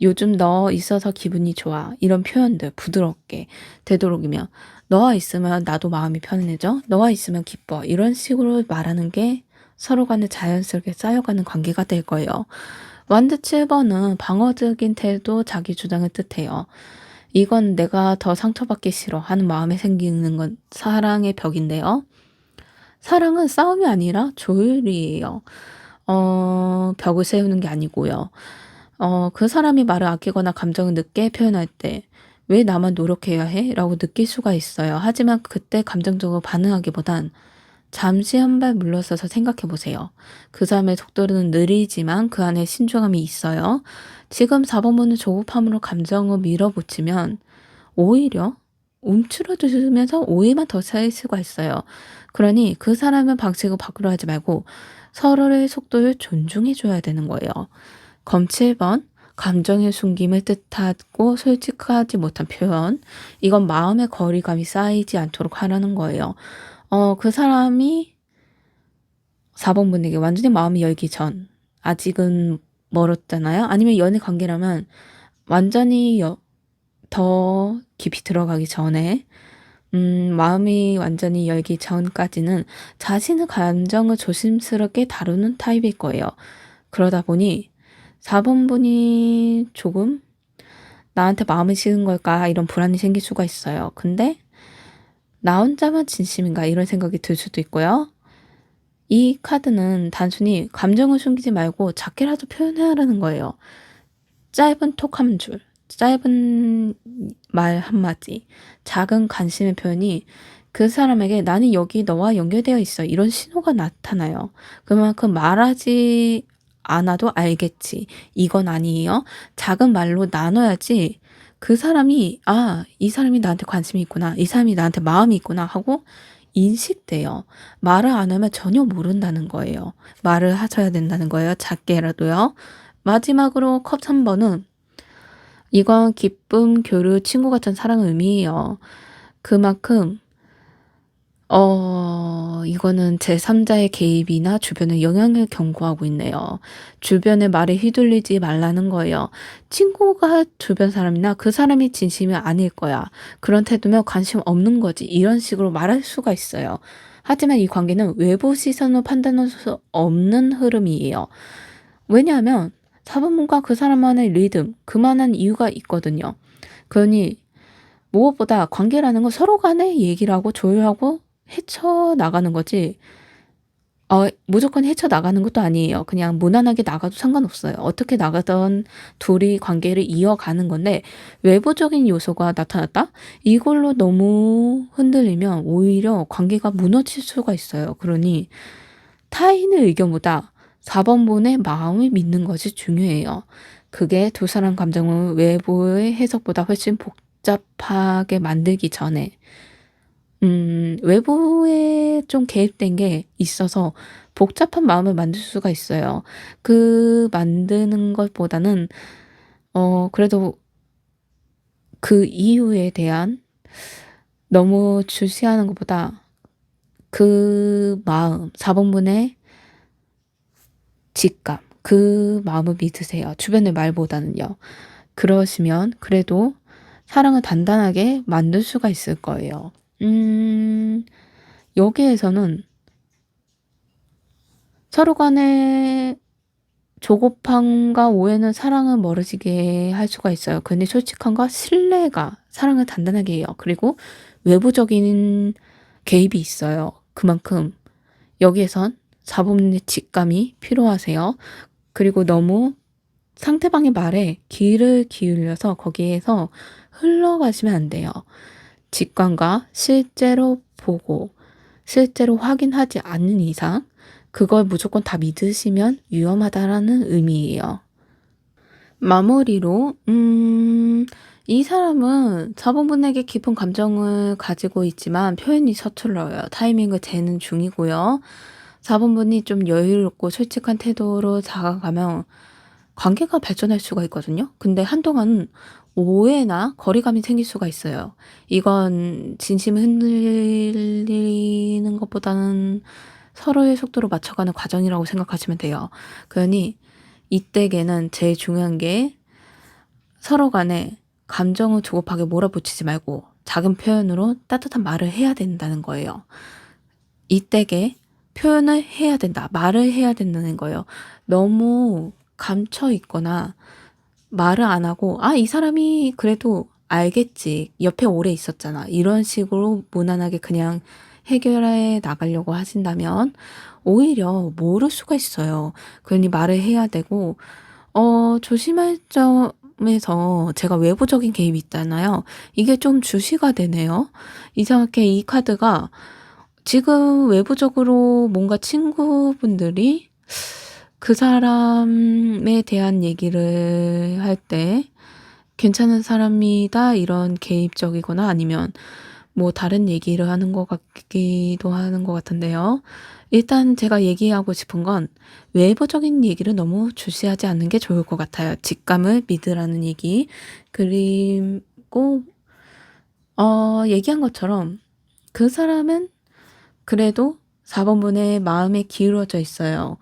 "요즘 너 있어서 기분이 좋아." 이런 표현들 부드럽게 되도록이면 "너와 있으면 나도 마음이 편해져. 너와 있으면 기뻐." 이런 식으로 말하는 게 서로 간에 자연스럽게 쌓여가는 관계가 될 거예요. 완드 7번은 방어적인 태도, 자기 주장을 뜻해요. 이건 '내가 더 상처받기 싫어.' 하는 마음에 생기는 건 사랑의 벽인데요. 사랑은 싸움이 아니라 조율이에요. 벽을 세우는 게 아니고요. 그 사람이 말을 아끼거나 감정을 늦게 표현할 때 '왜 나만 노력해야 해?' 라고 느낄 수가 있어요. 하지만 그때 감정적으로 반응하기보단 잠시 한 발 물러서서 생각해 보세요. 그 사람의 속도는 느리지만 그 안에 신중함이 있어요. 지금 4번분은 조급함으로 감정을 밀어붙이면 오히려 움츠러들면서 오해만 더 쌓일 수가 있어요. 그러니 그 사람의 방식을 바꾸려 하지 말고 서로의 속도를 존중해 줘야 되는 거예요. 검 7번 감정의 숨김을 뜻하고 솔직하지 못한 표현. 이건 마음의 거리감이 쌓이지 않도록 하라는 거예요. 그 사람이 4번 분에게 완전히 마음이 열기 전, 아직은 멀었잖아요. 아니면 연애 관계라면 완전히 더 깊이 들어가기 전에 마음이 완전히 열기 전까지는 자신의 감정을 조심스럽게 다루는 타입일 거예요. 그러다 보니 4번 분이 조금 '나한테 마음이 식은 걸까?' 이런 불안이 생길 수가 있어요. 근데 '나 혼자만 진심인가?' 이런 생각이 들 수도 있고요. 이 카드는 단순히 감정을 숨기지 말고 작게라도 표현하라는 거예요. 짧은 톡 한 줄, 짧은 말 한마디, 작은 관심의 표현이 그 사람에게 "나는 여기 너와 연결되어 있어." 이런 신호가 나타나요. 그만큼 말하지 않아도 알겠지. 이건 아니에요. 작은 말로 나눠야지 그 사람이 '아 이 사람이 나한테 관심이 있구나. 이 사람이 나한테 마음이 있구나.' 하고 인식돼요. 말을 안 하면 전혀 모른다는 거예요. 말을 하셔야 된다는 거예요, 작게라도요. 마지막으로 컵 3 번은 이건 기쁨, 교류, 친구 같은 사랑을 의미해요. 그만큼 이거는 제3자의 개입이나 주변의 영향을 경고하고 있네요. 주변의 말에 휘둘리지 말라는 거예요. 친구가 주변 사람이나 그 사람이 진심이 아닐 거야. 그런 태도면 관심 없는 거지. 이런 식으로 말할 수가 있어요. 하지만 이 관계는 외부 시선으로 판단할 수 없는 흐름이에요. 왜냐하면 사부문과 그 사람만의 리듬, 그만한 이유가 있거든요. 그러니 무엇보다 관계라는 건 서로 간에 얘기를 하고 조율하고 헤쳐나가는 거지 무조건 헤쳐나가는 것도 아니에요. 그냥 무난하게 나가도 상관없어요. 어떻게 나가든 둘이 관계를 이어가는 건데 외부적인 요소가 나타났다? 이걸로 너무 흔들리면 오히려 관계가 무너질 수가 있어요. 그러니 타인의 의견보다 4번분의 마음을 믿는 것이 중요해요. 그게 두 사람 감정을 외부의 해석보다 훨씬 복잡하게 만들기 전에 외부에 좀 개입된 게 있어서 복잡한 마음을 만들 수가 있어요. 그 만드는 것보다는 그래도 그 이유에 대한 너무 주시하는 것보다 그 마음 4 번분의 직감 그 마음을 믿으세요, 주변의 말보다는요. 그러시면 그래도 사랑을 단단하게 만들 수가 있을 거예요. 여기에서는 서로 간에 조급함과 오해는 사랑을 멀어지게 할 수가 있어요. 근데 솔직함과 신뢰가 사랑을 단단하게 해요. 그리고 외부적인 개입이 있어요. 그만큼 여기에선 4번의 직감이 필요하세요. 그리고 너무 상대방의 말에 귀를 기울여서 거기에서 흘러가시면 안 돼요. 직감과 실제로 보고 실제로 확인하지 않는 이상 그걸 무조건 다 믿으시면 위험하다라는 의미예요. 마무리로 이 사람은 자본분에게 깊은 감정을 가지고 있지만 표현이 서툴러요. 타이밍을 재는 중이고요. 자본분이 좀 여유롭고 솔직한 태도로 다가가면 관계가 발전할 수가 있거든요. 근데 한동안 오해나 거리감이 생길 수가 있어요. 이건 진심을 흔들리는 것보다는 서로의 속도로 맞춰가는 과정이라고 생각하시면 돼요. 그러니 이때에는 제일 중요한 게 서로 간에 감정을 조급하게 몰아붙이지 말고 작은 표현으로 따뜻한 말을 해야 된다는 거예요. 이때에 표현을 해야 된다. 말을 해야 된다는 거예요. 너무 감춰 있거나 말을 안 하고 이 사람이 그래도 알겠지. 옆에 오래 있었잖아. 이런 식으로 무난하게 그냥 해결해 나가려고 하신다면 오히려 모를 수가 있어요. 그러니 말을 해야 되고 조심할 점에서 제가 외부적인 개입이 있잖아요. 이게 좀 주시가 되네요. 이상하게 이 카드가 지금 외부적으로 뭔가 친구분들이 그 사람에 대한 얘기를 할 때 괜찮은 사람이다 이런 개입적이거나 아니면 뭐 다른 얘기를 하는 것 같기도 하는 것 같은데요. 일단 제가 얘기하고 싶은 건 외부적인 얘기를 너무 주시하지 않는 게 좋을 것 같아요. 직감을 믿으라는 얘기. 그리고 얘기한 것처럼 그 사람은 그래도 4번분의 마음에 기울어져 있어요.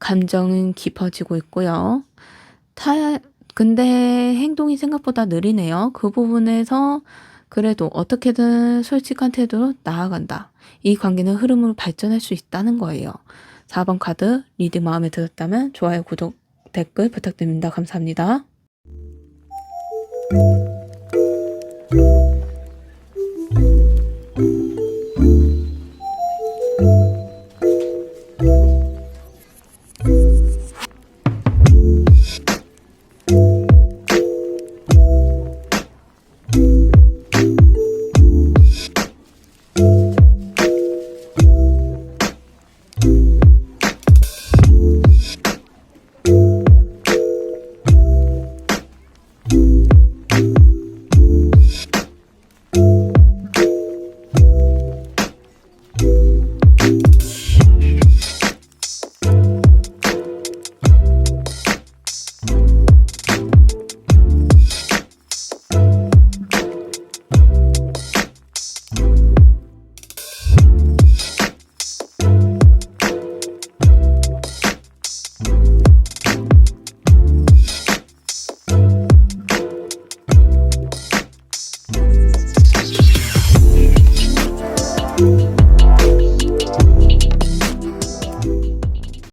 감정은 깊어지고 있고요. 타 근데 행동이 생각보다 느리네요. 그 부분에서 그래도 어떻게든 솔직한 태도로 나아간다. 이 관계는 흐름으로 발전할 수 있다는 거예요. 4번 카드 리딩 마음에 들었다면 좋아요, 구독, 댓글 부탁드립니다. 감사합니다.